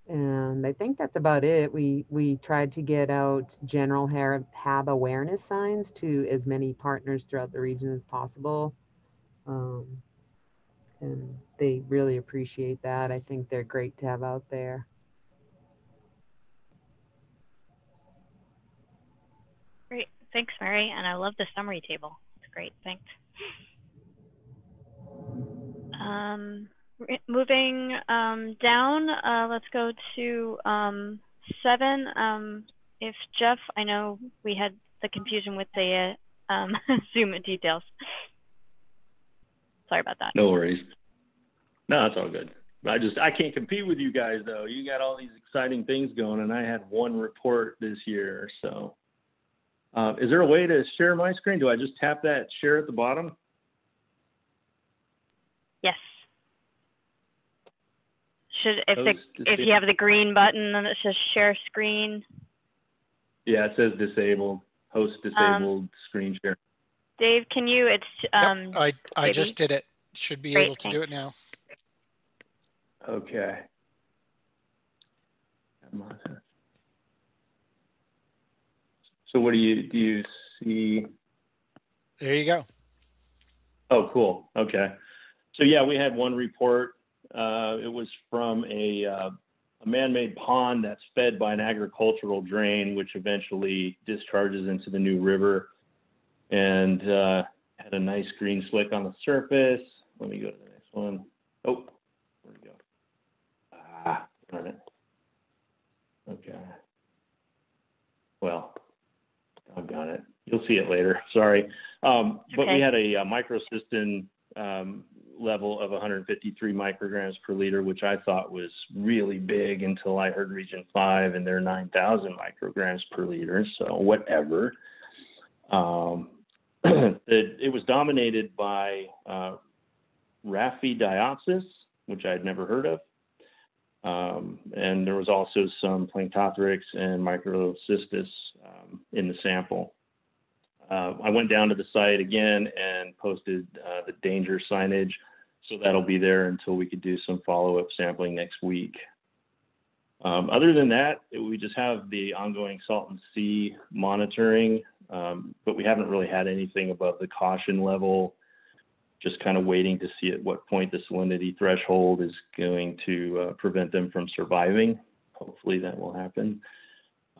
And I think that's about it. We tried to get out general HAB awareness signs to as many partners throughout the region as possible. And they really appreciate that. I think they're great to have out there. Great, thanks, Mary. And I love the summary table. It's great, thanks. Moving down, let's go to 7. If Jeff, I know we had the confusion with the Zoom details. Sorry about that. No worries. No, it's all good. I can't compete with you guys though. You got all these exciting things going, and I had one report this year. So, is there a way to share my screen? Do I just tap that share at the bottom? Yes. If you have the green button and it says share screen. Yeah, it says disabled, host disabled, screen share. Dave, can you? It's yep, I just did it. Should be able to do it now. Okay. So what do you see? There you go. Oh, cool. Okay. So yeah, we had one report. It was from a man-made pond that's fed by an agricultural drain, which eventually discharges into the New River, and had a nice green slick on the surface. Let me go to the next one. Oh, where'd it go? Ah, darn it. Okay. Well, doggone it. You'll see it later. Sorry. But we had a microcystin level of 153 micrograms per liter, which I thought was really big until I heard Region 5 and their 9,000 micrograms per liter. So whatever. It was dominated by Rhaphidiopsis, which I'd never heard of. And there was also some Planktothrix and Microcystis in the sample. I went down to the site again and posted the danger signage. So that'll be there until we could do some follow-up sampling next week. Other than that, we just have the ongoing Salton Sea monitoring, but we haven't really had anything above the caution level, just kind of waiting to see at what point the salinity threshold is going to prevent them from surviving. Hopefully that will happen.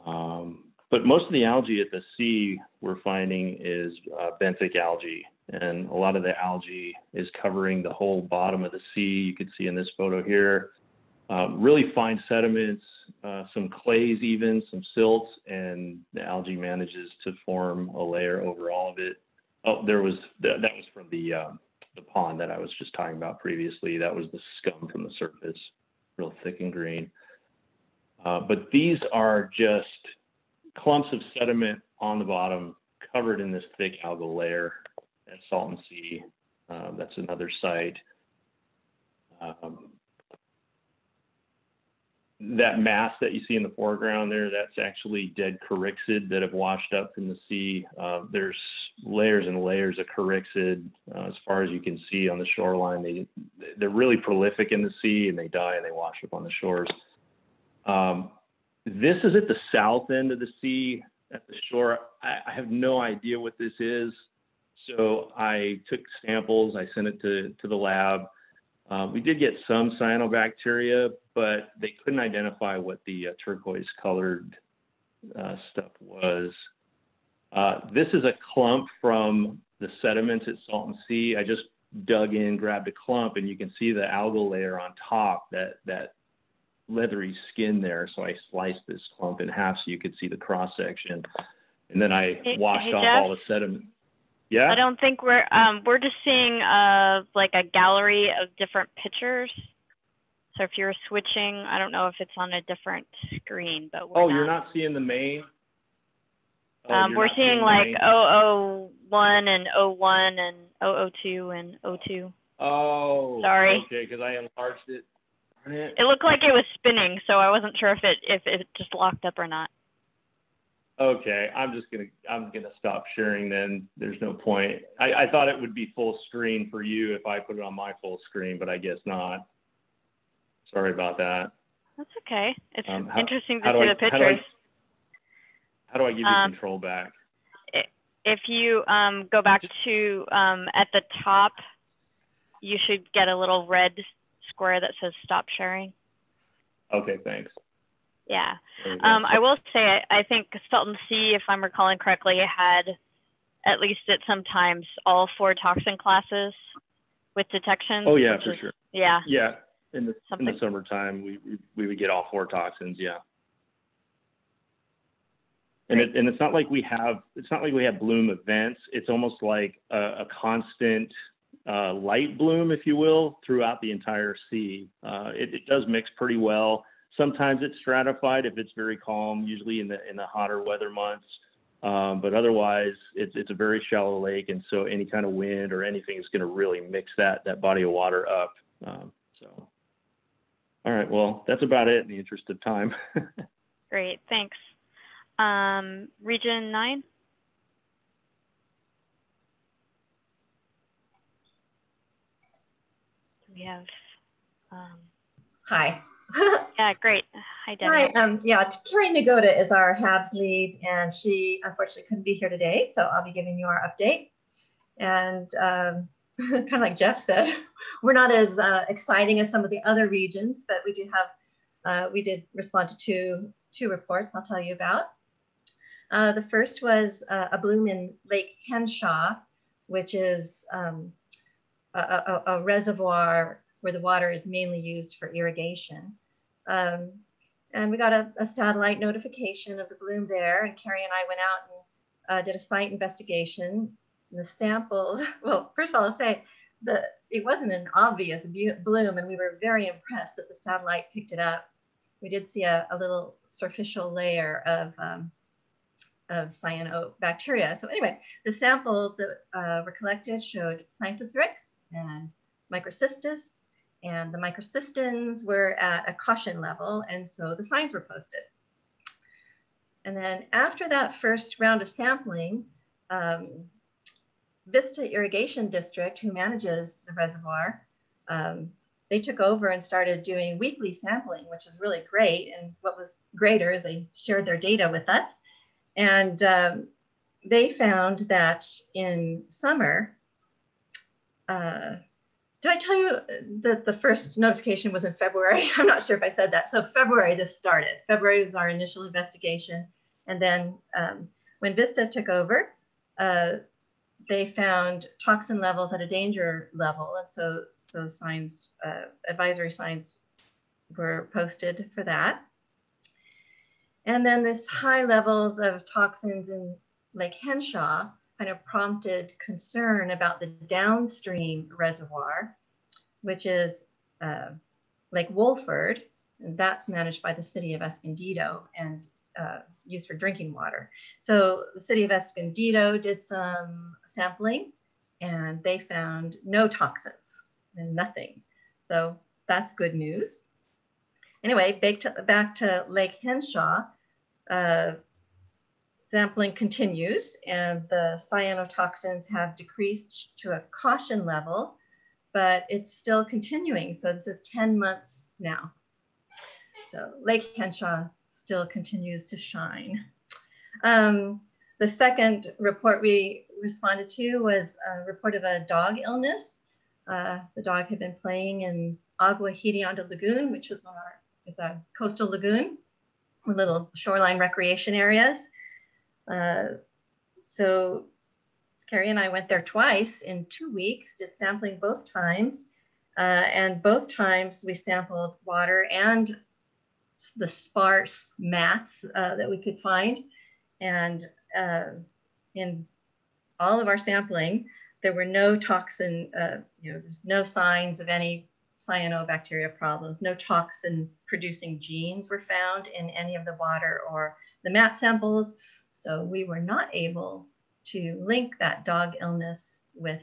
But most of the algae at the sea we're finding is benthic algae, and a lot of the algae is covering the whole bottom of the sea. You can see in this photo here, really fine sediments, some clays even, some silts, and the algae manages to form a layer over all of it. Oh, that was from the pond that I was just talking about previously. That was the scum from the surface, real thick and green. But these are just clumps of sediment on the bottom covered in this thick algal layer at Salton Sea. That's another site. That mass that you see in the foreground there, that's actually dead Charixid that have washed up from the sea. There's layers and layers of Charixid as far as you can see on the shoreline. They're really prolific in the sea, and they die and they wash up on the shores. This is at the south end of the sea at the shore. I have no idea what this is. So I took samples, I sent it to the lab. We did get some cyanobacteria, but they couldn't identify what the turquoise colored stuff was. This is a clump from the sediments at Salton Sea. I just dug in, grabbed a clump, and you can see the algal layer on top, that leathery skin there. So I sliced this clump in half so you could see the cross section. And then I washed off Jeff? all the sediment. Yeah. I don't think we're just seeing like a gallery of different pictures. So if you're switching, I don't know if it's on a different screen, but we're you're not seeing the main. We're seeing like 001 and 01 and 002 and 02. Oh, sorry. Okay, because I enlarged it. It looked like it was spinning, so I wasn't sure if it just locked up or not. Okay, I'm gonna stop sharing then. There's no point. I thought it would be full screen for you if I put it on my full screen, but I guess not. Sorry about that. That's okay. It's interesting to see the pictures. How do I give you control back? If you go back to at the top, you should get a little red square that says stop sharing. Okay, thanks. Yeah. I will say, I think Salton Sea, if I'm recalling correctly, had, at least at some times, all 4 toxin classes with detections. Oh yeah, for sure. Yeah. Yeah. In the summertime, we would get all 4 toxins. Yeah. And it's not like we have bloom events. It's almost like a constant light bloom, if you will, throughout the entire sea. It does mix pretty well. Sometimes it's stratified if it's very calm, usually in the hotter weather months. But otherwise, it's a very shallow lake, and so any kind of wind or anything is going to really mix that body of water up. So, all right, well, that's about it in the interest of time. Great, thanks. Region 9. We have. Hi. Yeah, great. Hi, Debbie. Hi. Yeah, Carrie Nagoda is our HABs lead, and she unfortunately couldn't be here today, so I'll be giving you our update. And kind of like Jeff said, we're not as exciting as some of the other regions, but we do have, we did respond to two reports I'll tell you about. The first was a bloom in Lake Henshaw, which is a reservoir where the water is mainly used for irrigation. And we got a satellite notification of the bloom there, and Carrie and I went out and did a site investigation. And the samples, well, first of all, I'll say that it wasn't an obvious bloom, and we were very impressed that the satellite picked it up. We did see a little superficial layer of cyanobacteria. So anyway, the samples that were collected showed Planktothrix and Microcystis, and the microcystins were at a caution level, and so the signs were posted. And then after that first round of sampling, Vista Irrigation District, who manages the reservoir, they took over and started doing weekly sampling, which was really great. And what was greater is they shared their data with us. And they found that in summer, did I tell you that the first notification was in February? I'm not sure if I said that. So February this started. February was our initial investigation. And then when Vista took over, they found toxin levels at a danger level. And so signs, advisory signs were posted for that. And then this high levels of toxins in Lake Henshaw kind of prompted concern about the downstream reservoir, which is Lake Wolford, and that's managed by the city of Escondido and used for drinking water. So the city of Escondido did some sampling, and they found no toxins and nothing. So that's good news. Anyway, back to Lake Henshaw, sampling continues, and the cyanotoxins have decreased to a caution level, but it's still continuing. So this is 10 months now. So Lake Henshaw still continues to shine. The second report we responded to was a report of a dog illness. The dog had been playing in Agua Hirionda Lagoon, which was it's a coastal lagoon with little shoreline recreation areas. So Carrie and I went there twice in 2 weeks, did sampling both times. And both times we sampled water and the sparse mats that we could find. And in all of our sampling, there were no toxin, there's no signs of any cyanobacteria problems. No toxin producing genes were found in any of the water or the mat samples. So we were not able to link that dog illness with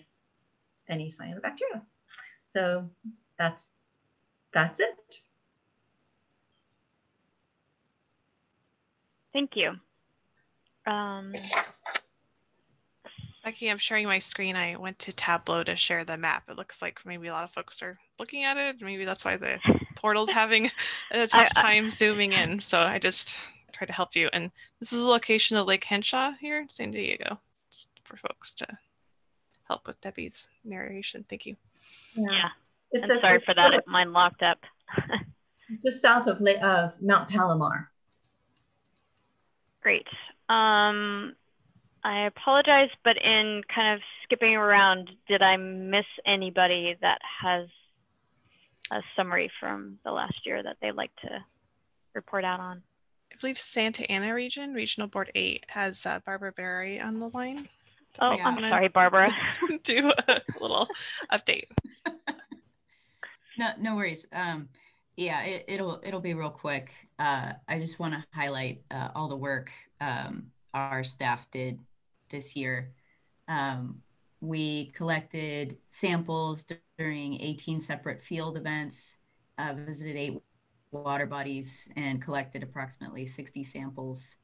any cyanobacteria. So that's it. Thank you. Becky, I'm sharing my screen. I went to Tableau to share the map. It looks like maybe a lot of folks are looking at it. Maybe that's why the portal's having a tough time zooming in. So I just try to help you. And this is a location of Lake Henshaw here in San Diego, just for folks to help with Debbie's narration. Thank you. Yeah. I'm sorry for that. Mine locked up. Just south of Mount Palomar. Great. I apologize, but in kind of skipping around, did I miss anybody that has a summary from the last year that they'd like to report out on? I believe Santa Ana region, Regional Board 8, has Barbara Berry on the line. Oh, yeah. I'm sorry, Barbara. Do a little update. No worries. Yeah, it'll be real quick. I just want to highlight all the work our staff did this year. We collected samples during 18 separate field events, visited 8 water bodies, and collected approximately 60 samples.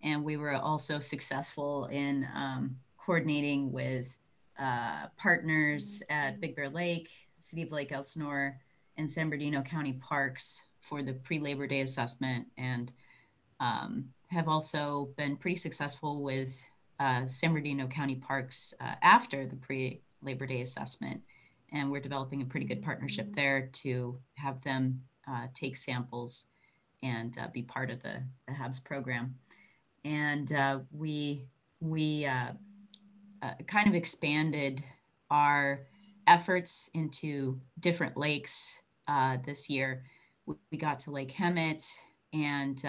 And we were also successful in coordinating with partners at Big Bear Lake, City of Lake Elsinore, and San Bernardino County Parks for the pre-Labor Day assessment, and have also been pretty successful with San Bernardino County Parks after the pre-Labor Day assessment. And we're developing a pretty good partnership there to have them take samples and be part of the HABS program. And we kind of expanded our efforts into different lakes this year. We got to Lake Hemet, and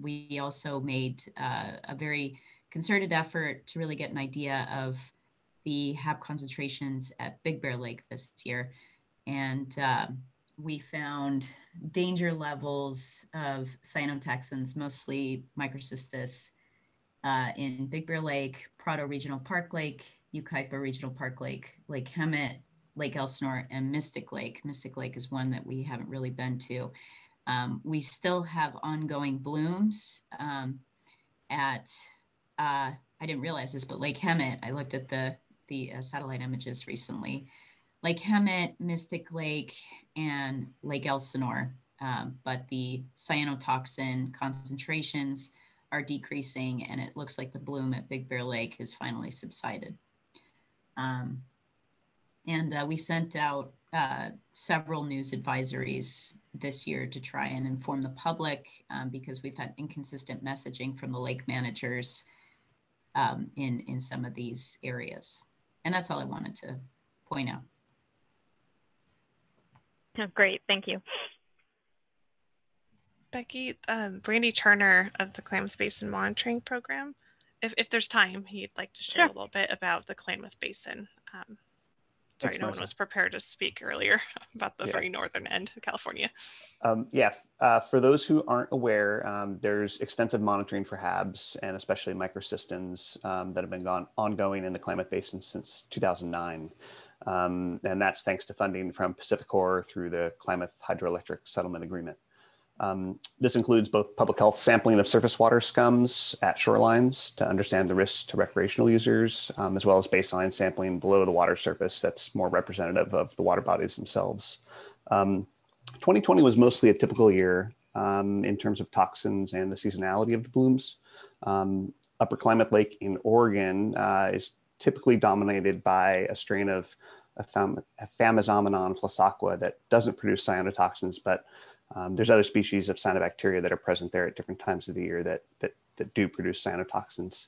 we also made a very concerted effort to really get an idea of the HAB concentrations at Big Bear Lake this year. And we found danger levels of cyanotoxins, mostly microcystis, in Big Bear Lake, Prado Regional Park Lake, Yucaipa Regional Park Lake, Lake Hemet, Lake Elsinore, and Mystic Lake. Mystic Lake is one that we haven't really been to. We still have ongoing blooms at, I didn't realize this, but Lake Hemet, I looked at the satellite images recently. Lake Hemet, Mystic Lake, and Lake Elsinore, but the cyanotoxin concentrations are decreasing, and it looks like the bloom at Big Bear Lake has finally subsided. And we sent out several news advisories this year to try and inform the public because we've had inconsistent messaging from the lake managers in some of these areas. And that's all I wanted to point out. Oh, great, thank you. Becky, Brandy Turner of the Klamath Basin Monitoring Program, if there's time, he'd like to share a little bit about the Klamath Basin. Sorry, no one was prepared to speak earlier about the very northern end of California. For those who aren't aware, there's extensive monitoring for HABs and especially microcystins that have been ongoing in the Klamath Basin since 2009. And that's thanks to funding from PacifiCorp through the Klamath Hydroelectric Settlement Agreement. This includes both public health sampling of surface water scums at shorelines to understand the risks to recreational users, as well as baseline sampling below the water surface that's more representative of the water bodies themselves. 2020 was mostly a typical year in terms of toxins and the seasonality of the blooms. Upper Klamath Lake in Oregon is typically dominated by a strain of Phamizomenon flassaqua that doesn't produce cyanotoxins, but there's other species of cyanobacteria that are present there at different times of the year that do produce cyanotoxins.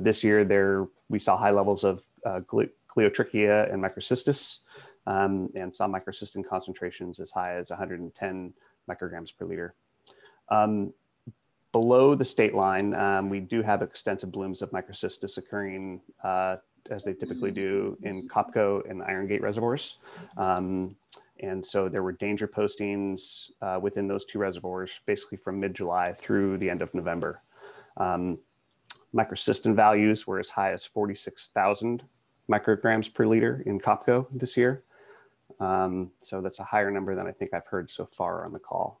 This year we saw high levels of Gliotrichia and microcystis, and saw microcystin concentrations as high as 110 micrograms per liter. below the state line, we do have extensive blooms of microcystis occurring as they typically do in Copco and Iron Gate reservoirs. And so there were danger postings within those two reservoirs, basically from mid-July through the end of November. Microcystin values were as high as 46,000 micrograms per liter in Copco this year. So that's a higher number than I think I've heard so far on the call.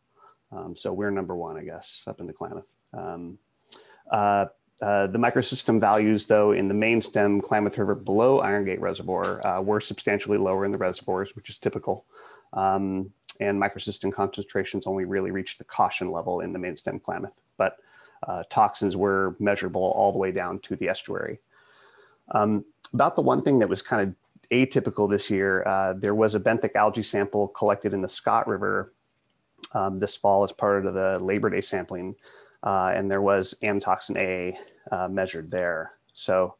So we're number one, I guess, up in the Klamath. The microsystem values, though, in the main stem Klamath River below Iron Gate Reservoir were substantially lower in the reservoirs, which is typical. And microcystin concentrations only really reached the caution level in the main stem Klamath, but toxins were measurable all the way down to the estuary. About the one thing that was kind of atypical this year, there was a benthic algae sample collected in the Scott River this fall as part of the Labor Day sampling, and there was amtoxin A measured there. So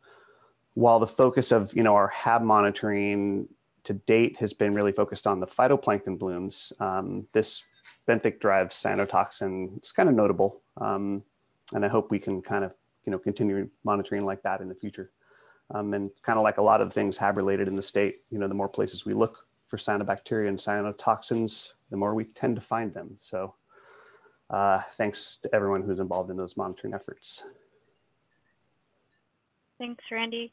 while the focus of our HAB monitoring to date has been really focused on the phytoplankton blooms, this benthic-derived cyanotoxin is kind of notable, and I hope we can kind of continue monitoring like that in the future. And kind of like a lot of things HAB related in the state, the more places we look for cyanobacteria and cyanotoxins, the more we tend to find them. So thanks to everyone who's involved in those monitoring efforts. Thanks, Randy.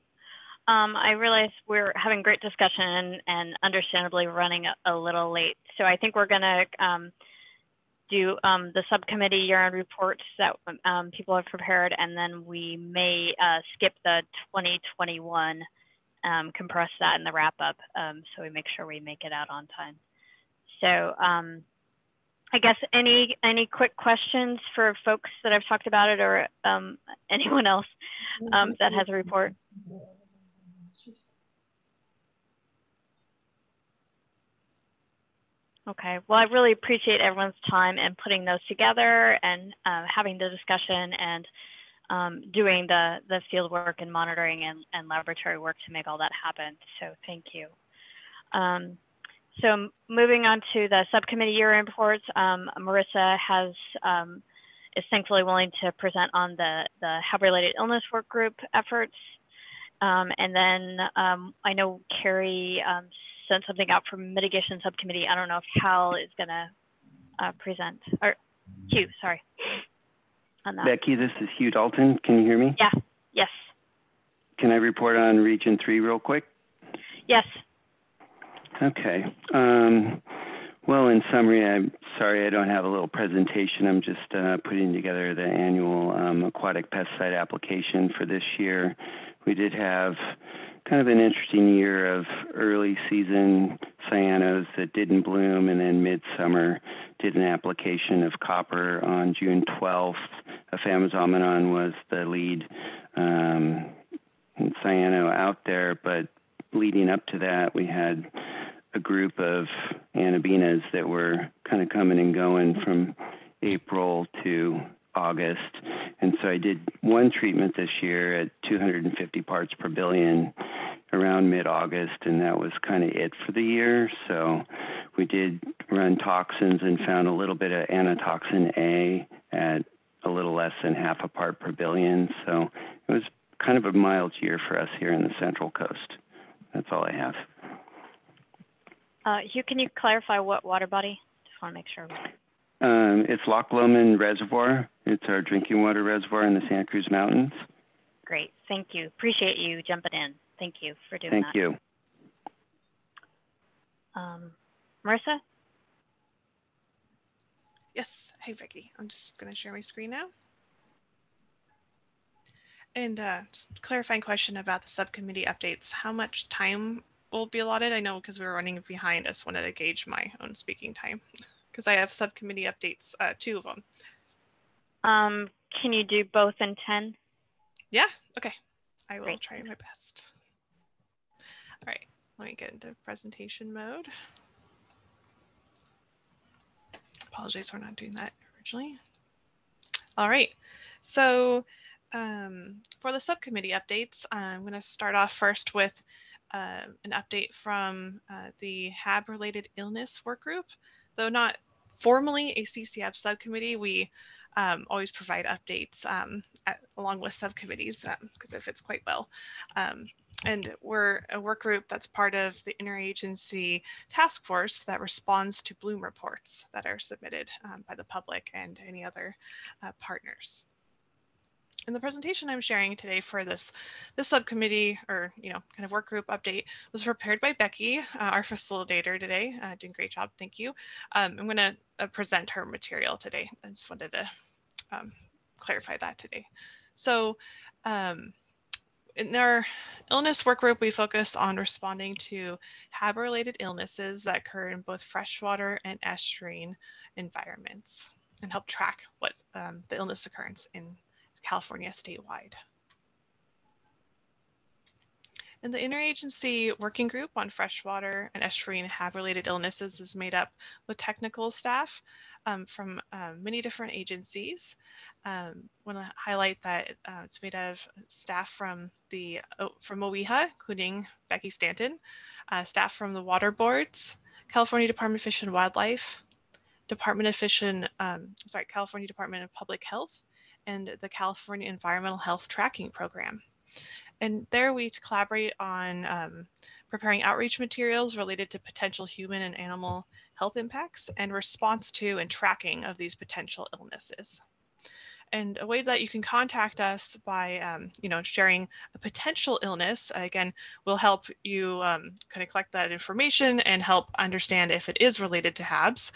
I realize we're having great discussion and understandably running a little late. So I think we're gonna do the subcommittee year-end reports that people have prepared, and then we may skip the 2021, compress that in the wrap-up, so we make sure we make it out on time. So I guess any quick questions for folks that I've talked about it, or anyone else that has a report? Okay, well, I really appreciate everyone's time and putting those together and having the discussion and doing the field work and monitoring and laboratory work to make all that happen. So thank you. So moving on to the subcommittee year reports, Marissa is thankfully willing to present on the HAB-related illness work group efforts. And then I know Carrie sent something out from mitigation subcommittee. I don't know if Hal is gonna present, or Hugh, sorry. On that. Becky, this is Hugh Dalton. Can you hear me? Yeah, yes. Can I report on Region 3 real quick? Yes. Okay. Well, in summary, I'm sorry I don't have a little presentation. I'm just putting together the annual aquatic pesticide application for this year. We did have kind of an interesting year of early season cyanos that didn't bloom, and then midsummer did an application of copper on June 12th. Afamazamenon was the lead cyano out there, but leading up to that, we had a group of anabenas that were kind of coming and going from April to August. And so I did one treatment this year at 250 parts per billion around mid-August, and that was kind of it for the year. So we did run toxins and found a little bit of anatoxin A at a little less than half a part per billion. So it was kind of a mild year for us here in the Central Coast. That's all I have. Hugh, can you clarify what water body? Just want to make sure. It's Loch Lomond Reservoir. It's our drinking water reservoir in the Santa Cruz Mountains. Great, thank you. Appreciate you jumping in. Thank you for doing that. Thank you. Marissa? Yes, hey Vicky. I'm just gonna share my screen now. And just clarifying question about the subcommittee updates. How much time will be allotted? I know because we were running behind, I just wanted to gauge my own speaking time because I have subcommittee updates, 2 of them. Can you do both in 10? Yeah, okay. I will Great. try my best. All right, let me get into presentation mode. Apologize for not doing that originally. All right, so for the subcommittee updates, I'm going to start off first with an update from the HAB-related illness work group. Though not formally a CCF subcommittee, we always provide updates along with subcommittees because it fits quite well. And we're a work group that's part of the interagency task force that responds to bloom reports that are submitted by the public and any other partners. And the presentation I'm sharing today for this subcommittee, or kind of work group update, was prepared by Becky, our facilitator today. Doing a great job, thank you. I'm going to present her material today. I just wanted to clarify that today. So in our illness work group, we focus on responding to HAB-related illnesses that occur in both freshwater and estuarine environments, and help track what's the illness occurrence in California statewide. And the interagency working group on freshwater and estuarine HAB-related illnesses is made up with technical staff from many different agencies. I want to highlight that it's made of staff from OEHA, including Becky Stanton, staff from the water boards, California Department of Fish and Wildlife, California Department of Public Health, and the California Environmental Health Tracking Program. And there we collaborate on preparing outreach materials related to potential human and animal health impacts and response to and tracking of these potential illnesses. And a way that you can contact us by, sharing a potential illness, again, will help you kind of collect that information and help understand if it is related to HABs.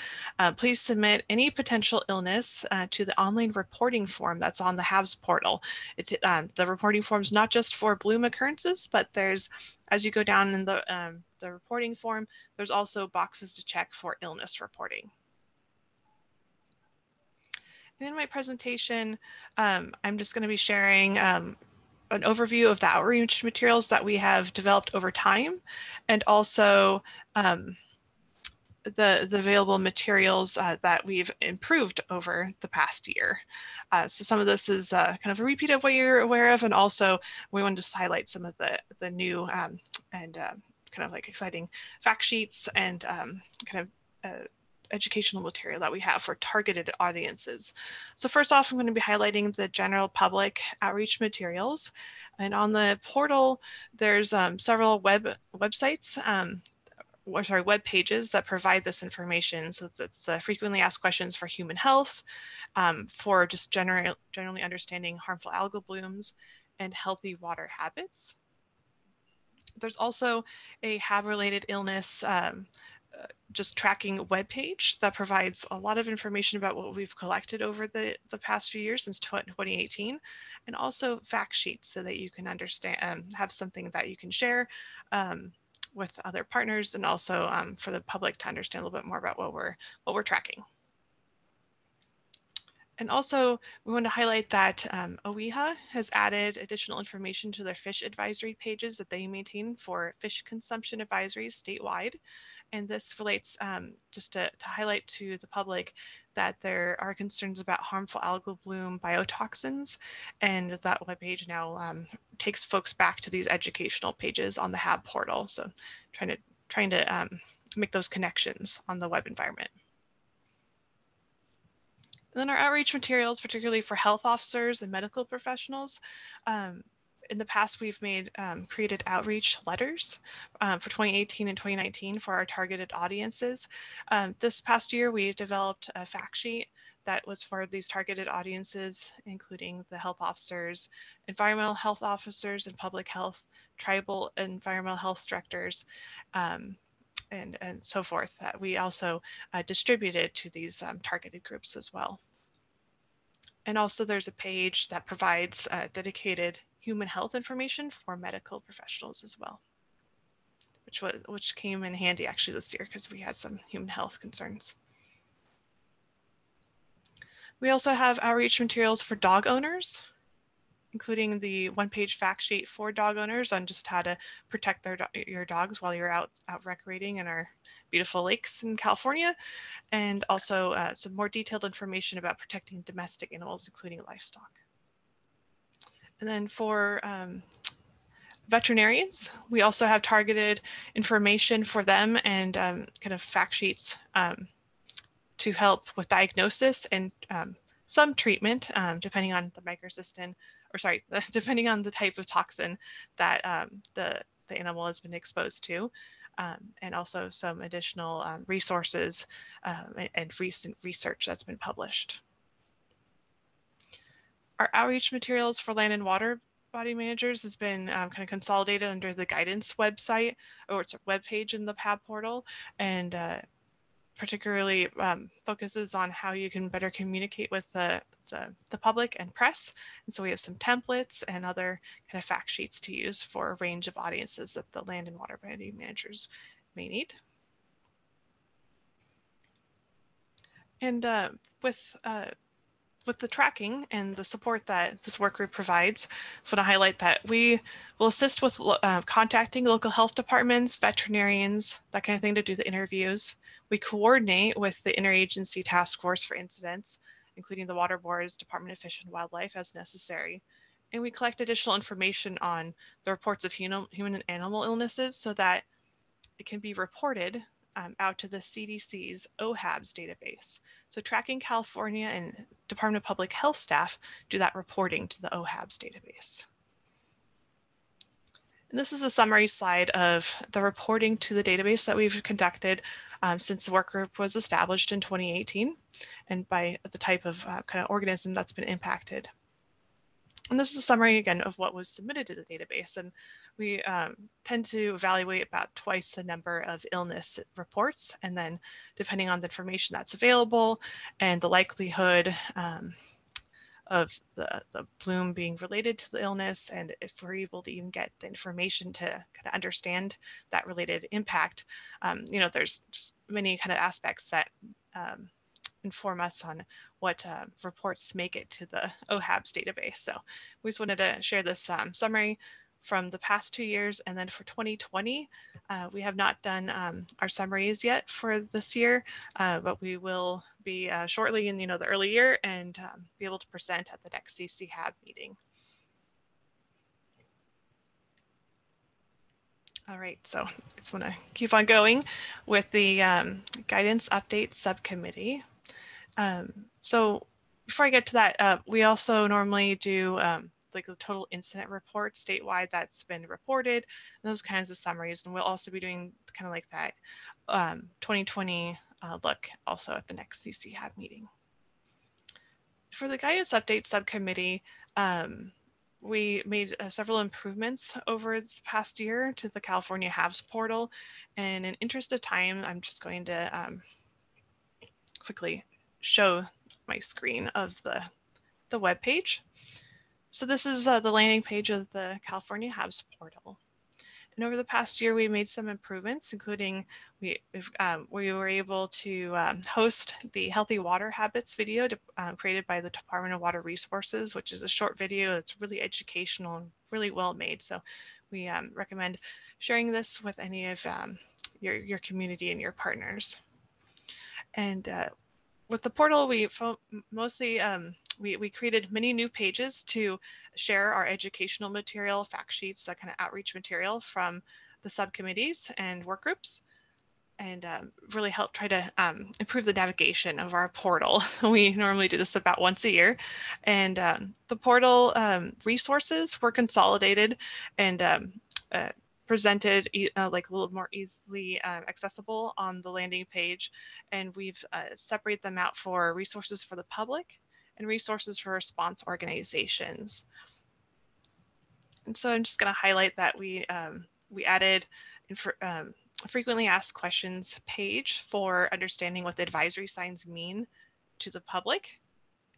Please submit any potential illness to the online reporting form that's on the HABs portal. It's the reporting form is not just for bloom occurrences, but there's, as you go down in the reporting form, there's also boxes to check for illness reporting. In my presentation, I'm just going to be sharing an overview of the outreach materials that we have developed over time, and also the available materials that we've improved over the past year. So some of this is kind of a repeat of what you're aware of, and also we want to just highlight some of the new and kind of like exciting fact sheets and kind of educational material that we have for targeted audiences. So first off, I'm going to be highlighting the general public outreach materials. And on the portal, there's several web pages that provide this information. So that's frequently asked questions for human health, for just generally understanding harmful algal blooms and healthy water habits. There's also a HAB-related illness just tracking webpage that provides a lot of information about what we've collected over the past few years since 2018, and also fact sheets so that you can understand, have something that you can share with other partners, and also for the public to understand a little bit more about what we're tracking. And also, we want to highlight that OEHA has added additional information to their fish advisory pages that they maintain for fish consumption advisories statewide. And this relates just to highlight to the public that there are concerns about harmful algal bloom biotoxins, and that webpage now takes folks back to these educational pages on the HAB portal. So trying to make those connections on the web environment. And then our outreach materials, particularly for health officers and medical professionals. In the past, we've created outreach letters for 2018 and 2019 for our targeted audiences. This past year, we developed a fact sheet that was for these targeted audiences, including the health officers, environmental health officers and public health, tribal environmental health directors, and so forth, that we also distributed to these targeted groups as well. And also there's a page that provides dedicated human health information for medical professionals as well, which came in handy actually this year because we had some human health concerns. We also have outreach materials for dog owners, including the one-page fact sheet for dog owners on just how to protect your dogs while you're out recreating in our beautiful lakes in California, and also some more detailed information about protecting domestic animals, including livestock. And then for veterinarians, we also have targeted information for them and kind of fact sheets to help with diagnosis and some treatment depending on the microcystin, or sorry, depending on the type of toxin that the animal has been exposed to, and also some additional resources and recent research that's been published. Our outreach materials for land and water body managers has been kind of consolidated under the guidance website, or it's a web page in the FHAB portal, and particularly focuses on how you can better communicate with the public and press. And so we have some templates and other kind of fact sheets to use for a range of audiences that the land and water body managers may need. And with the tracking and the support that this work group provides, I just want to highlight that we will assist with contacting local health departments, veterinarians, that kind of thing, to do the interviews. We coordinate with the interagency task force for incidents, including the Water Board's Department of Fish and Wildlife as necessary. And we collect additional information on the reports of human and animal illnesses so that it can be reported out to the CDC's OHABS database. So Tracking California and Department of Public Health staff do that reporting to the OHABS database. And this is a summary slide of the reporting to the database that we've conducted since the work group was established in 2018, and by the type of kind of organism that's been impacted. And this is a summary again of what was submitted to the database. And we tend to evaluate about twice the number of illness reports. And then depending on the information that's available and the likelihood of the bloom being related to the illness, and if we're able to even get the information to kind of understand that related impact, you know, there's just many kind of aspects that inform us on what reports make it to the OHABS database. So we just wanted to share this summary from the past 2 years. And then for 2020, we have not done our summaries yet for this year, but we will be shortly in the early year and be able to present at the next CCHAB meeting. All right, so I just want to keep on going with the guidance update subcommittee. So before I get to that, we also normally do like the total incident report statewide that's been reported, those kinds of summaries. And we'll also be doing kind of like that 2020 look also at the next CCHAB meeting. For the guidance update subcommittee, we made several improvements over the past year to the California HABs portal. And in interest of time, I'm just going to quickly show my screen of the web page. So this is the landing page of the California HABs portal. And over the past year, we made some improvements, including we were able to host the Healthy Water Habits video created by the Department of Water Resources, which is a short video. It's really educational and really well made. So we recommend sharing this with any of your community and your partners. And with the portal, we mostly we created many new pages to share our educational material, fact sheets, that kind of outreach material from the subcommittees and work groups, and really help try to improve the navigation of our portal. We normally do this about once a year, and the portal resources were consolidated and presented like a little more easily accessible on the landing page, and we've separated them out for resources for the public and resources for response organizations. And so I'm just going to highlight that we added frequently asked questions page for understanding what the advisory signs mean to the public,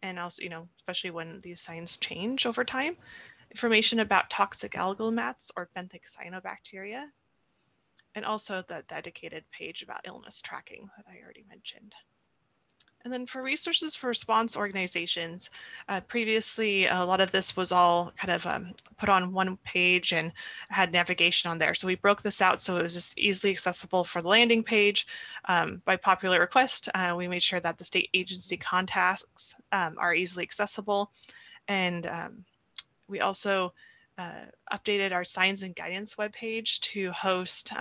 and also, especially when these signs change over time. Information about toxic algal mats or benthic cyanobacteria, and also the dedicated page about illness tracking that I already mentioned. And then for resources for response organizations, previously a lot of this was all kind of put on one page and had navigation on there. So we broke this out so it was just easily accessible for the landing page. By popular request, we made sure that the state agency contacts are easily accessible. And we also updated our Science and Guidance webpage to host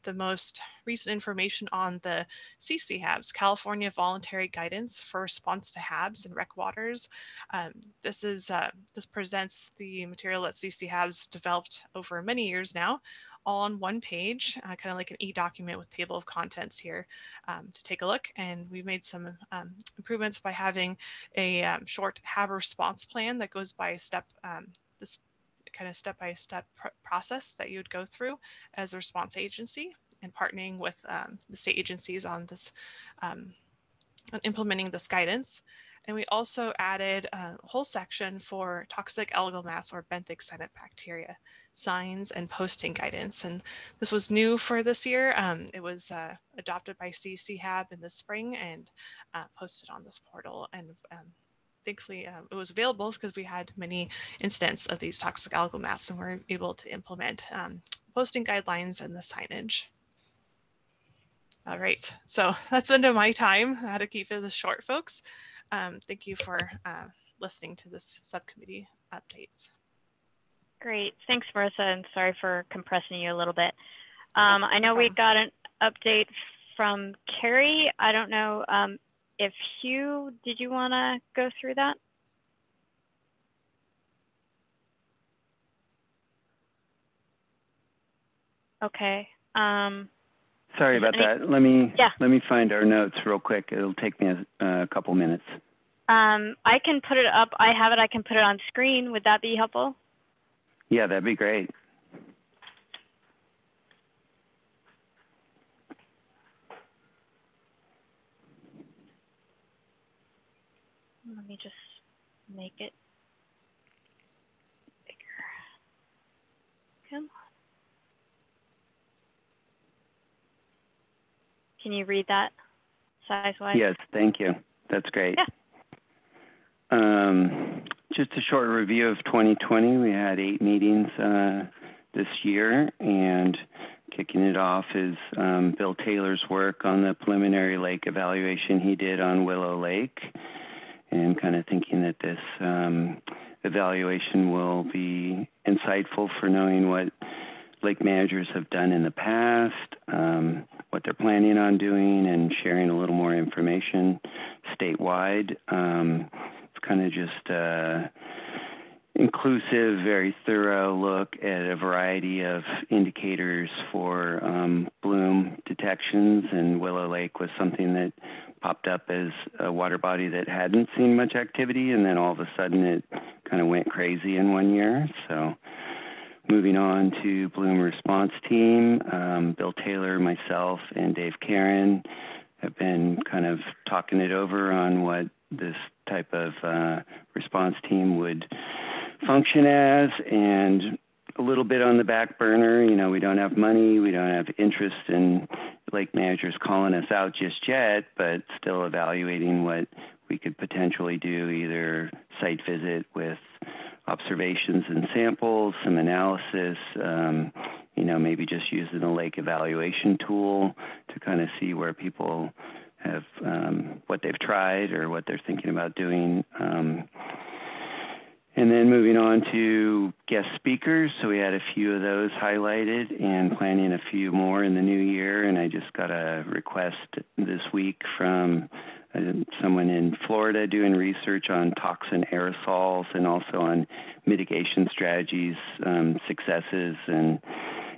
the most recent information on the CCHABs, California Voluntary Guidance for Response to HABs and Rec Waters. This presents the material that CCHABs developed over many years now, all on one page, kind of like an e-document with table of contents here to take a look. And we've made some improvements by having a short HAB response plan that goes by this kind of step-by-step process that you would go through as a response agency, and partnering with the state agencies on this, on implementing this guidance. And we also added a whole section for toxic algal mass or benthic cyanobacteria signs and posting guidance. And this was new for this year. It was adopted by CCHAB in the spring and posted on this portal. And thankfully, it was available because we had many incidents of these toxic algal mass, and we're able to implement posting guidelines and the signage. All right, so that's the end of my time. I had to keep this short, folks. Thank you for listening to this subcommittee updates. Great, thanks, Marissa, and sorry for compressing you a little bit. I know we got an update from Carrie. I don't know if Hugh, did you want to go through that? Okay. Sorry about that. Let me find our notes real quick. It'll take me a couple minutes. I can put it up. I have it. I can put it on screen. Would that be helpful? Yeah, that'd be great. Let me just make it bigger. Come on. Can you read that size-wise? Yes, thank you. That's great. Yeah. Just a short review of 2020. We had 8 meetings this year, and kicking it off is Bill Taylor's work on the preliminary lake evaluation he did on Willow Lake, and kind of thinking that this evaluation will be insightful for knowing what lake managers have done in the past, what they're planning on doing, and sharing a little more information statewide. It's kind of just inclusive, very thorough look at a variety of indicators for bloom detections, and Willow Lake was something that popped up as a water body that hadn't seen much activity, and then all of a sudden it kind of went crazy in one year. So moving on to bloom response team, Bill Taylor, myself, and Dave Karen have been kind of talking it over on what this type of response team would function as, and a little bit on the back burner. You know, we don't have money, we don't have interest in lake managers calling us out just yet, but still evaluating what we could potentially do, either site visit with observations and samples, some analysis, you know, maybe just using a lake evaluation tool to kind of see where people have, what they've tried or what they're thinking about doing. And then moving on to guest speakers. So we had a few of those highlighted and planning a few more in the new year. And I just got a request this week from someone in Florida doing research on toxin aerosols and also on mitigation strategies, successes, and,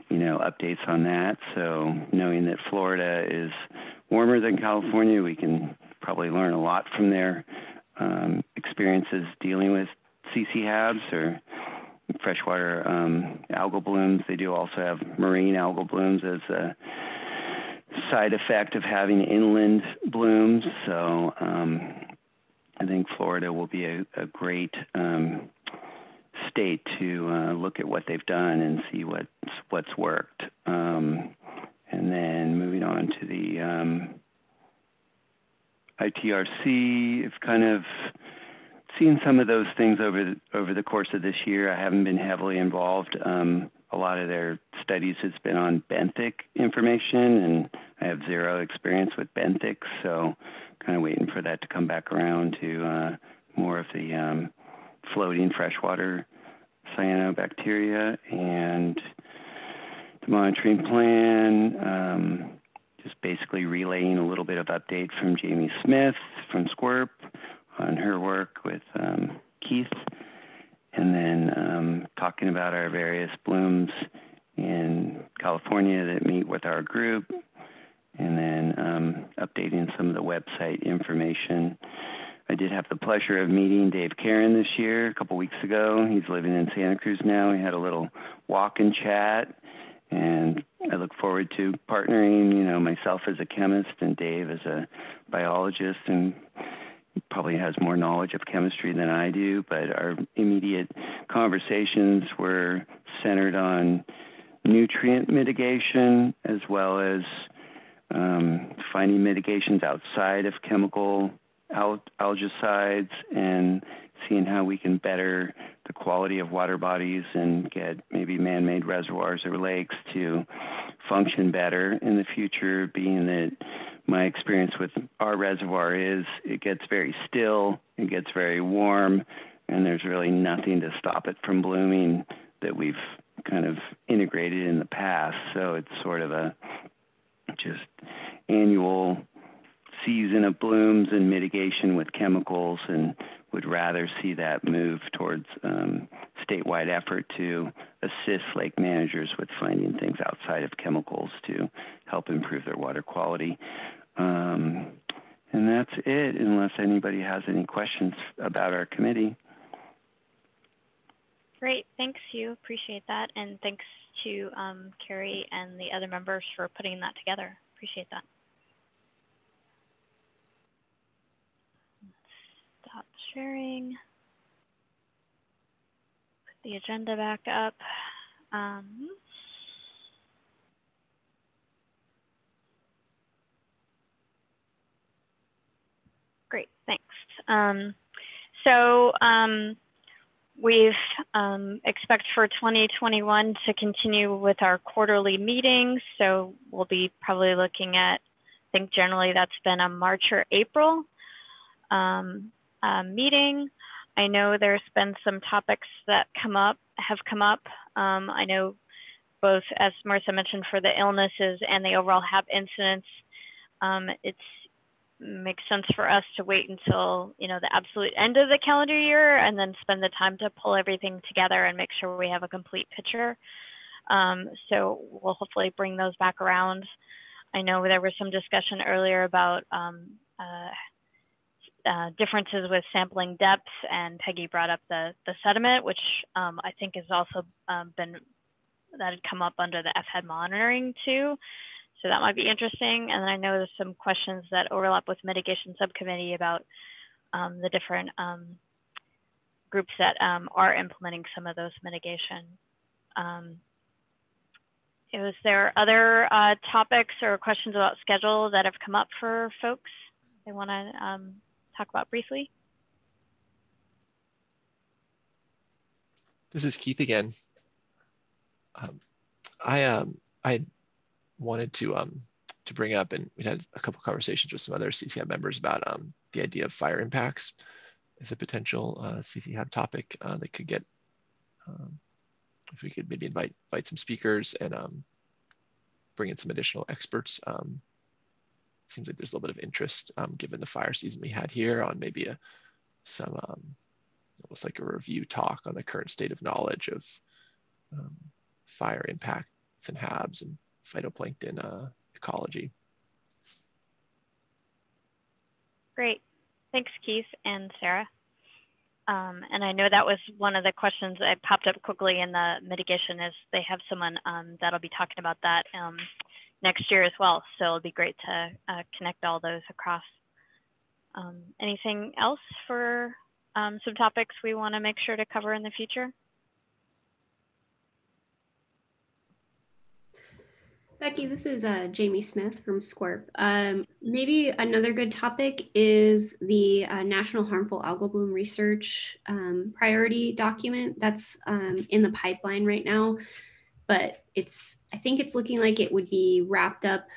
you know, updates on that. So knowing that Florida is warmer than California, we can probably learn a lot from their experiences dealing with CCHABs or freshwater algal blooms. They do also have marine algal blooms as a side effect of having inland blooms. So I think Florida will be a great state to look at what they've done and see what's worked. And then moving on to the ITRC, I've kind of seen some of those things over the course of this year. I haven't been heavily involved. A lot of their studies has been on benthic information, and I have zero experience with benthic, so kind of waiting for that to come back around to more of the floating freshwater cyanobacteria, and the monitoring plan, just basically relaying a little bit of update from Jamie Smith from SWRCB on her work with Keith, and then talking about our various blooms in California that meet with our group, and then updating some of the website information. I did have the pleasure of meeting Dave Karen this year, a couple weeks ago. He's living in Santa Cruz now. We had a little walk and chat, and I look forward to partnering, you know, myself as a chemist and Dave as a biologist, and he probably has more knowledge of chemistry than I do, but our immediate conversations were centered on nutrient mitigation, as well as finding mitigations outside of chemical algicides, and seeing how we can better the quality of water bodies and get maybe man-made reservoirs or lakes to function better in the future, being that my experience with our reservoir is it gets very still, it gets very warm, and there's really nothing to stop it from blooming that we've kind of integrated in the past. So it's sort of a just annual season of blooms and mitigation with chemicals, and would rather see that move towards statewide effort to assist lake managers with finding things outside of chemicals to help improve their water quality. And that's it, unless anybody has any questions about our committee. Great, thanks, Hugh. Appreciate that, and thanks to Carrie and the other members for putting that together. Appreciate that. Stop sharing. Put the agenda back up. Great, thanks. We've expect for 2021 to continue with our quarterly meetings. So we'll be probably looking at, I think generally that's been a March or April meeting. I know there's been some topics that have come up. I know both, as Marissa mentioned, for the illnesses and the overall HAB incidents, makes sense for us to wait until, you know, the absolute end of the calendar year and then spend the time to pull everything together and make sure we have a complete picture. So we'll hopefully bring those back around. I know there was some discussion earlier about differences with sampling depth, and Peggy brought up the sediment, which I think has also that had come up under the FHAB monitoring too. So that might be interesting. And then I know there's some questions that overlap with mitigation subcommittee about the different groups that are implementing some of those mitigation. Is there other topics or questions about schedule that have come up for folks they want to talk about briefly? This is Keith again. I wanted to bring up, and we had a couple conversations with some other CCHAB members about the idea of fire impacts as a potential CCHAB topic that could get, if we could maybe invite some speakers and bring in some additional experts. It seems like there's a little bit of interest given the fire season we had here on maybe some almost like a review talk on the current state of knowledge of fire impacts and HABs and phytoplankton ecology. Great, thanks Keith and Sarah. And I know that was one of the questions that popped up quickly in the mitigation, is they have someone that'll be talking about that next year as well. So it'll be great to connect all those across. Anything else for some topics we want to make sure to cover in the future? Becky, this is Jamie Smith from SWRCB. Maybe another good topic is the National Harmful Algal Bloom Research Priority Document that's in the pipeline right now, but I think it's looking like it would be wrapped up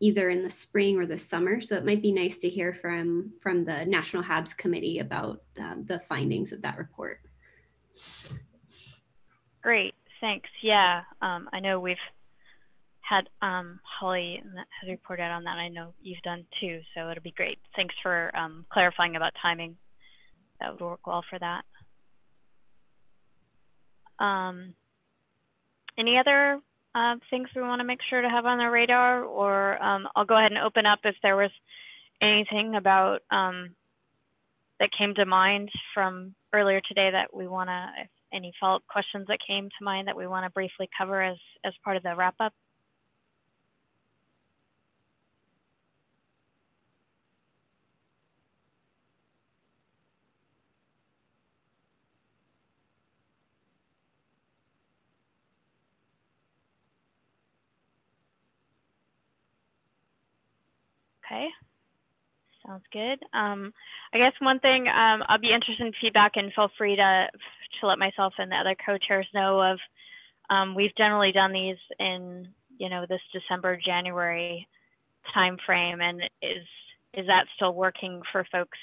either in the spring or the summer. So it might be nice to hear from the National HABs Committee about the findings of that report. Great, thanks. Yeah, I know we've had Holly has reported on that. I know you've done too, so it'll be great. Thanks for clarifying about timing. That would work well for that. Any other things we want to make sure to have on the radar, or I'll go ahead and open up if there was anything about that came to mind from earlier today that we want to, any follow-up questions that came to mind that we want to briefly cover as part of the wrap-up. Okay, sounds good. I guess one thing, I'll be interested in feedback, and feel free to let myself and the other co-chairs know of. We've generally done these in, this December, January timeframe, and is that still working for folks?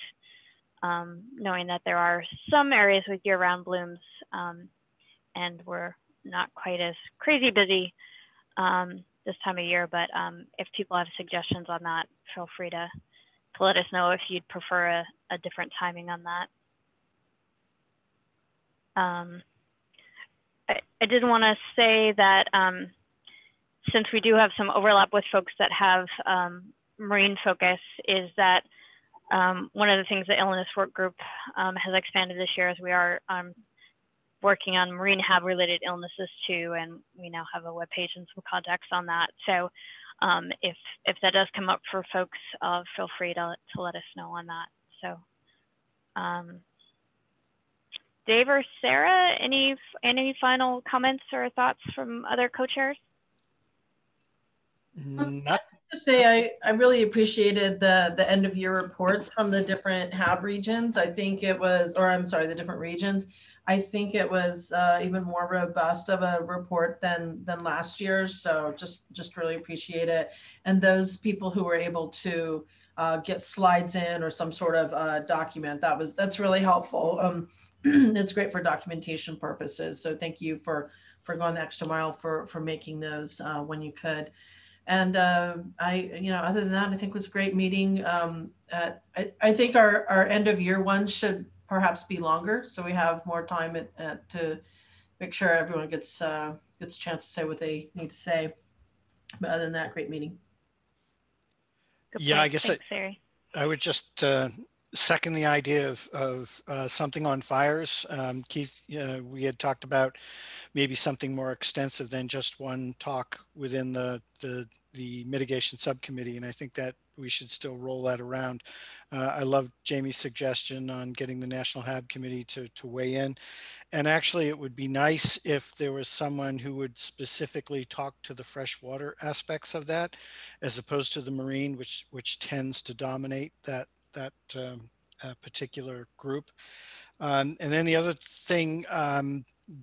Knowing that there are some areas with year-round blooms, and we're not quite as crazy busy this time of year, but if people have suggestions on that, feel free to let us know if you'd prefer a different timing on that. I did want to say that since we do have some overlap with folks that have marine focus, is that one of the things the Illness Work Group has expanded this year is we are working on marine HAB related illnesses too, and we now have a webpage and some contacts on that. So if that does come up for folks, feel free to let us know on that. So Dave or Sarah, any final comments or thoughts from other co-chairs? Not to say I really appreciated the end of year reports from the different HAB regions. I think it was, or I'm sorry, the different regions. I think it was even more robust of a report than last year's. So just really appreciate it. And those people who were able to get slides in or some sort of document, that's really helpful. It's great for documentation purposes. So thank you for going the extra mile for making those when you could. And other than that, I think it was a great meeting. I think our end of year one should perhaps be longer, so we have more time to make sure everyone gets a chance to say what they need to say. But other than that, great meeting. Yeah, I guess I would just second the idea of something on fires. Keith, we had talked about maybe something more extensive than just one talk within the mitigation subcommittee, and I think that we should still roll that around. I love Jamie's suggestion on getting the National HAB Committee to weigh in. And actually, it would be nice if there was someone who would specifically talk to the freshwater aspects of that, as opposed to the marine, which tends to dominate that particular group. And then the other thing,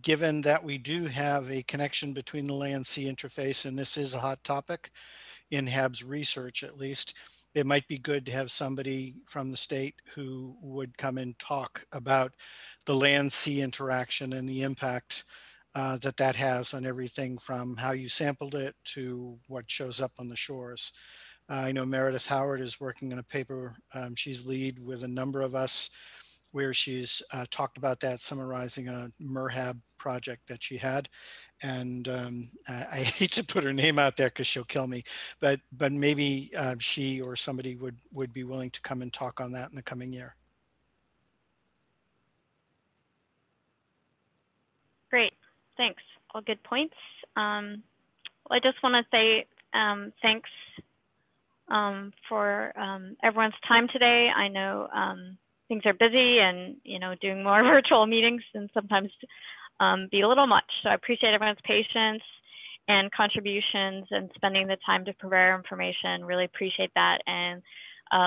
given that we do have a connection between the land-sea interface, and this is a hot topic in HAB's research at least, it might be good to have somebody from the state who would come and talk about the land-sea interaction and the impact that has on everything from how you sampled it to what shows up on the shores. I know Meredith Howard is working on a paper, she's lead with a number of us, where she's talked about that, summarizing a MerHab project that she had. And I hate to put her name out there because she'll kill me, but maybe she or somebody would be willing to come and talk on that in the coming year. Great, thanks. All good points. Well, I just want to say thanks for everyone's time today. I know things are busy, and doing more virtual meetings can sometimes be a little much. So I appreciate everyone's patience and contributions and spending the time to prepare information. Really appreciate that, and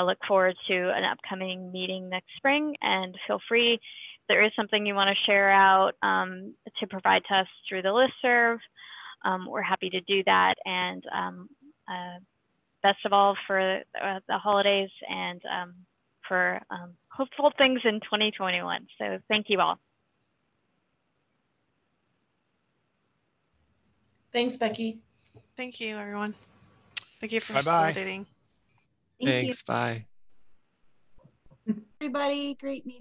look forward to an upcoming meeting next spring. And feel free, if there is something you want to share out to provide to us through the listserv, we're happy to do that. And best of all for the holidays, and for hopeful things in 2021. So thank you all. Thanks, Becky. Thank you, everyone. Thank you for Bye-bye. facilitating. Thanks. Bye. Everybody, great meeting.